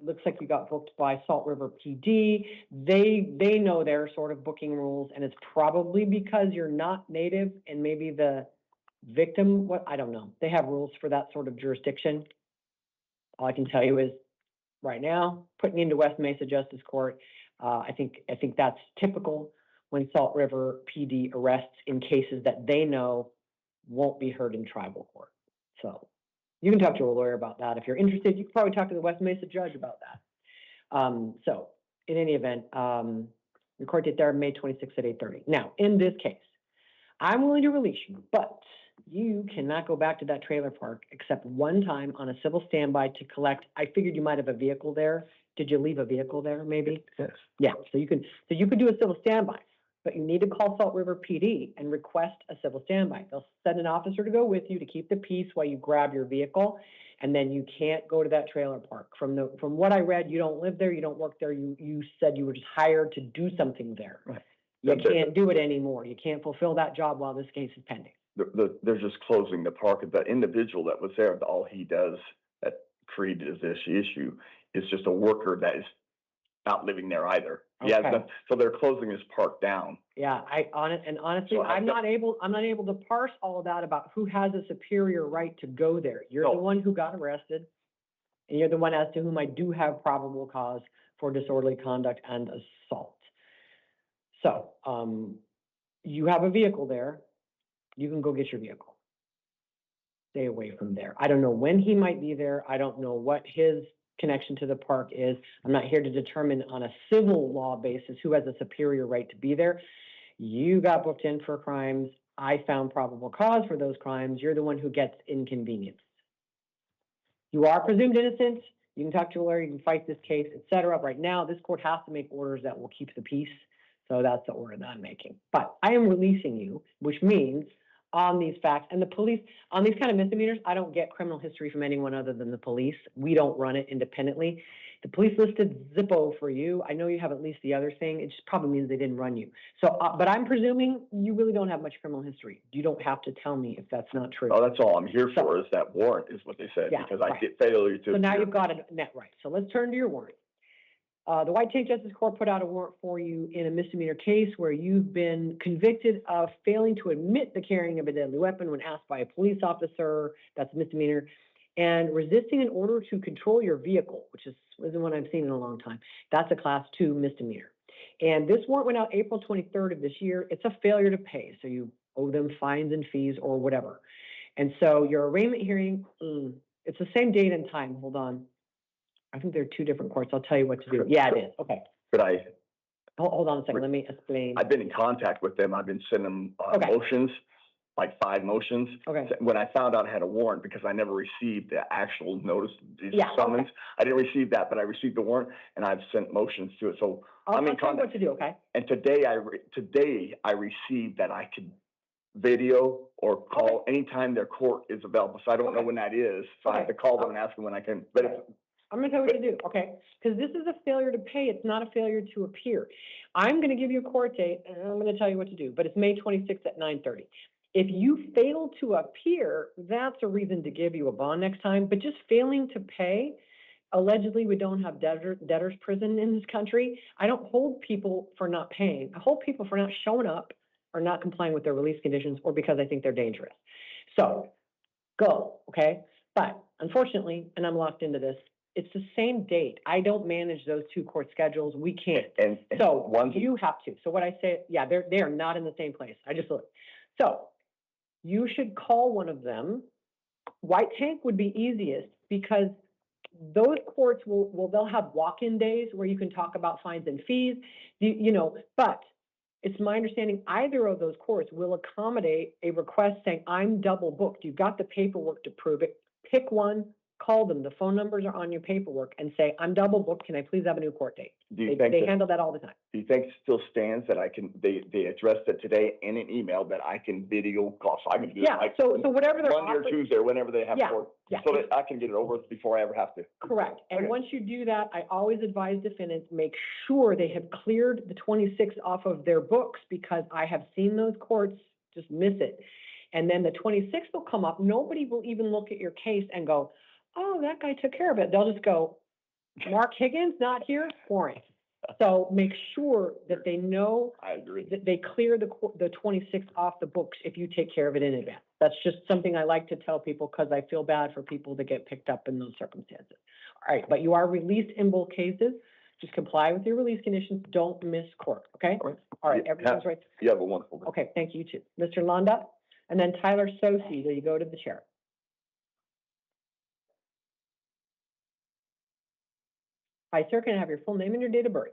Looks like you got booked by Salt River PD. They know their sort of booking rules, and it's probably because you're not native and maybe the victim, I don't know. They have rules for that sort of jurisdiction. All I can tell you is right now, putting you into West Mesa Justice Court, I think that's typical when Salt River PD arrests in cases that they know won't be heard in tribal court. So you can talk to a lawyer about that. If you're interested, you can probably talk to the West Mesa judge about that. So in any event, your court date there, May 26th at 8:30. Now, in this case, I'm willing to release you, but you cannot go back to that trailer park except one time on a civil standby to collect. I figured you might have a vehicle there. Did you leave a vehicle there, maybe? Yes. Yeah, so you could do a civil standby, but you need to call Salt River PD and request a civil standby. They'll send an officer to go with you to keep the peace while you grab your vehicle, and then you can't go to that trailer park. From what I read, you don't live there, you don't work there. You said you were just hired to do something there. Right. You can't do it anymore. You can't fulfill that job while this case is pending. They're just closing the park. The individual that was there, all he does that created this issue is just a worker that is not living there either. Okay. Yeah, so they're closing his park down. Yeah, honestly, So I'm not able to parse all of that about who has a superior right to go there. You're the one who got arrested, and you're the one as to whom I do have probable cause for disorderly conduct and assault. So, you have a vehicle there. You can go get your vehicle. Stay away from there. I don't know when he might be there. I don't know what his connection to the park is. I'm not here to determine on a civil law basis who has a superior right to be there. You got booked in for crimes. I found probable cause for those crimes. You're the one who gets inconvenienced. You are presumed innocent. You can talk to a lawyer. You can fight this case, etc. Right now, this court has to make orders that will keep the peace. So that's the order that I'm making. But I am releasing you, which means on these facts, and the police, on these kind of misdemeanors, I don't get criminal history from anyone other than the police. We don't run it independently. The police listed Zippo for you. I know you have at least the other thing. It just probably means they didn't run you. So, but I'm presuming you really don't have much criminal history. You don't have to tell me if that's not true. Oh, that's all I'm here for is that warrant is what they said, Yeah, because right. I did failure to. So now you've got it net right. So let's turn to your warrant. The White Tank Justice Court put out a warrant for you in a misdemeanor case where you've been convicted of failing to admit the carrying of a deadly weapon when asked by a police officer. That's a misdemeanor. And resisting an order to control your vehicle, which isn't one I've seen in a long time. That's a Class 2 misdemeanor. And this warrant went out April 23rd of this year. It's a failure to pay. So you owe them fines and fees or whatever. And so your arraignment hearing, it's the same date and time. Hold on. I think there are two different courts. I'll tell you what to do. Yeah, it is. Okay. Could I Hold on a second, let me explain. I've been in contact with them. I've been sending them Okay. motions, like 5 motions. Okay. When I found out I had a warrant, because I never received the actual notice, the Yeah, summons. okay. I didn't receive that, but I received the warrant, and I've sent motions to it. So I'm in I'll tell you what contact. to do, okay? And today I received that I could video or call anytime their court is available. So I don't know when that is. So I have to call them and ask them when I can. But if, I'm gonna tell you what to do, okay? Because this is a failure to pay, it's not a failure to appear. I'm gonna give you a court date, and I'm gonna tell you what to do, but it's May 26th at 9:30. If you fail to appear, that's a reason to give you a bond next time, but just failing to pay, allegedly, we don't have debtor's prison in this country. I don't hold people for not paying. I hold people for not showing up or not complying with their release conditions or because I think they're dangerous. So, go, okay? But unfortunately, and I'm locked into this, it's the same date. I don't manage those two court schedules. We can't. and So you have to. So what I say, yeah, they are not in the same place. I just looked. So you should call one of them. White Tank would be easiest because those courts they'll have walk-in days where you can talk about fines and fees, but it's my understanding either of those courts will accommodate a request saying, I'm double booked. You've got the paperwork to prove it. Pick one, call them. The phone numbers are on your paperwork and say, I'm double booked. Can I please have a new court date? They handle that all the time. Do you think it still stands that they addressed it today in an email that I can video call? So I can do it like so whatever they're Monday or offering- Tuesday or whenever they have Yeah, court. yeah. So that I can get it over before I ever have to. Correct. And Okay. once you do that, I always advise defendants, make sure they have cleared the 26 off of their books because I have seen those courts just miss it. And then the 26th will come up. Nobody will even look at your case and go, oh, that guy took care of it. They'll just go, Mark Higgins not here, warrant. So make sure that they know I agree. that they clear the 26th off the books if you take care of it in advance. That's just something I like to tell people because I feel bad for people that get picked up in those circumstances. All right, but you are released in both cases. Just comply with your release conditions. Don't miss court, okay? All right, everything's right. You have a wonderful day. Okay, thank you too. Mr. Londa, and then Tyler Sosi, there you go to the chair. Hi, sir, can I have your full name and your date of birth?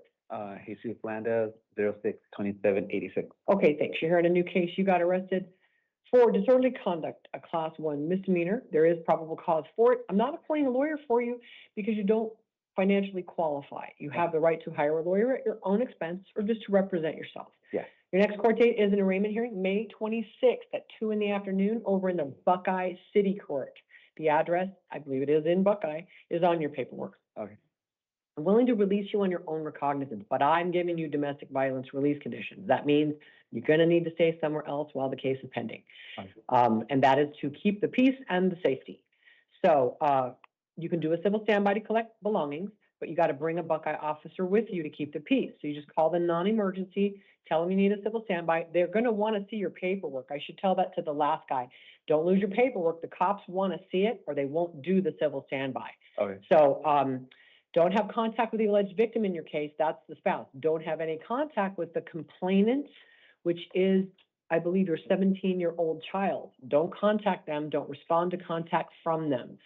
Jesus Landa, 06-27-86. Okay, thanks. You're hearing a new case. You got arrested for disorderly conduct, a class 1 misdemeanor. There is probable cause for it. I'm not appointing a lawyer for you because you don't financially qualify. You have the right to hire a lawyer at your own expense or just to represent yourself. Yeah. Your next court date is an arraignment hearing, May 26th at 2 in the afternoon over in the Buckeye City Court. The address, I believe it is in Buckeye, is on your paperwork. Okay. I'm willing to release you on your own recognizance, but I'm giving you domestic violence release conditions. That means you're going to need to stay somewhere else while the case is pending. Okay. And that is to keep the peace and the safety. So you can do a civil standby to collect belongings, but you got to bring a Buckeye officer with you to keep the peace. So you just call the non-emergency, tell them you need a civil standby. They're going to want to see your paperwork. I should tell that to the last guy. Don't lose your paperwork. The cops want to see it or they won't do the civil standby. Okay. So don't have contact with the alleged victim in your case. That's the spouse. Don't have any contact with the complainant, which is, I believe, your 17-year-old child. Don't contact them. Don't respond to contact from them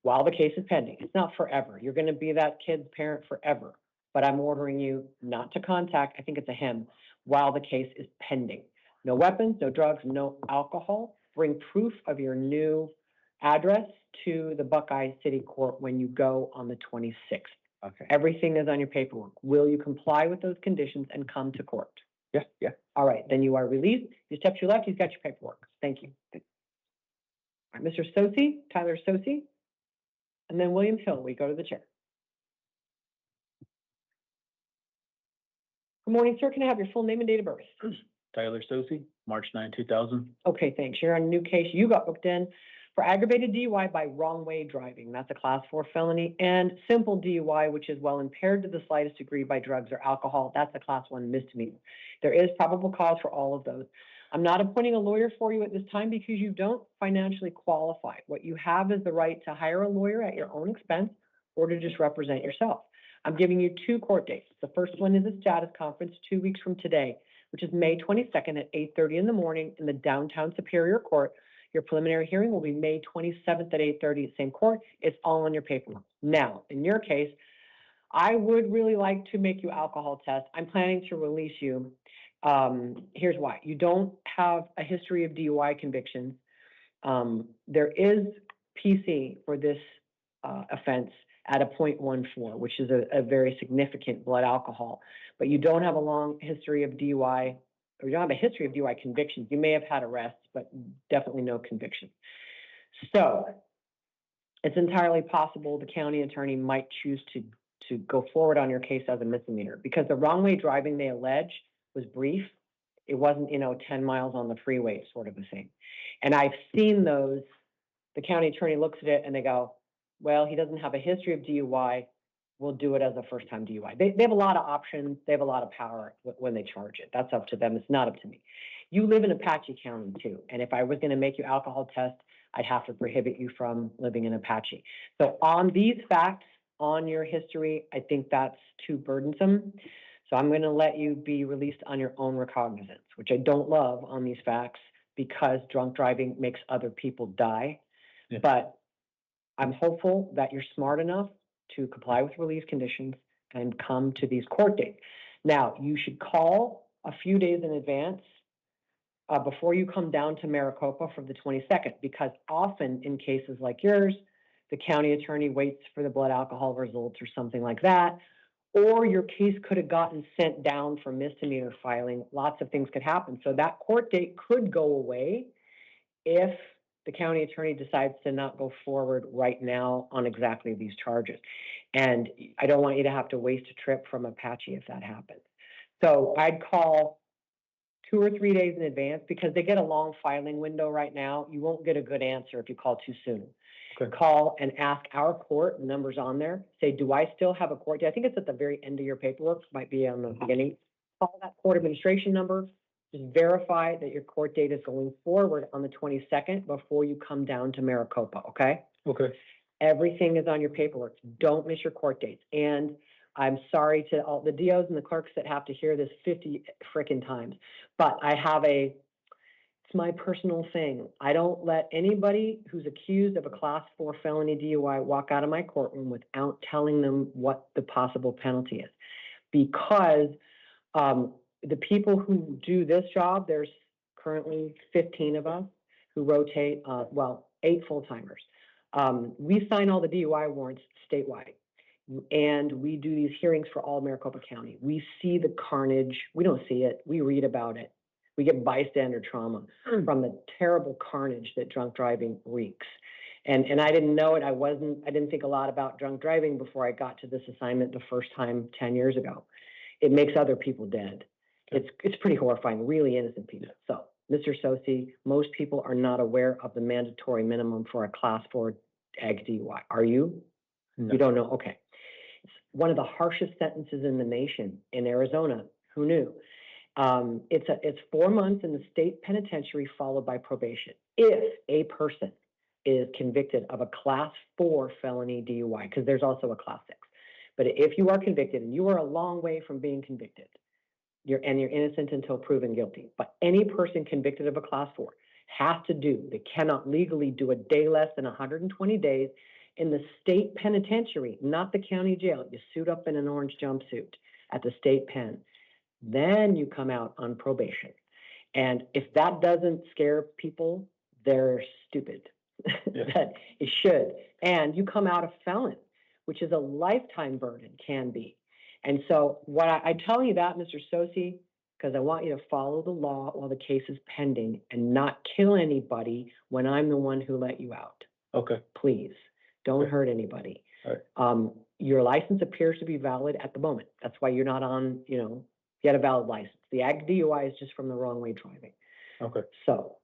while the case is pending. It's not forever. You're going to be that kid's parent forever. But I'm ordering you not to contact, I think it's a him, while the case is pending. No weapons, no drugs, no alcohol. Bring proof of your new address to the Buckeye City Court when you go on the 26th. Okay. Everything is on your paperwork. Will you comply with those conditions and come to court? Yeah, yeah. All right, then you are released. You step to your left, he's got your paperwork. Thank you. All right, Mr. Sosi, Tyler Sosi, and then William Hill, we go to the chair. Good morning, sir. Can I have your full name and date of birth? Tyler Stocy, March 9, 2000. Okay, thanks. You're on a new case. You got booked in for aggravated DUI by wrong way driving. That's a class 4 felony, and simple DUI, which is while impaired to the slightest degree by drugs or alcohol. That's a class 1 misdemeanor. There is probable cause for all of those. I'm not appointing a lawyer for you at this time because you don't financially qualify. What you have is the right to hire a lawyer at your own expense or to just represent yourself. I'm giving you 2 court dates. The first one is a status conference 2 weeks from today, which is May 22nd at 8:30 in the morning in the downtown Superior Court. Your preliminary hearing will be May 27th at 8:30 at the same court. It's all on your paperwork. Now, in your case, I would really like to make you alcohol test. I'm planning to release you. Here's why. You don't have a history of DUI convictions. There is PC for this offense at a 0.14, which is a very significant blood alcohol. But you don't have a long history of DUI, or you don't have a history of DUI convictions. You may have had arrests, but definitely no convictions. So it's entirely possible the county attorney might choose to go forward on your case as a misdemeanor, because the wrong way driving they allege was brief. It wasn't, 10 miles on the freeway sort of a thing. And I've seen those, the county attorney looks at it and they go, well, he doesn't have a history of DUI. We'll do it as a first-time DUI. They have a lot of options. They have a lot of power when they charge it. That's up to them. It's not up to me. You live in Apache County too. And if I was going to make you alcohol test, I'd have to prohibit you from living in Apache. So on these facts, on your history, I think that's too burdensome. So I'm going to let you be released on your own recognizance, which I don't love on these facts because drunk driving makes other people die. Yeah. But I'm hopeful that you're smart enough to comply with release conditions and come to these court dates. Now, you should call a few days in advance before you come down to Maricopa for the 22nd, because often in cases like yours, the county attorney waits for the blood alcohol results or something like that, or your case could have gotten sent down for misdemeanor filing. Lots of things could happen. So that court date could go away if the county attorney decides to not go forward right now on exactly these charges. And I don't want you to have to waste a trip from Apache if that happens. So I'd call 2 or 3 days in advance, because they get a long filing window right now. You won't get a good answer if you call too soon. Okay. Call and ask our court, the number's on there. Say, do I still have a court date? I think it's at the very end of your paperwork, might be on the beginning. Call that court administration number. Just verify that your court date is going forward on the 22nd before you come down to Maricopa, okay? Okay. Everything is on your paperwork. Don't miss your court dates. And I'm sorry to all the DOs and the clerks that have to hear this 50 frickin' times, but it's my personal thing. I don't let anybody who's accused of a class 4 felony DUI walk out of my courtroom without telling them what the possible penalty is. Because the people who do this job, there's currently 15 of us who rotate, 8 full-timers. We sign all the DUI warrants statewide, and we do these hearings for all Maricopa County. We see the carnage. We don't see it. We read about it. We get bystander trauma from the terrible carnage that drunk driving wreaks. And I didn't know it. I didn't think a lot about drunk driving before I got to this assignment the first time 10 years ago. It makes other people dead. It's pretty horrifying, really innocent people. So, Mr. Sosi, most people are not aware of the mandatory minimum for a class 4 ag DUI. Are you? No. You don't know? Okay. It's one of the harshest sentences in the nation in Arizona. Who knew? It's 4 months in the state penitentiary followed by probation if a person is convicted of a class 4 felony DUI, because there's also a class 6. But if you are convicted, and you are a long way from being convicted, you're innocent until proven guilty. But any person convicted of a class 4 they cannot legally do a day less than 120 days in the state penitentiary, not the county jail. You suit up in an orange jumpsuit at the state pen. Then you come out on probation. And if that doesn't scare people, they're stupid. Yeah. That it should. And you come out a felon, which is a lifetime burden, can be. And so what I tell you that, Mr. Sosi, because I want you to follow the law while the case is pending and not kill anybody when I'm the one who let you out. Okay. Please, don't hurt anybody. All right. Your license appears to be valid at the moment. That's why you're not on, you had a valid license. The ag DUI is just from the wrong way driving. Okay. So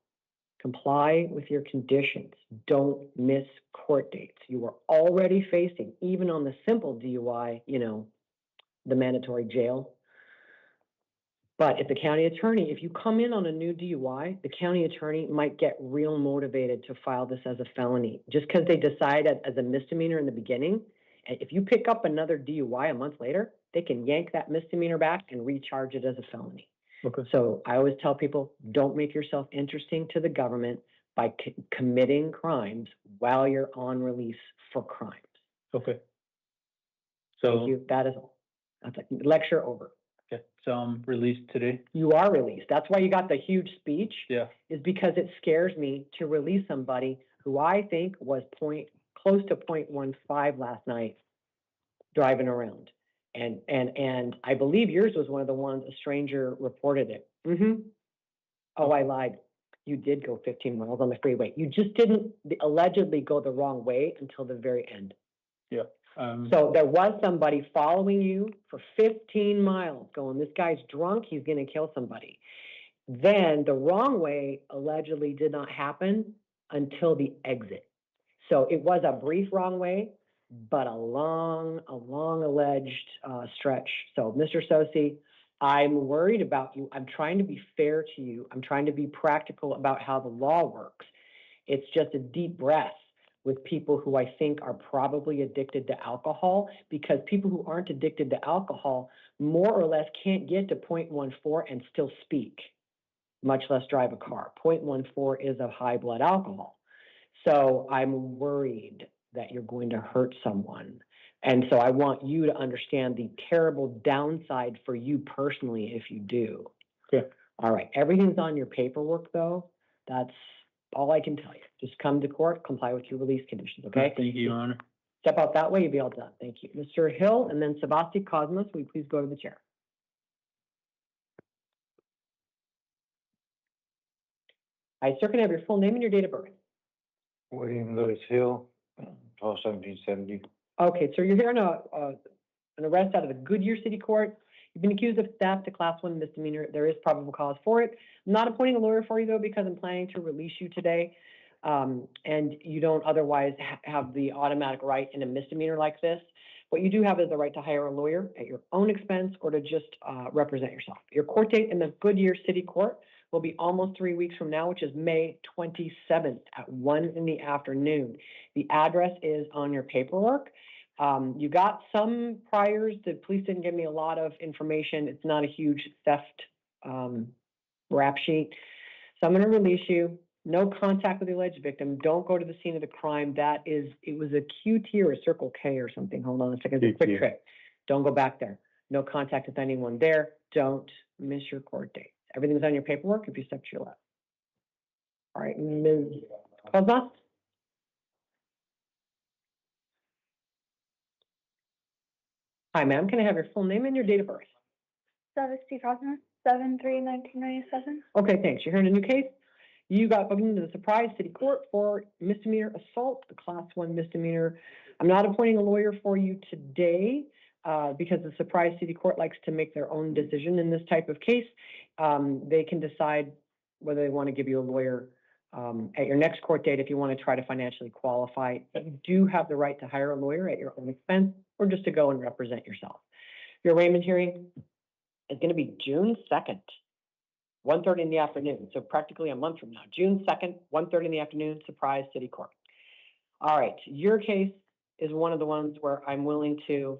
comply with your conditions. Don't miss court dates. You are already facing, even on the simple DUI, the mandatory jail. But if the county attorney, if you come in on a new DUI, the county attorney might get real motivated to file this as a felony just because they decide as a misdemeanor in the beginning. And if you pick up another DUI a month later, they can yank that misdemeanor back and recharge it as a felony. Okay. So I always tell people, don't make yourself interesting to the government by committing crimes while you're on release for crimes. Okay. Thank So, you, that is all. That's it. Lecture over. okay, so I'm released today? You are released. That's why you got the huge speech. Yeah. Is because it scares me to release somebody who I think was close to 0.15 last night driving around. And I believe yours was one of the ones, a stranger reported it. Oh, I lied. You did go 15 miles on the freeway. You just didn't allegedly go the wrong way until the very end. Yeah. So there was somebody following you for 15 miles going, this guy's drunk, he's gonna kill somebody. Then the wrong way allegedly did not happen until the exit. So it was a brief wrong way, but a long alleged stretch. So Mr. Sosi, I'm worried about you. I'm trying to be fair to you. I'm trying to be practical about how the law works. It's just a deep breath with people who I think are probably addicted to alcohol, because people who aren't addicted to alcohol more or less can't get to 0.14 and still speak, much less drive a car. 0.14 is a high blood alcohol. So I'm worried that you're going to hurt someone. And so I want you to understand the terrible downside for you personally if you do. Okay. All right. Everything's on your paperwork, though. That's all I can tell you. Just come to court, comply with your release conditions, okay? Thank you, Your Honor. Step out that way, you'll be all done. Thank you. Mr. Hill, and then Sebasti Cosmos, will you please go to the chair? Sir, can I have your full name and your date of birth? William Lewis Hill, 1770. Okay, so you're here on an arrest out of the Goodyear City Court. You've been accused of theft, a class 1 misdemeanor. There is probable cause for it. I'm not appointing a lawyer for you, though, because I'm planning to release you today. And you don't otherwise have the automatic right in a misdemeanor like this. What you do have is the right to hire a lawyer at your own expense or to just represent yourself. Your court date in the Goodyear City Court will be almost 3 weeks from now, which is May 27th at 1 in the afternoon. The address is on your paperwork. You got some priors. The police didn't give me a lot of information. It's not a huge theft rap sheet. So I'm going to release you. No contact with the alleged victim. Don't go to the scene of the crime. It was a QT or a Circle K or something. Hold on a second. It's a quick trip. Don't go back there. No contact with anyone there. Don't miss your court date. Everything's on your paperwork if you step to your left. All right, Ms. Cosmos? Hi, ma'am. Can I have your full name and your date of birth? Savasti Cosmos, 7/3/1997. Okay, thanks. You're hearing a new case. You got booked into the Surprise City Court for misdemeanor assault, the class 1 misdemeanor. I'm not appointing a lawyer for you today because the Surprise City Court likes to make their own decision in this type of case. They can decide whether they want to give you a lawyer at your next court date if you want to try to financially qualify. But you do have the right to hire a lawyer at your own expense or just to go and represent yourself. Your arraignment hearing is going to be June 2nd. 1:30 in the afternoon, so practically a month from now. June 2nd, 1:30 in the afternoon, Surprise City Court. All right, your case is one of the ones where I'm willing to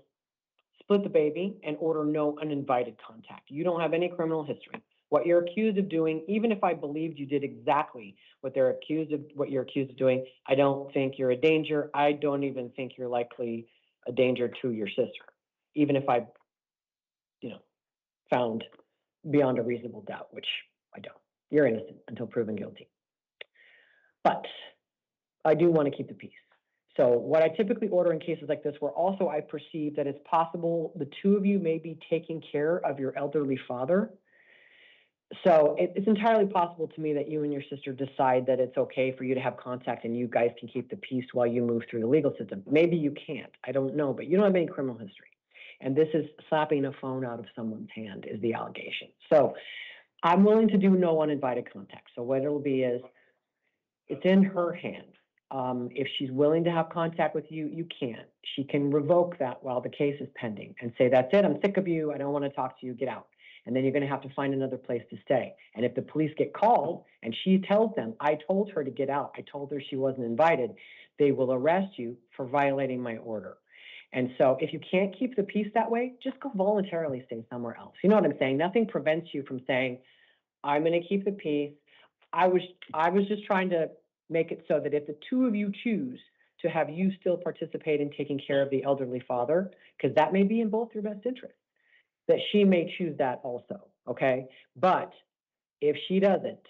split the baby and order no uninvited contact. You don't have any criminal history. What you're accused of doing, even if I believed you did exactly what you're accused of doing, I don't think you're a danger. I don't even think you're likely a danger to your sister, even if I, found beyond a reasonable doubt, which I don't. You're innocent until proven guilty. But I do want to keep the peace. So what I typically order in cases like this, where also I perceive that it's possible the two of you may be taking care of your elderly father. So it's entirely possible to me that you and your sister decide that it's okay for you to have contact and you guys can keep the peace while you move through the legal system. Maybe you can't. I don't know, but you don't have any criminal history. And this is slapping a phone out of someone's hand is the allegation. So I'm willing to do no uninvited contact. So what it'll be is, it's in her hand. If she's willing to have contact with you, you can. She can revoke that while the case is pending and say, that's it, I'm sick of you, I don't want to talk to you, get out. And then you're going to have to find another place to stay. And if the police get called and she tells them, I told her to get out, I told her she wasn't invited, they will arrest you for violating my order. And so if you can't keep the peace that way, just go voluntarily stay somewhere else. You know what I'm saying? Nothing prevents you from saying, I'm going to keep the peace. I was just trying to make it so that if the two of you choose to have you still participate in taking care of the elderly father, because that may be in both your best interests, that she may choose that also, okay? But if she doesn't,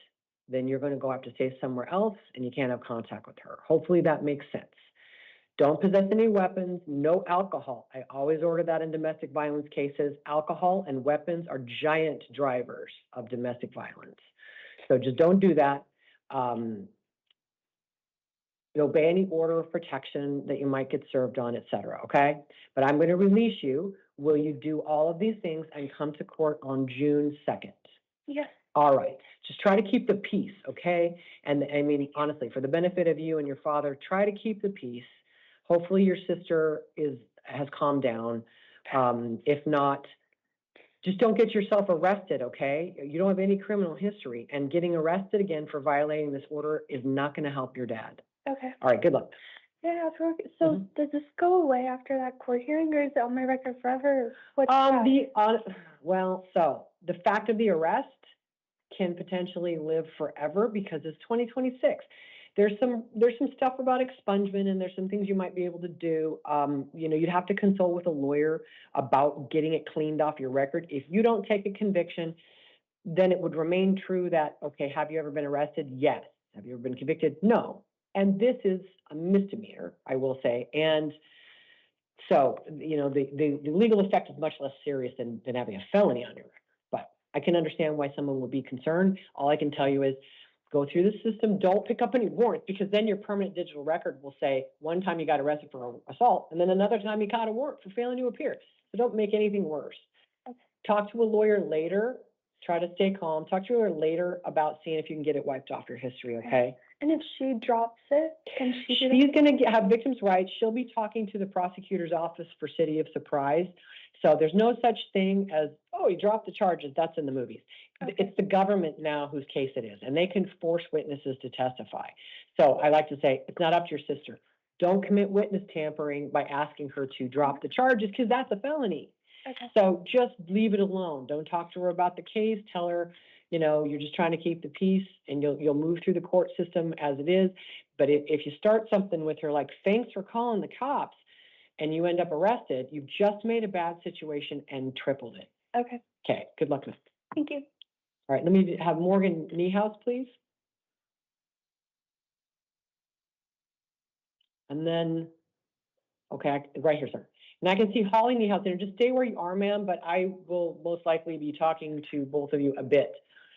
then you're going to go have to stay somewhere else and you can't have contact with her. Hopefully that makes sense. Don't possess any weapons, no alcohol. I always order that in domestic violence cases. Alcohol and weapons are giant drivers of domestic violence. So just don't do that. Obey any order of protection that you might get served on, et cetera, okay? But I'm going to release you. Will you do all of these things and come to court on June 2nd? Yes. All right. Just try to keep the peace, okay? And I mean, honestly, for the benefit of you and your father, try to keep the peace. Hopefully your sister has calmed down. If not, just don't get yourself arrested, okay? You don't have any criminal history, and getting arrested again for violating this order is not going to help your dad. Okay. All right, good luck. Yeah, so does this go away after that court hearing, or is it on my record forever? What's Well, so the fact of the arrest can potentially live forever because it's 2026. There's some stuff about expungement, and there's some things you might be able to do. You'd have to consult with a lawyer about getting it cleaned off your record. If you don't take a conviction, then it would remain true that, okay, have you ever been arrested? Yes. Have you ever been convicted? No. And this is a misdemeanor, I will say. And so, the legal effect is much less serious than having a felony on your record. But I can understand why someone would be concerned. All I can tell you is go through the system. Don't pick up any warrants, because then your permanent digital record will say one time you got arrested for assault, and then another time you got a warrant for failing to appear. So don't make anything worse. Okay. Talk to a lawyer later. Try to stay calm. Talk to her later about seeing if you can get it wiped off your history, okay? And if she drops it, can she do She's going to have victims' rights. She'll be talking to the prosecutor's office for City of Surprise. So there's no such thing as, oh, he dropped the charges. That's in the movies. Okay. It's the government now whose case it is, and they can force witnesses to testify. So I like to say, it's not up to your sister. Don't commit witness tampering by asking her to drop the charges, because that's a felony. Okay. So just leave it alone. Don't talk to her about the case. Tell her, you're just trying to keep the peace, and you'll move through the court system as it is. But if you start something with her like, thanks for calling the cops, and you end up arrested, you've just made a bad situation and tripled it. Okay. Okay, good luck, miss. Thank you. All right, let me have Morgan Niehaus, please. And then, okay, right here, sir. And I can see Holly Niehaus there. Just stay where you are, ma'am, but I will most likely be talking to both of you a bit.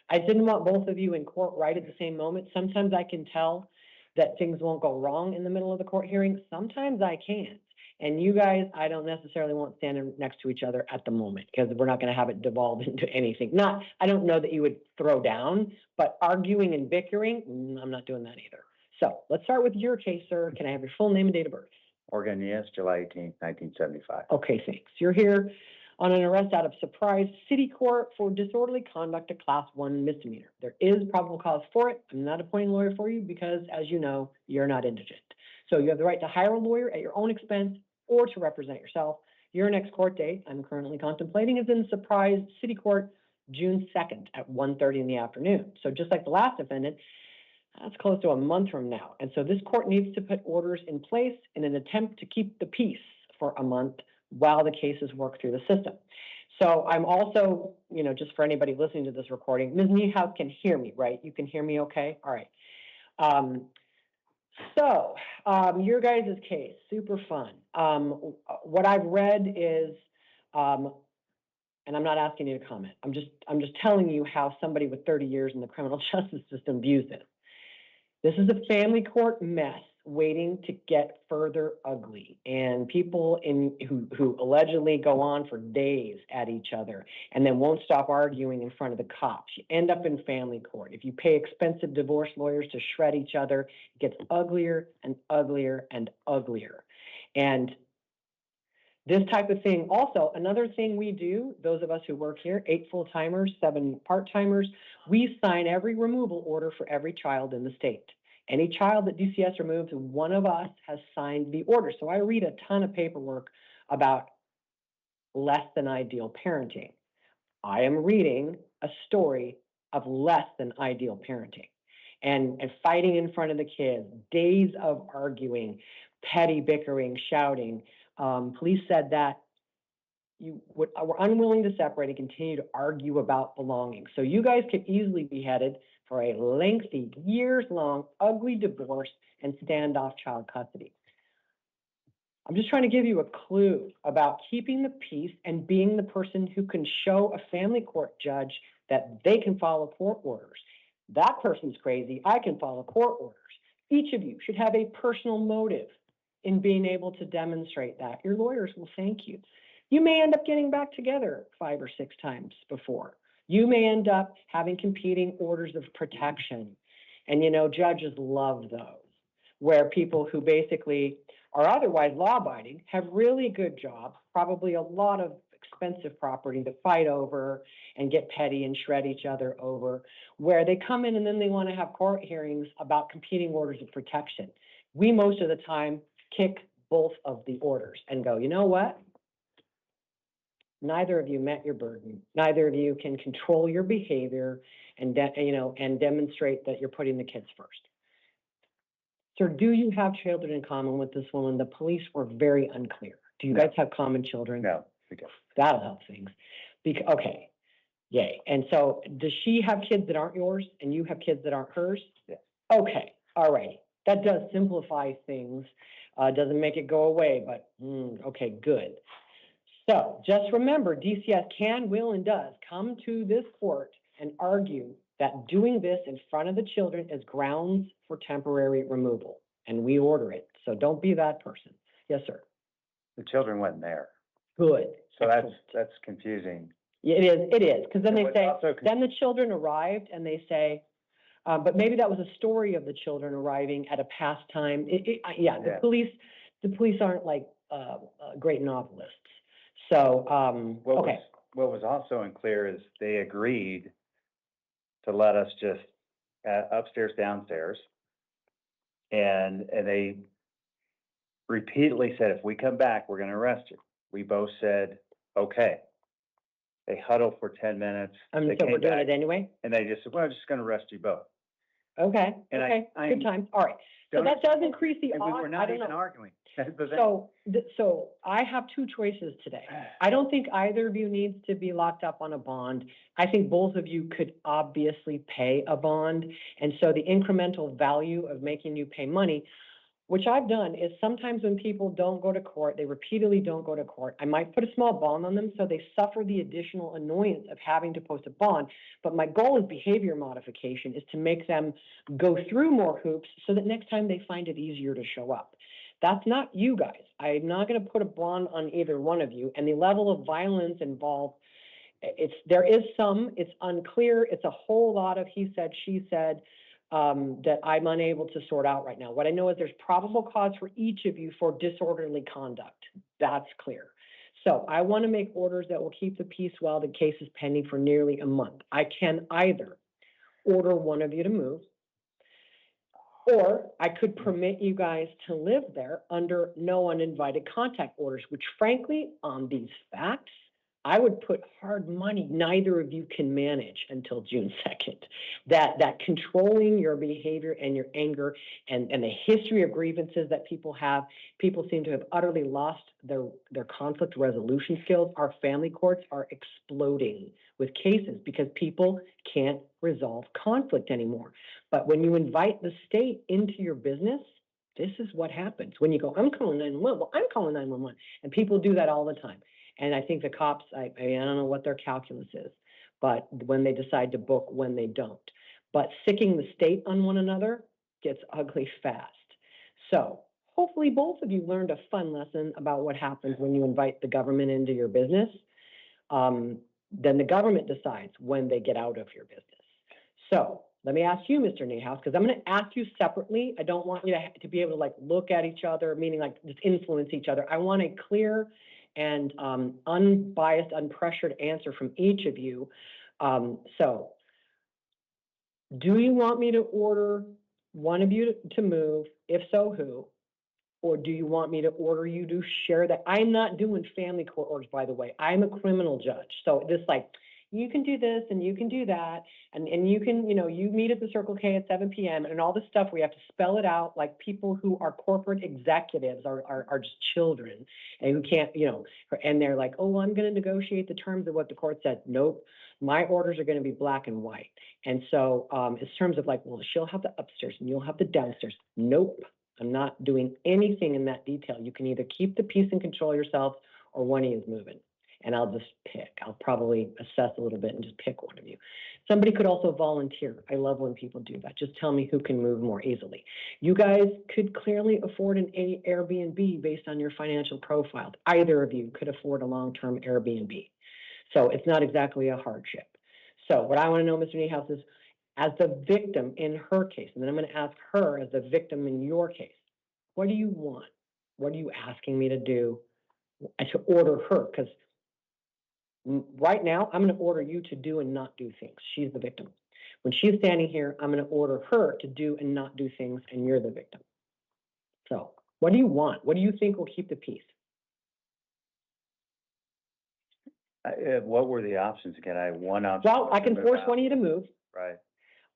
I didn't want both of you in court right at the same moment. Sometimes I can tell that things won't go wrong in the middle of the court hearing. Sometimes I can't. And you guys, I don't necessarily want standing next to each other at the moment, because we're not going to have it devolve into anything. I don't know that you would throw down, but arguing and bickering, I'm not doing that either. So let's start with your case, sir. Can I have your full name and date of birth? Morgan, yes, July 18th, 1975. Okay, thanks. You're here on an arrest out of Surprise City Court for disorderly conduct, a Class 1 misdemeanor. There is probable cause for it. I'm not appointing a lawyer for you because, as you know, you're not indigent. So you have the right to hire a lawyer at your own expense or to represent yourself. Your next court date, I'm currently contemplating, is in Surprise City Court, June 2nd at 1:30 in the afternoon. So just like the last defendant, that's close to a month from now. And so this court needs to put orders in place in an attempt to keep the peace for a month while the cases work through the system. So I'm also, just for anybody listening to this recording, Ms. Niehaus can hear me, right? You can hear me okay? All right. Your guys' case, super fun. What I've read is, and I'm not asking you to comment, I'm just telling you how somebody with 30 years in the criminal justice system views this. This is a family court mess waiting to get further ugly, and people who allegedly go on for days at each other and then won't stop arguing in front of the cops. You end up in family court. If you pay expensive divorce lawyers to shred each other, it gets uglier and uglier and uglier. And this type of thing, also, another thing we do, those of us who work here, 8 full-timers, 7 part-timers, we sign every removal order for every child in the state. Any child that DCS removes, one of us has signed the order. So I read a ton of paperwork about less than ideal parenting. I am reading a story of less than ideal parenting and fighting in front of the kids, days of arguing, petty bickering, shouting. Police said that you were unwilling to separate and continue to argue about belongings. So you guys could easily be headed for a lengthy, years-long, ugly divorce and standoff child custody. I'm just trying to give you a clue about keeping the peace and being the person who can show a family court judge that they can follow court orders. That person's crazy, I can follow court orders. Each of you should have a personal motive in being able to demonstrate that. Your lawyers will thank you. You may end up getting back together 5 or 6 times before. You may end up having competing orders of protection. And you know, judges love those, where people who basically are otherwise law-abiding have really good jobs, probably a lot of expensive property to fight over and get petty and shred each other over, where they come in and then they want to have court hearings about competing orders of protection. We most of the time kick both of the orders and go, you know what? Neither of you met your burden. Neither of you can control your behavior and demonstrate that you're putting the kids first. Sir, do you have children in common with this woman? The police were very unclear. Do you guys have common children? No, we don't. That'll help things. Okay, yay. And so does she have kids that aren't yours and you have kids that aren't hers? Yeah. Okay, all right. That does simplify things. Doesn't make it go away, but okay, good. So just remember, DCS can, will, and does come to this court and argue that doing this in front of the children is grounds for temporary removal, and we order it. So don't be that person. Yes, sir. The children wasn't there, Good. so Excellent. that's confusing. Yeah, it is, because then they It was say, also then the children arrived and they say, but maybe that was a story of the children arriving at a pastime. Yeah. The police aren't like great novelists. So, okay. What was also unclear is they agreed to let us just upstairs, downstairs. And they repeatedly said, if we come back, we're going to arrest you. We both said, okay. They huddled for 10 minutes. So They we're came doing back, it anyway? and they just said, well, we're just going to arrest you both. Okay, And okay, I- good times. All right. So that does increase the And we odds. were I not don't even know. arguing. So I have 2 choices today. I don't think either of you needs to be locked up on a bond. I think both of you could obviously pay a bond. And so the incremental value of making you pay money, which I've done, is sometimes when people don't go to court, they repeatedly don't go to court, I might put a small bond on them so they suffer the additional annoyance of having to post a bond. But my goal is behavior modification, is to make them go through more hoops so that next time they find it easier to show up. That's not you guys. I'm not going to put a bond on either one of you. And the level of violence involved, there is some, it's unclear. It's a whole lot of he said, she said, that I'm unable to sort out right now. What I know is there's probable cause for each of you for disorderly conduct. That's clear. So I want to make orders that will keep the peace while the case is pending for nearly a month. I can either order one of you to move, or I could permit you guys to live there under no uninvited contact orders, which frankly, on these facts, I would put hard money neither of you can manage until June 2nd. That controlling your behavior and your anger and the history of grievances that people have, people seem to have utterly lost their conflict resolution skills. Our family courts are exploding with cases because people can't resolve conflict anymore. But when you invite the state into your business, this is what happens. When you go, I'm calling 911, well, I'm calling 911. And people do that all the time. And I think the cops, I don't know what their calculus is, but when they decide to book, when they don't. But sicking the state on one another gets ugly fast. So hopefully both of you learned a fun lesson about what happens when you invite the government into your business. Then the government decides when they get out of your business. So let me ask you, Mr. Niehaus, because I'm going to ask you separately. I don't want you to be able to like look at each other, meaning like just influence each other. I want a clear and unbiased, unpressured answer from each of you. So do you want me to order one of you to move? If so, who? Or do you want me to order you to share that? I'm not doing family court orders, by the way. I'm a criminal judge. So this like, you can do this and you can do that, and you can, you meet at the Circle K at 7 p.m. and all this stuff, we have to spell it out like people who are corporate executives are just children and who can't, and they're like, oh, I'm going to negotiate the terms of what the court said. Nope. My orders are going to be black and white. And so in terms of like, well, she'll have the upstairs and you'll have the downstairs. Nope. I'm not doing anything in that detail. You can either keep the peace and control yourself or one of you is moving. And I'll just pick. I'll probably assess a little bit and just pick one of you. Somebody could also volunteer. I love when people do that. Just tell me who can move more easily. You guys could clearly afford an Airbnb based on your financial profile. Either of you could afford a long-term Airbnb. So it's not exactly a hardship. So what I want to know, Mr. Niehaus, is as the victim in her case, and then I'm going to ask her as the victim in your case, what do you want? What are you asking me to do to order her? Because right now, I'm going to order you to do and not do things. She's the victim. When she's standing here, I'm going to order her to do and not do things, and you're the victim. So what do you want? What do you think will keep the peace? What were the options again? I have one option. Well, I can force one of you to move. Right.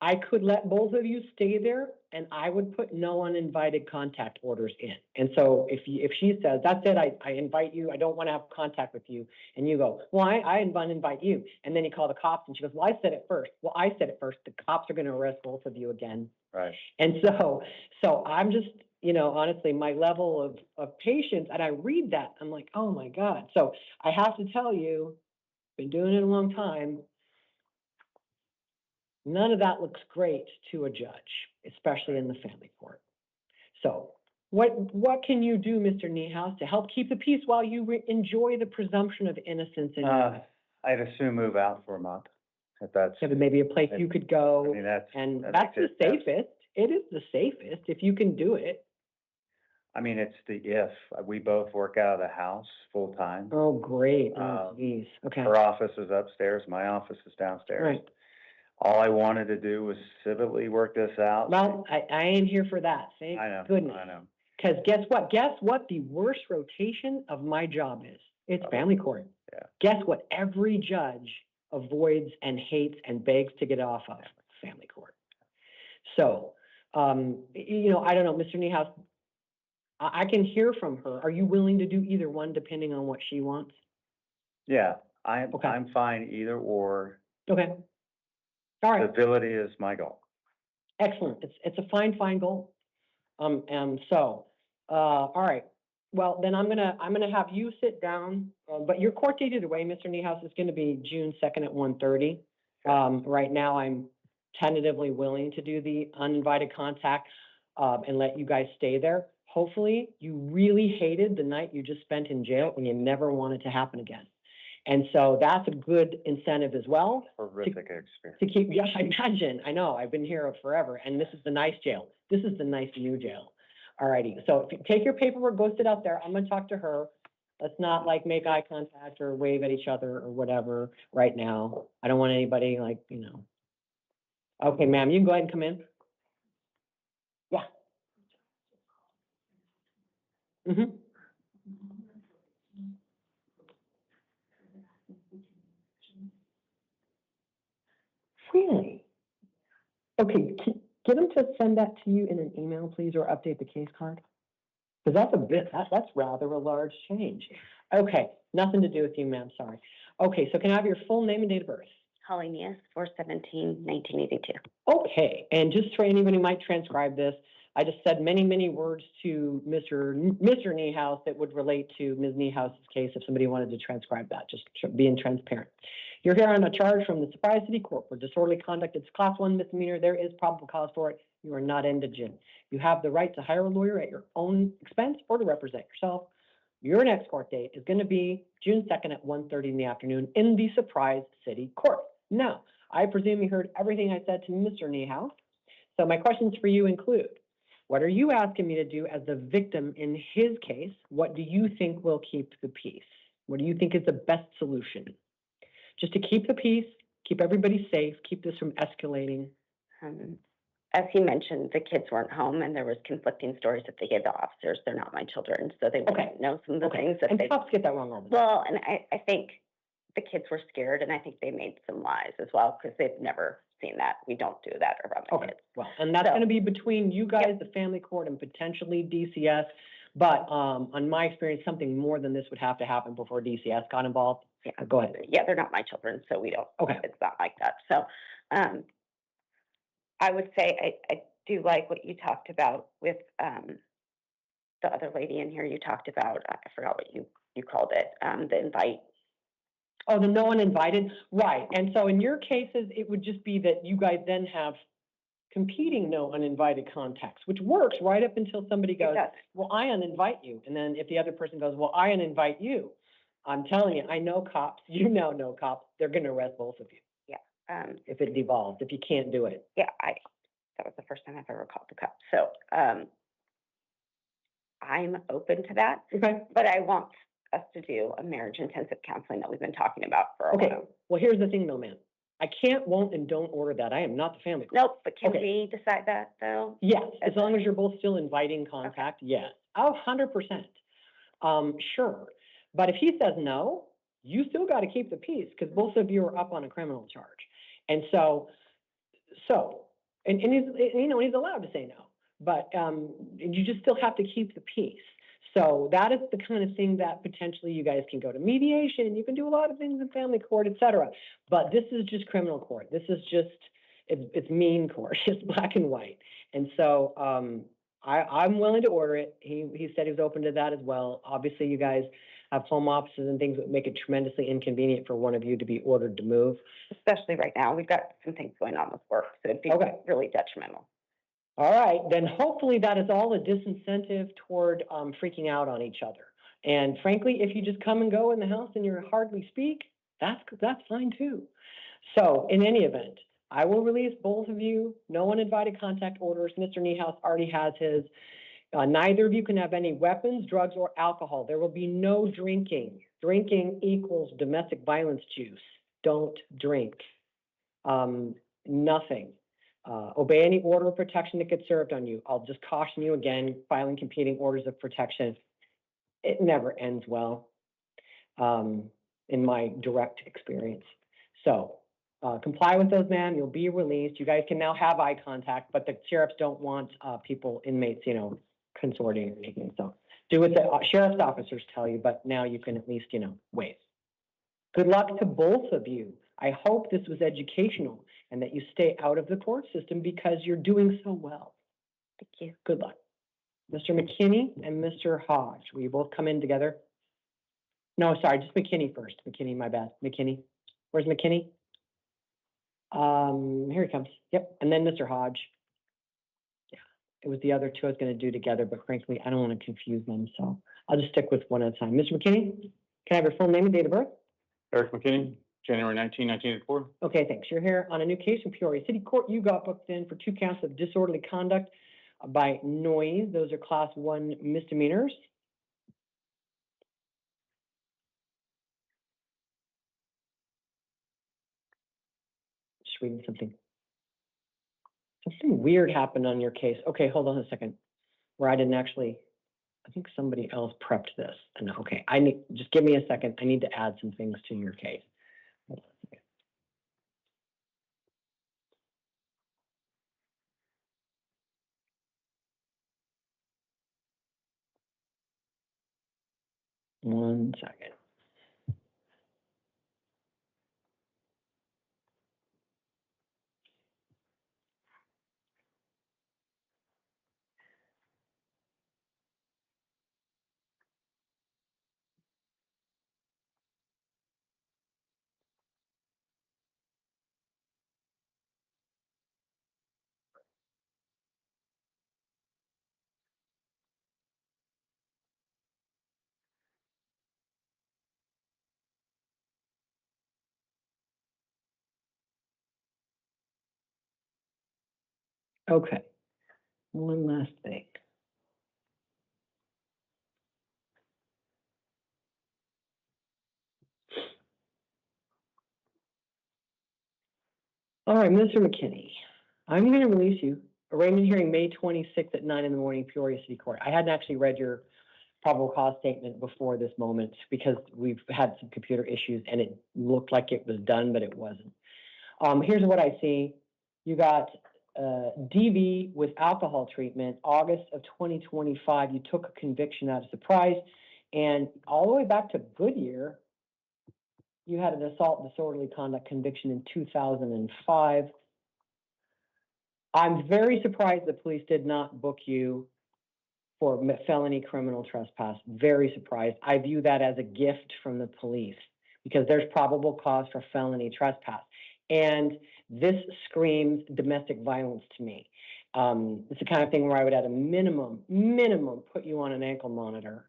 I could let both of you stay there, and I would put no uninvited contact orders in. And so if she says, that's it, I invite you, I don't want to have contact with you, and you go, well, I invite you, and then you call the cops, and she goes, well, I said it first. Well, I said it first. The cops are going to arrest both of you again. Right. And so I'm just, honestly, my level of patience, and I read that, I'm like, oh my God. So I have to tell you, been doing it a long time. None of that looks great to a judge, especially in the family court. So what can you do, Mr. Niehaus, to help keep the peace while you enjoy the presumption of innocence in your life? I'd assume move out for a month. If that's Maybe a place you could go, I mean, that's the safest. It is the safest if you can do it. I mean, it's the if. We both work out of the house full time. Oh, great. Oh, geez. Okay. Her office is upstairs. My office is downstairs. Right. All I wanted to do was civilly work this out. Well, I ain't here for that. Thank goodness. I know. Because guess what? Guess what the worst rotation of my job is? It's family court. Yeah. Guess what? Every judge avoids and hates and begs to get off of family court. So, I don't know, Mr. Niehaus, I can hear from her. Are you willing to do either one depending on what she wants? Yeah, I'm fine either or. Okay. All right. Civility is my goal. Excellent. It's a fine goal. All right. Well, then I'm gonna have you sit down. But your court date either way, Mr. Niehaus, is going to be June 2nd at 1:30. Right now, I'm tentatively willing to do the uninvited contact and let you guys stay there. Hopefully, you really hated the night you just spent in jail and you never want it to happen again. And so that's a good incentive as well. Horrific experience. To keep, yeah, I imagine. I know. I've been here forever, and this is the nice jail. This is the nice new jail. All righty. So if you take your paperwork, go sit out there. I'm going to talk to her. Let's not like make eye contact or wave at each other or whatever right now. I don't want anybody Okay, ma'am, you can go ahead and come in. Yeah. Mm-hmm. Really? Okay, get them to send that to you in an email, please, or update the case card. Because that's rather a large change. Okay, nothing to do with you, ma'am, sorry. Okay, so can I have your full name and date of birth? Holly Nias, 4/17/1982. Okay, and just for anybody who might transcribe this, I just said many words to Mr. Niehaus that would relate to Ms. Niehaus's case if somebody wanted to transcribe that, just being transparent. You're here on a charge from the Surprise City Court for disorderly conduct. It's class 1 misdemeanor. There is probable cause for it. You are not indigent. You have the right to hire a lawyer at your own expense or to represent yourself. Your next court date is going to be June 2nd at 1:30 in the afternoon in the Surprise City Court. Now, I presume you heard everything I said to Mr. Niehaus. So my questions for you include, what are you asking me to do as the victim in his case? What do you think will keep the peace? What do you think is the best solution? Just to keep the peace, keep everybody safe, keep this from escalating. As he mentioned, the kids weren't home and there was conflicting stories that they gave the officers. They're not my children, so they wouldn't know some of the things that and cops get that wrong all the time. Well, and I think the kids were scared, and I think they made some lies as well, because they've never seen that. We don't do that around the Okay, kids. well, and that's So- gonna be between you guys, the family court, and potentially DCS. But, on my experience, something more than this would have to happen before DCS got involved. Yeah. Go ahead. Yeah, they're not my children, so we don't, Okay. it's not like that. So, I would say I do like what you talked about with, the other lady in here. You talked about, I forgot what you called it, the invite. Oh, the no one invited, right, and so in your cases, it would just be that you guys then have competing no uninvited contacts, which works right up until somebody goes, well, I uninvite you, and then if the other person goes, well, I uninvite you, I'm telling you, I know cops, you now know cops, they're gonna arrest both of you. Yeah. If it devolves, if you can't do it. Yeah, that was the first time I've ever called the cops. So, I'm open to that. Okay. But I want us to do a marriage intensive counseling that we've been talking about for a Okay, while. well, here's the thing though, man, I can't, won't, and don't order that, I am not the family. Nope, but can Okay. we decide that though? Yes, as long as you're both still inviting contact, yes. Oh, 100%. Sure. But if he says no, you still got to keep the peace because both of you are up on a criminal charge. And and he's, you know, he's allowed to say no, but you just still have to keep the peace. So that is the kind of thing that potentially you guys can go to mediation. You can do a lot of things in family court, et cetera. But this is just criminal court. This is just, it's mean court. It's black and white. And so I'm willing to order it. He said he was open to that as well. Obviously, you guys have home offices and things that make it tremendously inconvenient for one of you to be ordered to move. Especially right now, we've got some things going on with work, so it'd be really detrimental. All right, then hopefully that is all a disincentive toward freaking out on each other. And frankly, if you just come and go in the house and you hardly speak, that's fine too. So in any event, I will release both of you. No one invited contact orders. Mr. Niehaus already has his. Neither of you can have any weapons, drugs, or alcohol. There will be no drinking. Drinking equals domestic violence juice. Don't drink. Nothing. Obey any order of protection that gets served on you. I'll just caution you again, filing competing orders of protection. It never ends well, in my direct experience. So comply with those, ma'am. You'll be released. You guys can now have eye contact, but the sheriffs don't want inmates, consorting or anything. So do what the sheriff's officers tell you, but now you can at least, wait. Good luck to both of you. I hope this was educational and that you stay out of the court system because you're doing so well. Thank you. Good luck. Mr. McKinney and Mr. Hodge, will you both come in together? No, sorry, just McKinney first. McKinney, my bad. McKinney. Where's McKinney? Here he comes. Yep, and then Mr. Hodge. Yeah, it was the other two I was going to do together, but frankly, I don't want to confuse them, so I'll just stick with one at a time. Mr. McKinney, can I have your full name and date of birth? Eric McKinney, January 1984. Okay, thanks. You're here on a new case in Peoria City Court. You got booked in for 2 counts of disorderly conduct by noise. Those are class 1 misdemeanors. Just reading something. Something weird happened on your case. Okay, hold on a second. Where I didn't actually, I think somebody else prepped this. And okay, just give me a second. I need to add some things to your case. Hold on a second. One second. Okay, one last thing. All right, Mr. McKinney, I'm going to release you. Arraignment hearing May 26th at 9 in the morning, Peoria City Court. I hadn't actually read your probable cause statement before this moment because we've had some computer issues and it looked like it was done, but it wasn't. Here's what I see. You got DV with alcohol treatment, August of 2025. You took a conviction out of surprise, and all the way back to Goodyear, you had an assault and disorderly conduct conviction in 2005. I'm very surprised the police did not book you for felony criminal trespass. Very surprised. I view that as a gift from the police because there's probable cause for felony trespass. And this screams domestic violence to me. It's the kind of thing where I would at a minimum put you on an ankle monitor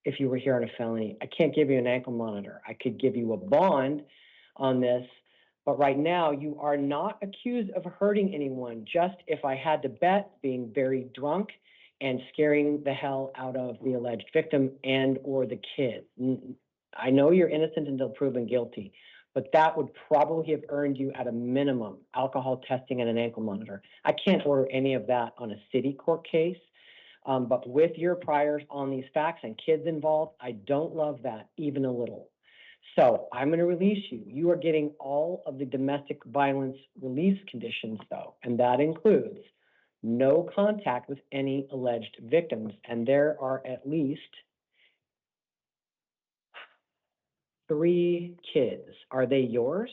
if you were here on a felony. I can't give you an ankle monitor. I could give you a bond on this, but right now you are not accused of hurting anyone. Just if I had to bet, being very drunk and scaring the hell out of the alleged victim and or the kid. I know you're innocent until proven guilty, but that would probably have earned you at a minimum alcohol testing and an ankle monitor. I can't order any of that on a city court case, but with your priors on these facts and kids involved, I don't love that even a little. So I'm going to release you. You are getting all of the domestic violence release conditions though, and that includes no contact with any alleged victims. And there are at least 3 kids. Are they yours?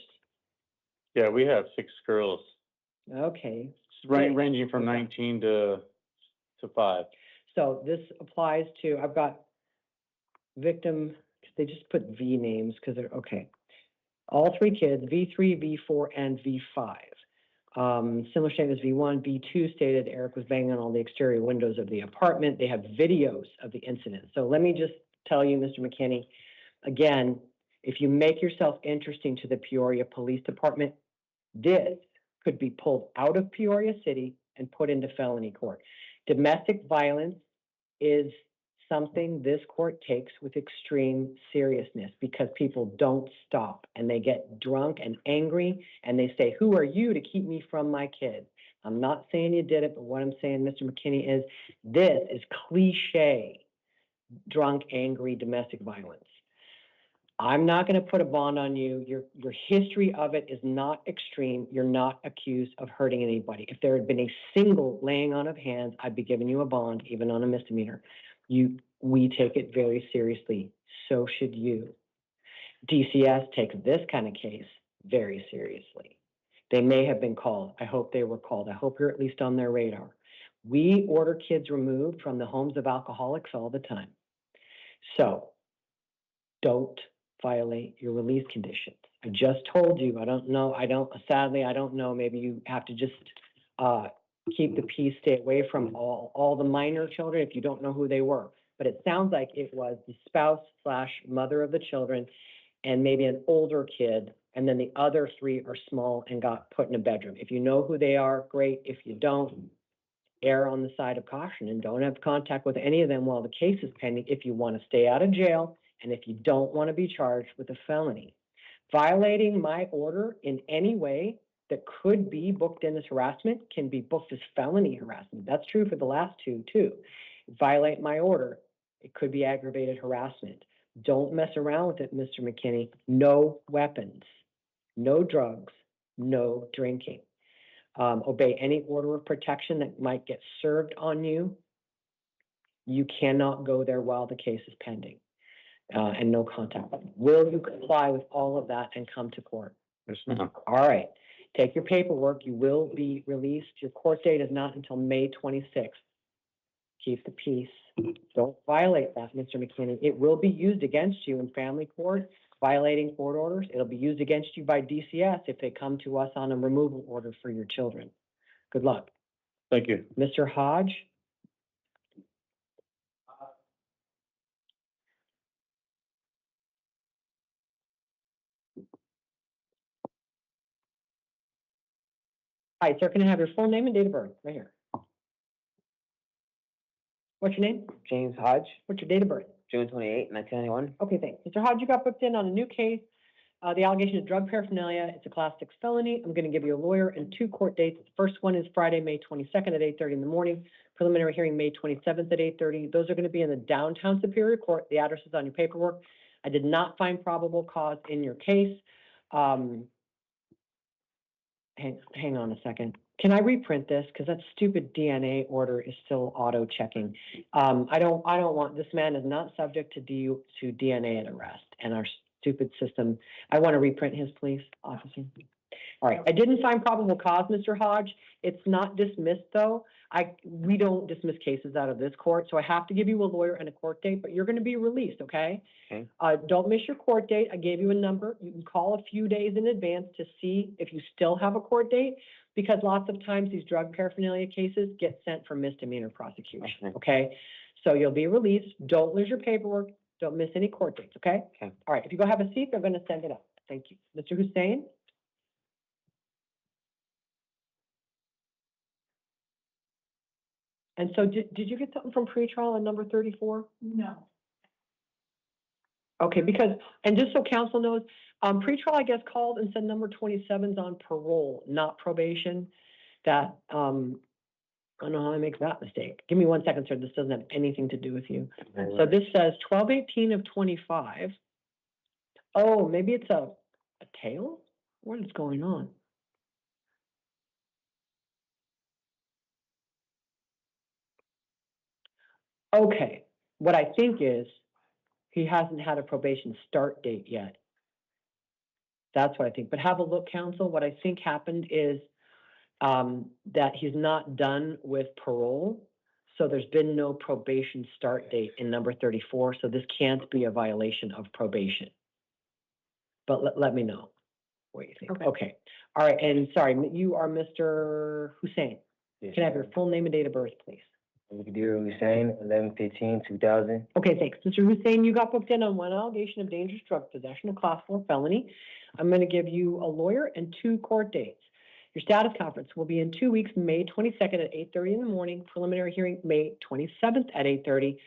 Yeah, we have 6 girls, Okay. ranging from 19 to 5. So this applies to, I've got victim, they just put V names because they're, okay. All 3 kids, V3, V4, and V5. Similar statement as V1, V2 stated Eric was banging on all the exterior windows of the apartment. They have videos of the incident. So let me just tell you, Mr. McKinney, again, if you make yourself interesting to the Peoria Police Department, this could be pulled out of Peoria City and put into felony court. Domestic violence is something this court takes with extreme seriousness because people don't stop and they get drunk and angry and they say, who are you to keep me from my kids? I'm not saying you did it, but what I'm saying, Mr. McKinney, is this is cliche, drunk, angry, domestic violence. I'm not going to put a bond on you. Your history of it is not extreme. You're not accused of hurting anybody. If there had been a single laying on of hands, I'd be giving you a bond, even on a misdemeanor. We take it very seriously. So should you. DCS takes this kind of case very seriously. They may have been called. I hope they were called. I hope you're at least on their radar. We order kids removed from the homes of alcoholics all the time. So don't violate your release conditions. I just told you, sadly, I don't know, maybe you have to just keep the peace, stay away from all the minor children if you don't know who they were. But it sounds like it was the spouse/mother of the children and maybe an older kid, and then the other 3 are small and got put in a bedroom. If you know who they are, great. If you don't, err on the side of caution and don't have contact with any of them while the case is pending if you want to stay out of jail and if you don't want to be charged with a felony. Violating my order in any way that could be booked in as harassment can be booked as felony harassment. That's true for the last 2 too. Violate my order, it could be aggravated harassment. Don't mess around with it, Mr. McKinney. No weapons, no drugs, no drinking. Obey any order of protection that might get served on you. You cannot go there while the case is pending. And no contact. Will you comply with all of that and come to court? Yes, ma'am. All right. Take your paperwork. You will be released. Your court date is not until May 26th. Keep the peace. Don't violate that, Mr. McKinney. It will be used against you in family court, violating court orders. It'll be used against you by DCS if they come to us on a removal order for your children. Good luck. Thank you. Mr. Hodge? Hi, sir, can I have your full name and date of birth? Right here. What's your name? James Hodge, What's your date of birth? June 28, 1991. Okay, thanks. Mr. Hodge, you got booked in on a new case The allegation of drug paraphernalia, it's a class 6 felony. I'm going to give you a lawyer and 2 court dates. The first one is Friday, May 22nd at 8:30 in the morning. Preliminary hearing, May 27th at 8:30. Those are going to be in the downtown Superior Court. The address is on your paperwork. I did not find probable cause in your case. Hang on a second. Can I reprint this? Because that stupid DNA order is still auto-checking. I don't want, this man is not subject to DNA at arrest, and our stupid system. I want to reprint his, please, officer. All right, I didn't find probable cause, Mr. Hodge. It's not dismissed, though. We don't dismiss cases out of this court, so I have to give you a lawyer and a court date, but you're going to be released, okay? Okay. Don't miss your court date. I gave you a number. You can call a few days in advance to see if you still have a court date, because lots of times these drug paraphernalia cases get sent for misdemeanor prosecution, okay? So you'll be released. Don't lose your paperwork. Don't miss any court dates, okay? Okay. All right, if you go have a seat, they're going to send it up. Thank you. Mr. Hussein? And so did you get something from pretrial on number 34? No. Okay, because, and just so council knows, pretrial, I guess, called and said number 27's on parole, not probation. That, I don't know how I make that mistake. Give me 1 second, sir. This doesn't have anything to do with you. So this says 12/18 of 25. Oh, maybe it's a tail? What is going on? Okay, what I think is he hasn't had a probation start date yet. That's what I think. But have a look, counsel. What I think happened is that he's not done with parole. So there's been no probation start date in number 34. So this can't be a violation of probation. But let me know what you think. Okay. All right. And sorry, you are Mr. Hussein. Yes, Can I have your full name and date of birth, please? Hussein, 11/15/2000. Okay, thanks. Mr. Hussein, you got booked in on 1 allegation of dangerous drug possession, a class 4 felony. I'm going to give you a lawyer and 2 court dates. Your status conference will be in 2 weeks, May 22nd at 8:30 in the morning. Preliminary hearing, May 27th at 8:30.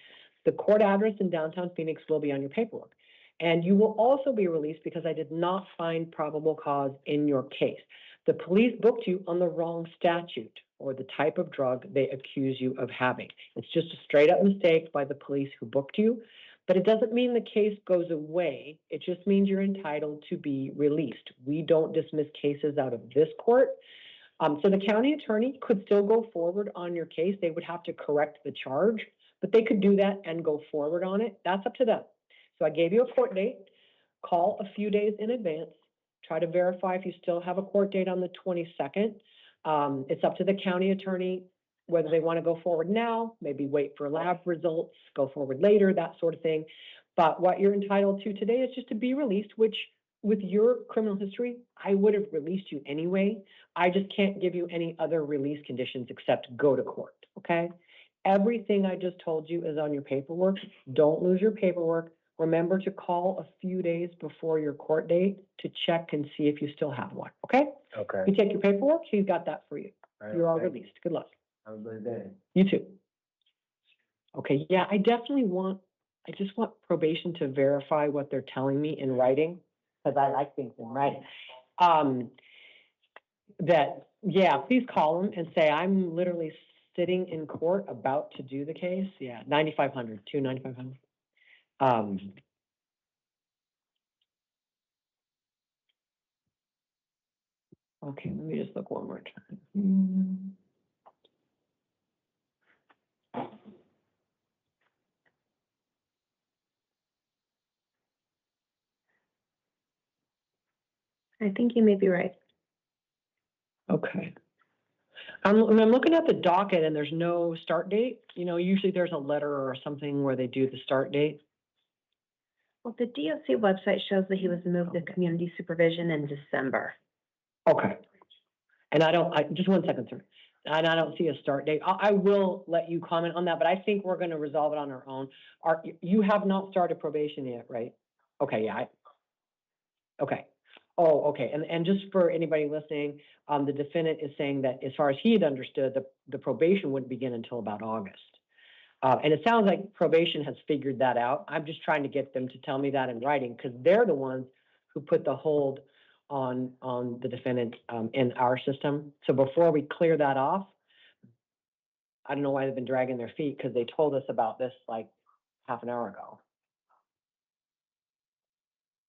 The court address in downtown Phoenix will be on your paperwork. And you will also be released because I did not find probable cause in your case. The police booked you on the wrong statute or the type of drug they accuse you of having. It's just a straight up mistake by the police who booked you, but it doesn't mean the case goes away. It just means you're entitled to be released. We don't dismiss cases out of this court. So the county attorney could still go forward on your case. They would have to correct the charge, but they could do that and go forward on it. That's up to them. So I gave you a court date. Call a few days in advance. Try to verify if you still have a court date on the 22nd. It's up to the county attorney whether they want to go forward now, maybe wait for lab results, go forward later, that sort of thing. But what you're entitled to today is just to be released, which with your criminal history, I would have released you anyway. I just can't give you any other release conditions except go to court, okay? Everything I just told you is on your paperwork. Don't lose your paperwork. Remember to call a few days before your court date to check and see if you still have one, okay? Okay. You take your paperwork, he's got that for you. All right, You're all thank released. Good luck. Have a good day. You too. Okay, yeah, I just want probation to verify what they're telling me in writing, because I like things in writing. Please call them and say, I'm literally sitting in court about to do the case. Yeah, 9,500, 2,9,500. Okay, let me just look one more time. I think you may be right. Okay. I'm looking at the docket and there's no start date. You know, usually there's a letter or something where they do the start date. Well, the DOC website shows that he was moved to community supervision in December. Okay. And just 1 second, sir. And I don't see a start date. I will let you comment on that, but I think we're going to resolve it on our own. You have not started probation yet, right? Okay, yeah. Okay. Oh, okay. And just for anybody listening, the defendant is saying that as far as he had understood, the probation wouldn't begin until about August. And it sounds like probation has figured that out. I'm just trying to get them to tell me that in writing because they're the ones who put the hold on the defendant, in our system. So before we clear that off, I don't know why they've been dragging their feet, because they told us about this like half an hour ago.